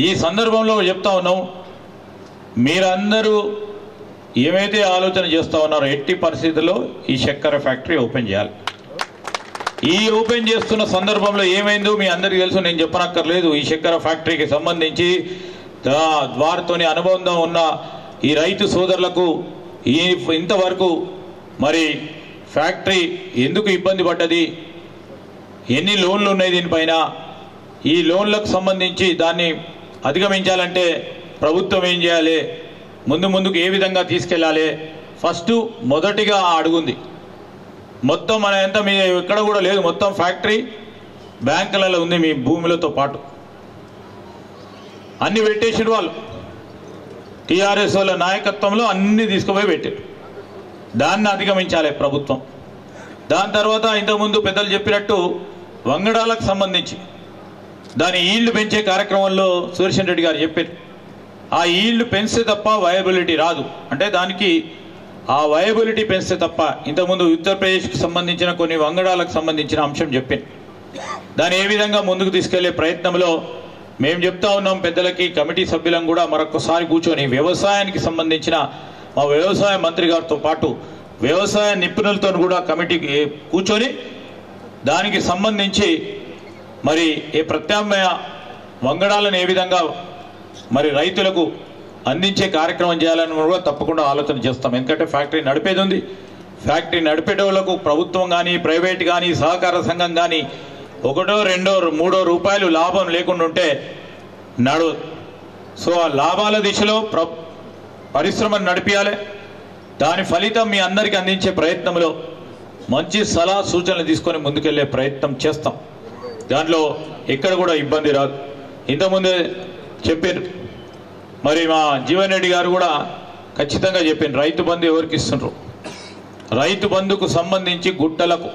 ఈ సందర్భంలో చెప్తా ఉన్నాం, మీరందరూ ఏమైతే ఆలోచన చేస్తూ ఉన్నారో ఎట్టి పరిస్థితుల్లో ఈ చక్కెర ఫ్యాక్టరీ ఓపెన్ చేయాలి. ఈ ఓపెన్ చేస్తున్న సందర్భంలో ఏమైందో మీ అందరికీ తెలుసు, నేను చెప్పనక్కర్లేదు. ఈ చక్కెర ఫ్యాక్టరీకి సంబంధించి వారితోని అనుబంధం ఉన్న ఈ రైతు సోదరులకు ఇంతవరకు మరి ఫ్యాక్టరీ ఎందుకు ఇబ్బంది పడ్డది, ఎన్ని లోన్లు ఉన్నాయి దీనిపైన, ఈ లోన్లకు సంబంధించి దాన్ని అధిగమించాలంటే ప్రభుత్వం ఏం చేయాలి, ముందుకు ఏ విధంగా తీసుకెళ్ళాలి. ఫస్ట్ మొదటిగా అడుగుంది మొత్తం మన ఎంత మీ ఎక్కడ కూడా లేదు, మొత్తం ఫ్యాక్టరీ బ్యాంకులలో ఉంది మీ భూములతో పాటు. అన్ని పెట్టేసిన వాళ్ళు టీఆర్ఎస్ వాళ్ళ నాయకత్వంలో అన్ని తీసుకుపోయి పెట్టారు. దాన్ని అధిగమించాలి ప్రభుత్వం. దాని తర్వాత ఇంతకుముందు పెద్దలు చెప్పినట్టు వంగడాలకు సంబంధించి దాని ఈల్డ్ పెంచే కార్యక్రమంలో సుదర్శన్ రెడ్డి గారు చెప్పారు. ఆ ఈల్డ్ పెంచితే తప్ప వయబిలిటీ రాదు. అంటే దానికి ఆ వయబిలిటీ పెంచితే తప్ప, ఇంతకుముందు ఉత్తరప్రదేశ్కి సంబంధించిన కొన్ని వంగడాలకు సంబంధించిన అంశం చెప్పాను. దాన్ని ఏ విధంగా ముందుకు తీసుకెళ్లే ప్రయత్నంలో మేము చెప్తా ఉన్నాం పెద్దలకి, కమిటీ సభ్యులను కూడా మరొకసారి కూర్చొని వ్యవసాయానికి సంబంధించిన మా వ్యవసాయ మంత్రి గారితో పాటు వ్యవసాయ నిపుణులతో కూడా కమిటీకి కూర్చొని దానికి సంబంధించి మరి ఏ ప్రత్యామ్నాయ వంగడాలను ఏ విధంగా మరి రైతులకు అందించే కార్యక్రమం చేయాలని కూడా తప్పకుండా ఆలోచన చేస్తాం. ఎందుకంటే ఫ్యాక్టరీ నడిపేది ఉంది. ఫ్యాక్టరీ నడిపేటోళ్లకు ప్రభుత్వం కానీ ప్రైవేట్ కానీ సహకార సంఘం కానీ 1, 2, 3 రూపాయలు లాభం లేకుండా ఉంటే నడవదు. సో ఆ లాభాల దిశలో పరిశ్రమను నడిపించాలి. దాని ఫలితం మీ అందరికీ అందించే ప్రయత్నంలో మంచి సలహా సూచనలు తీసుకొని ముందుకెళ్లే ప్రయత్నం చేస్తాం. దాంట్లో ఎక్కడ కూడా ఇబ్బంది రాదు. ఇంతకుముందే చెప్పారు, మరి మా జీవన్ రెడ్డి గారు కూడా ఖచ్చితంగా చెప్పారు, రైతు బంధు ఎవరికి ఇస్తున్నారు, రైతు బంధుకు సంబంధించి గుట్టలకు,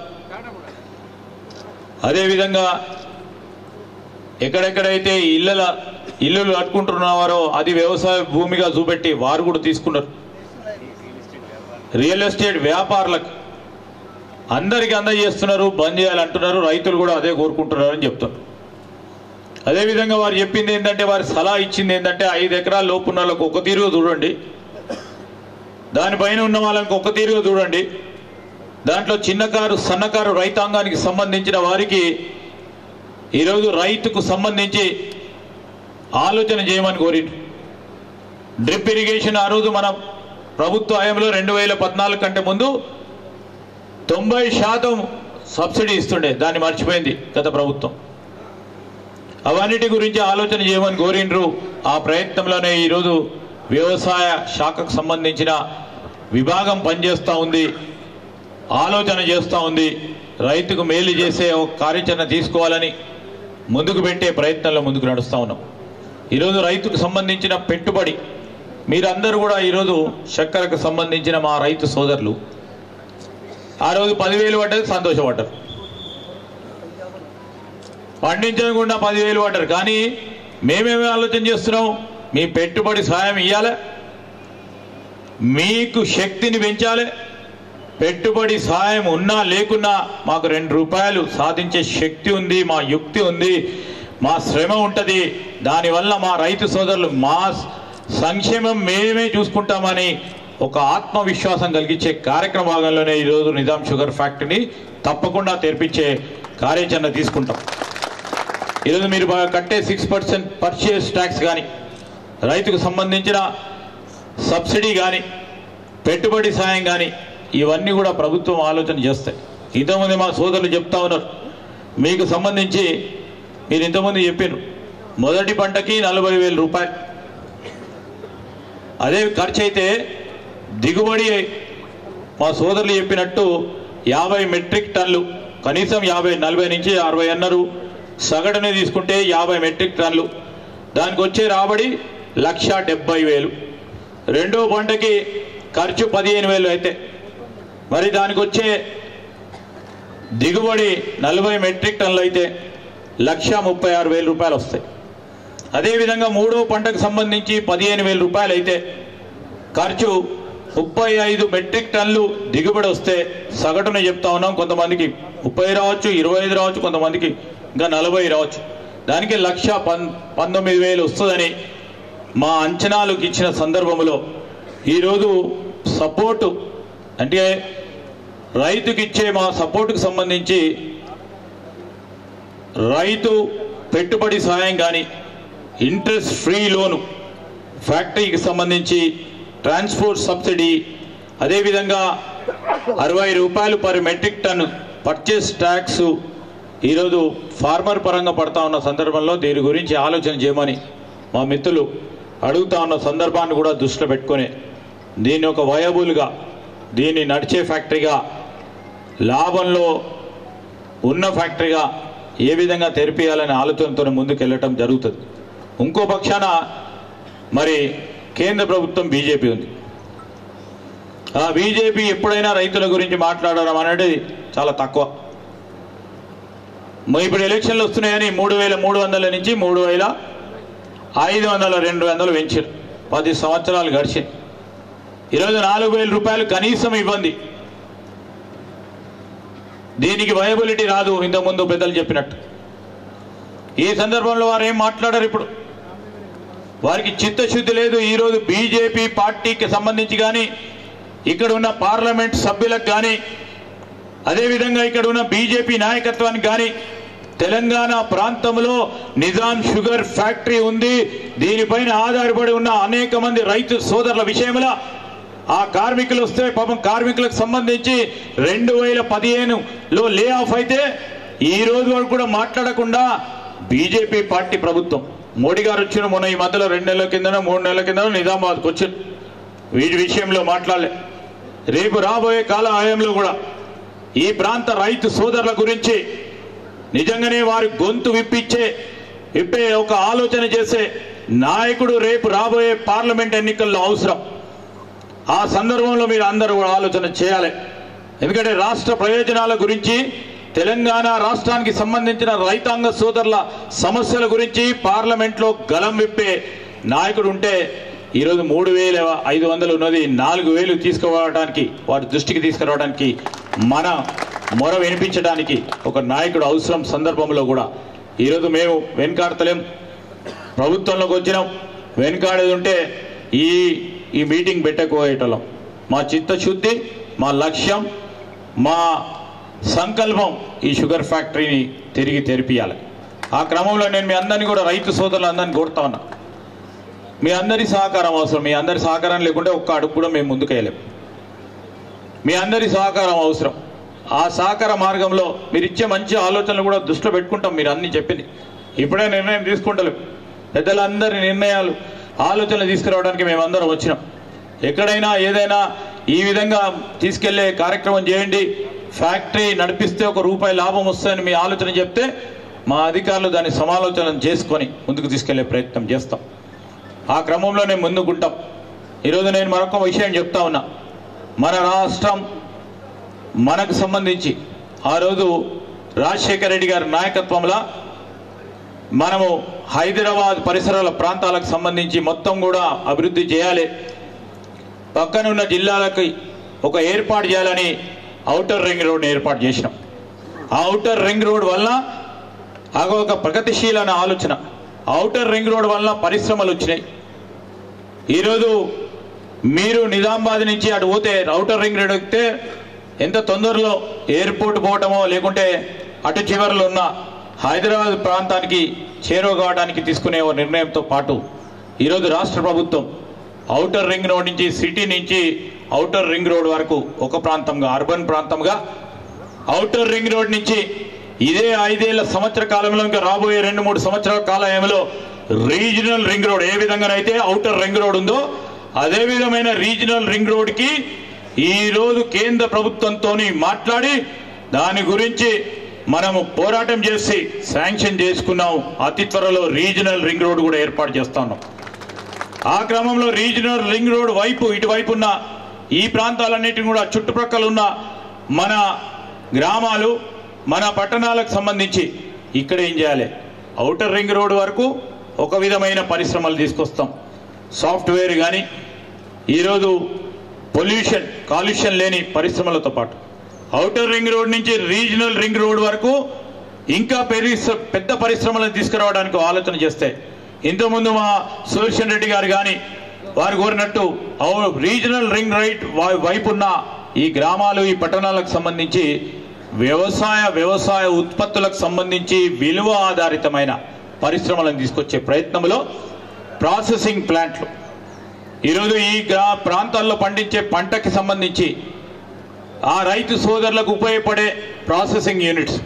అదేవిధంగా ఎక్కడెక్కడైతే ఇల్లులు కట్టుకుంటున్నారో అది వ్యవసాయ భూమిగా చూపెట్టి వారు కూడా తీసుకున్నారు. రియల్ ఎస్టేట్ వ్యాపారులకు అందరికీ అందజేస్తున్నారు, బంద్ చేయాలంటున్నారు. రైతులు కూడా అదే కోరుకుంటున్నారని చెప్తున్నారు. అదేవిధంగా వారు చెప్పింది ఏంటంటే, వారి సలహా ఇచ్చింది ఏంటంటే 5 ఎకరాల లోపు ఉన్న వాళ్ళకు ఒక తీరుగా చూడండి, దానిపైన ఉన్న వాళ్ళకి ఒక తీరుగా చూడండి. దాంట్లో చిన్నకారు సన్నకారు రైతాంగానికి సంబంధించిన వారికి ఈరోజు రైతుకు సంబంధించి ఆలోచన చేయమని కోరింది. డ్రిప్ ఇరిగేషన్ ఆ రోజు మన ప్రభుత్వ హయాంలో 2014 కంటే ముందు 90% సబ్సిడీ ఇస్తుండే, దాన్ని మర్చిపోయింది గత ప్రభుత్వం. అవన్నిటి గురించి ఆలోచన చేయమని కోరిండ్రు. ఆ ప్రయత్నంలోనే ఈరోజు వ్యవసాయ శాఖకు సంబంధించిన విభాగం పనిచేస్తూ ఉంది, ఆలోచన చేస్తూ ఉంది. రైతుకు మేలు చేసే ఒక కార్యాచరణ తీసుకోవాలని ముందుకు పెట్టే ప్రయత్నంలో ముందుకు నడుస్తూ ఉన్నాం. ఈరోజు రైతుకు సంబంధించిన పెట్టుబడి మీరందరూ కూడా ఈరోజు చక్కెరకు సంబంధించిన మా రైతు సోదరులు ఆ రోజు 10,000 పడ్డది, సంతోషపడ్డారు. పండించకుండా 10,000 పడ్డారు. కానీ మేమేమి ఆలోచన చేస్తున్నాం, మీ పెట్టుబడి సాయం ఇవ్వాలి, మీకు శక్తిని పెంచాలి. పెట్టుబడి సాయం ఉన్నా లేకున్నా మాకు 2 రూపాయలు సాధించే శక్తి ఉంది, మా యుక్తి ఉంది, మా శ్రమ ఉంటుంది. దానివల్ల మా రైతు సోదరులు మా సంక్షేమం మేమే చూసుకుంటామని ఒక ఆత్మవిశ్వాసం కలిగించే కార్యక్రమ భాగంలోనే ఈరోజు నిజాం షుగర్ ఫ్యాక్టరీని తప్పకుండా తెరిపించే కార్యాచరణ తీసుకుంటాం. ఈరోజు మీరు కట్టే 6% పర్చేస్ ట్యాక్స్ కానీ, రైతుకు సంబంధించిన సబ్సిడీ కానీ, పెట్టుబడి సాయం కానీ, ఇవన్నీ కూడా ప్రభుత్వం ఆలోచన చేస్తాయి. ఇంతకుముందు మా సోదరులు చెప్తా ఉన్నారు, మీకు సంబంధించి మీరు ఇంతకుముందు చెప్పారు మొదటి పంటకి 40,000 రూపాయలు. అదే ఖర్చు అయితే దిగుబడి మా సోదరులు చెప్పినట్టు 50 మెట్రిక్ టన్నులు, కనీసం 40 నుంచి 60 అన్నారు. సగటుని తీసుకుంటే 50 మెట్రిక్ టన్నులు, దానికి వచ్చే రాబడి 1,70,000. రెండో పంటకి ఖర్చు 15,000 అయితే మరి దానికి వచ్చే దిగుబడి 40 మెట్రిక్ టన్నులు అయితే 1,36,000 రూపాయలు వస్తాయి. అదేవిధంగా మూడో పంటకు సంబంధించి 15,000 రూపాయలు అయితే ఖర్చు 35 మెట్రిక్ టన్నులు దిగుబడి వస్తే సగటున చెప్తా ఉన్నాం, కొంతమందికి 30 రావచ్చు, 25 రావచ్చు, కొంతమందికి ఇంకా 40 రావచ్చు. దానికి 1,19,000 వస్తుందని మా అంచనాలకు ఇచ్చిన సందర్భంలో ఈరోజు సపోర్టు అంటే రైతుకి ఇచ్చే మా సపోర్టుకు సంబంధించి రైతు పెట్టుబడి సాయం కానీ, ఇంట్రెస్ట్ ఫ్రీ లోను, ఫ్యాక్టరీకి సంబంధించి ట్రాన్స్పోర్ట్ సబ్సిడీ, అదేవిధంగా 60 రూపాయలు per metric ton purchase tax ఈరోజు ఫార్మర్ పరంగా పడతా ఉన్న సందర్భంలో దీని గురించి ఆలోచన చేయమని మా మిత్రులు అడుగుతా ఉన్న సందర్భాన్ని కూడా దృష్టిలో పెట్టుకొని దీన్ని ఒక వయబుల్గా, దీన్ని నడిచే ఫ్యాక్టరీగా, లాభంలో ఉన్న ఫ్యాక్టరీగా ఏ విధంగా తెరిపియాలనే ఆలోచనతో ముందుకు వెళ్ళటం జరుగుతుంది. ఇంకో పక్షాన మరి కేంద్ర ప్రభుత్వం బీజేపీ ఉంది. ఆ బీజేపీ ఎప్పుడైనా రైతుల గురించి మాట్లాడడం అనేది చాలా తక్కువ. ఇప్పుడు ఎలక్షన్లు వస్తున్నాయని 3,300 నుంచి 3,500, 200 పెంచారు. 10 సంవత్సరాలు గడిచింది. ఈరోజు 4,000 రూపాయలు కనీసం ఇవ్వండి. దీనికి వయబిలిటీ రాదు, ఇంతకుముందు పెద్దలు చెప్పినట్టు. ఈ సందర్భంలో వారు ఏం మాట్లాడారు, ఇప్పుడు వారికి చిత్తశుద్ధి లేదు. ఈరోజు బీజేపీ పార్టీకి సంబంధించి కానీ, ఇక్కడ ఉన్న పార్లమెంట్ సభ్యులకు కానీ, అదేవిధంగా ఇక్కడ ఉన్న బీజేపీ నాయకత్వానికి కానీ తెలంగాణ ప్రాంతంలో నిజాం షుగర్ ఫ్యాక్టరీ ఉంది, దీనిపైన ఆధారపడి ఉన్న అనేక మంది రైతు సోదరుల విషయంలో ఆ కార్మికులు వస్తే పాపం కార్మికులకు సంబంధించి 2015లో లే ఆఫ్ అయితే ఈ రోజు వరకు కూడా మాట్లాడకుండా బీజేపీ పార్టీ ప్రభుత్వం, మోడీ గారు వచ్చిన మొన్న ఈ మధ్యలో 2 నెలల కిందనో 3 నెలల కిందనో నిజామాబాద్కి వచ్చారు. వీటి విషయంలో మాట్లాడలే. రేపు రాబోయే కాల ఆయంలో కూడా ఈ ప్రాంత రైతు సోదరుల గురించి నిజంగానే వారి గొంతు విప్పే ఒక ఆలోచన చేసే నాయకుడు రేపు రాబోయే పార్లమెంట్ ఎన్నికల్లో అవసరం. ఆ సందర్భంలో మీరు అందరూ కూడా ఆలోచన చేయాలి. ఎందుకంటే రాష్ట్ర ప్రయోజనాల గురించి, తెలంగాణ రాష్ట్రానికి సంబంధించిన రైతాంగ సోదరుల సమస్యల గురించి పార్లమెంట్లో గలం విప్పే నాయకుడు ఉంటే ఈరోజు 3,500 ఉన్నది 4,000 తీసుకురావడానికి, వారి దృష్టికి తీసుకురావడానికి, మన మొర వినిపించడానికి ఒక నాయకుడు అవసరం. సందర్భంలో కూడా ఈరోజు మేము వెనుకాడతలేం, ప్రభుత్వంలోకి వచ్చినాం. వెనుకాడేది ఉంటే ఈ మీటింగ్ పెట్టకపోయేటోళ్ళం. మా చిత్తశుద్ధి, మా లక్ష్యం, మా సంకల్పం ఈ షుగర్ ఫ్యాక్టరీని తిరిగి తెరిపియాలి. ఆ క్రమంలో నేను మీ అందరినీ కూడా, రైతు సోదరులు అందరినీ కోరుతా ఉన్నా, మీ అందరి సహకారం అవసరం. మీ అందరి సహకారం లేకుంటే ఒక్క అడుగు కూడా మేము ముందుకు వెళ్ళలేము. మీ అందరి సహకారం అవసరం. ఆ సహకార మార్గంలో మీరు ఇచ్చే మంచి ఆలోచనలు కూడా దృష్టిలో పెట్టుకుంటాం. మీరు అన్ని చెప్పింది ఇప్పుడే నిర్ణయం తీసుకుంటలేము. పెద్దలందరి నిర్ణయాలు, ఆలోచనలు తీసుకురావడానికి మేమందరం వచ్చినాం. ఎక్కడైనా ఏదైనా ఈ విధంగా తీసుకెళ్లే కార్యక్రమం చేయండి. ఫ్యాక్టరీ నడిపిస్తే ₹1 లాభం వస్తుందని మీ ఆలోచన చెప్తే మా అధికారులు దాన్ని సమాలోచన చేసుకొని ముందుకు తీసుకెళ్లే ప్రయత్నం చేస్తాం. ఆ క్రమంలోనే ముందుకుంటాం. ఈరోజు నేను మరొక విషయం చెప్తా ఉన్నా. మన రాష్ట్రం మనకు సంబంధించి ఆ రోజు రాజశేఖర రెడ్డి గారి నాయకత్వంలో మనము హైదరాబాద్ పరిసరాల ప్రాంతాలకు సంబంధించి మొత్తం కూడా అభివృద్ధి చేయాలి, పక్కనున్న జిల్లాలకి ఒక ఏర్పాటు చేయాలని ఔటర్ రింగ్ రోడ్ ఏర్పాటు చేసినాం. ఆ ఔటర్ రింగ్ రోడ్ వల్ల ఒక ప్రగతిశీలన ఆలోచన, ఔటర్ రింగ్ రోడ్ వల్ల పరిశ్రమలు వచ్చినాయి. ఈరోజు మీరు నిజామాబాద్ నుంచి అటు పోతే ఔటర్ రింగ్ రోడ్ ఎక్కితే ఎంత తొందరలో ఎయిర్పోర్ట్ పోవటమో లేకుంటే అటు చివరిలో ఉన్న హైదరాబాద్ ప్రాంతానికి చేరువ కావడానికి తీసుకునే ఒక నిర్ణయంతో పాటు ఈరోజు రాష్ట్ర ప్రభుత్వం ఔటర్ రింగ్ రోడ్ నుంచి సిటీ నుంచి ఔటర్ రింగ్ రోడ్ వరకు ఒక ప్రాంతంగా అర్బన్ ప్రాంతంగా, ఔటర్ రింగ్ రోడ్ నుంచి ఇదే 5 సంవత్సర కాలంలో ఇంకా రాబోయే 2-3 సంవత్సరాల కాలంలో రీజనల్ రింగ్ రోడ్ ఏ విధంగానైతే ఔటర్ రింగ్ రోడ్ ఉందో అదే విధమైన రీజనల్ రింగ్ రోడ్కి ఈరోజు కేంద్ర ప్రభుత్వంతో మాట్లాడి దాని గురించి మనము పోరాటం చేసి శాంక్షన్ చేసుకున్నాం. అతి త్వరలో రీజనల్ రింగ్ రోడ్ కూడా ఏర్పాటు చేస్తా ఉన్నాం. ఆ క్రమంలో రీజనల్ రింగ్ రోడ్ వైపు ఇటువైపు ఉన్న ఈ ప్రాంతాలన్నిటిని కూడా చుట్టుప్రక్కల ఉన్న మన గ్రామాలు మన పట్టణాలకు సంబంధించి ఇక్కడ ఏం చేయాలి, ఔటర్ రింగ్ రోడ్ వరకు ఒక విధమైన పరిశ్రమలు తీసుకొస్తాం. సాఫ్ట్వేర్ కానీ ఈరోజు కాలుష్యం లేని పరిశ్రమలతో పాటు ఔటర్ రింగ్ రోడ్ నుంచి రీజనల్ రింగ్ రోడ్ వరకు ఇంకా పెద్ద పరిశ్రమలను తీసుకురావడానికి ఆలోచన చేస్తే, ఇంతకుముందు మా సుదర్శన్ రెడ్డి గారు కానీ వారు కోరినట్టు రీజనల్ రింగ్ రైట్ వైపు ఉన్న ఈ గ్రామాలు ఈ పట్టణాలకు సంబంధించి వ్యవసాయ ఉత్పత్తులకు సంబంధించి విలువ ఆధారితమైన పరిశ్రమలను తీసుకొచ్చే ప్రయత్నంలో ప్రాసెసింగ్ ప్లాంట్లు ఈరోజు ఈ ప్రాంతాల్లో పండించే పంటకి సంబంధించి ఆ రైతు సోదరులకు ఉపయోగపడే ప్రాసెసింగ్ యూనిట్స్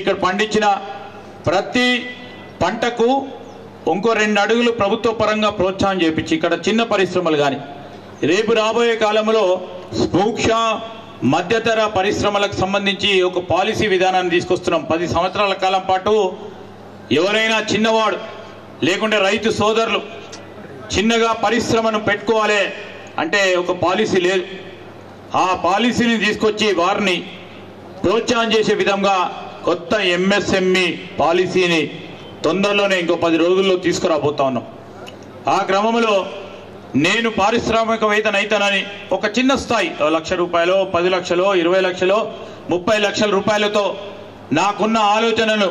ఇక్కడ పండించిన ప్రతి పంటకు ఇంకో 2 అడుగులు ప్రభుత్వ పరంగా ప్రోత్సాహం చేపించి ఇక్కడ చిన్న పరిశ్రమలు కానీ రేపు రాబోయే కాలంలో సూక్ష్మ మధ్యతర పరిశ్రమలకు సంబంధించి ఒక పాలసీ విధానాన్ని తీసుకొస్తున్నాం. 10 సంవత్సరాల కాలం పాటు ఎవరైనా చిన్నవాడు లేకుంటే రైతు సోదరులు చిన్నగా పరిశ్రమను పెట్టుకోవాలి అంటే ఒక పాలసీ లేదు. ఆ పాలసీని తీసుకొచ్చి వారిని ప్రోత్సాహం చేసే విధంగా కొత్త MSME పాలసీని తొందరలోనే ఇంకో 10 రోజుల్లో తీసుకురాబోతా ఉన్నాం. ఆ క్రమంలో నేను పారిశ్రామికవేత్తని అయితానని ఒక చిన్న స్థాయి ₹1,00,000, 10 లక్షలు, 20 లక్షలు, 30 లక్షల రూపాయలతో నాకున్న ఆలోచనను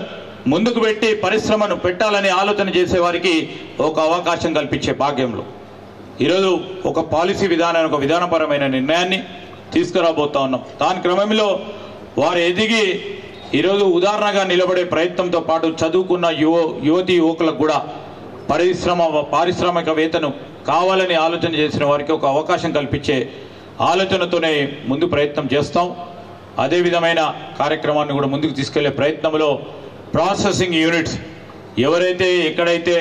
ముందుకు పెట్టి పరిశ్రమను పెట్టాలని ఆలోచన చేసే వారికి ఒక అవకాశం కల్పించే భాగ్యంలో ఈరోజు ఒక పాలసీ విధానాన్ని ఒక విధానపరమైన నిర్ణయాన్ని తీసుకురాబోతా ఉన్నాం. దాని క్రమంలో వారు ఎదిగి ఈరోజు ఉదాహరణగా నిలబడే ప్రయత్నంతో పాటు చదువుకున్న యువతి యువకులకు కూడా పారిశ్రామికవేత్తను కావాలని ఆలోచన చేసిన వారికి ఒక అవకాశం కల్పించే ఆలోచనతోనే ముందు ప్రయత్నం చేస్తాం. అదే విధమైన కార్యక్రమాన్ని కూడా ముందుకు తీసుకెళ్లే ప్రయత్నంలో ప్రాసెసింగ్ యూనిట్స్ ఎవరైతే ఎక్కడైతే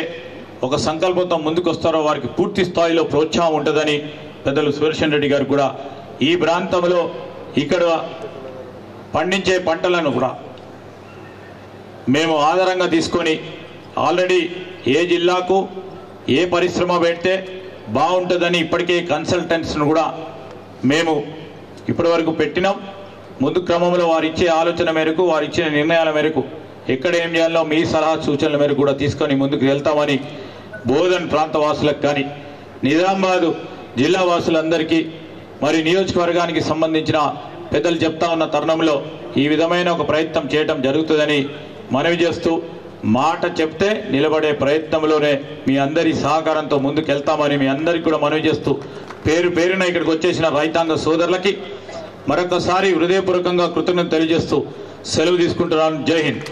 ఒక సంకల్పంతో ముందుకు వస్తారో వారికి పూర్తి స్థాయిలో ప్రోత్సాహం ఉంటుందని పెద్దలు సుదర్శన్ రెడ్డి గారు కూడా ఈ ప్రాంతంలో ఇక్కడ పండించే పంటలను కూడా మేము ఆధారంగా తీసుకొని ఆల్రెడీ ఏ జిల్లాకు ఏ పరిశ్రమ పెడితే బాగుంటుందని ఇప్పటికే కన్సల్టెంట్స్ను కూడా మేము ఇప్పటివరకు పెట్టినాం. ముందు క్రమంలో వారు ఇచ్చే ఆలోచన మేరకు వారు ఇచ్చిన నిర్ణయాల మేరకు ఎక్కడ ఏం చేయాలో మీ సలహా సూచనల మేరకు కూడా తీసుకొని ముందుకు వెళ్తామని బోధన్ ప్రాంత వాసులకు కానీ నిజామాబాద్ జిల్లా వాసులందరికీ మరి నియోజకవర్గానికి సంబంధించిన పెద్దలు చెప్తా ఉన్న తరుణంలో ఈ విధమైన ఒక ప్రయత్నం చేయటం జరుగుతుందని మనవి చేస్తూ మాట చెప్తే నిలబడే ప్రయత్నంలోనే మీ అందరి సహకారంతో ముందుకు వెళ్తామని మీ అందరికీ కూడా మనవి చేస్తూ పేరున ఇక్కడికి వచ్చేసిన రైతాంగ సోదరులకి మరొకసారి హృదయపూర్వకంగా కృతజ్ఞతలు తెలియజేస్తూ సెలవు తీసుకుంటున్నాను. జై హింద్.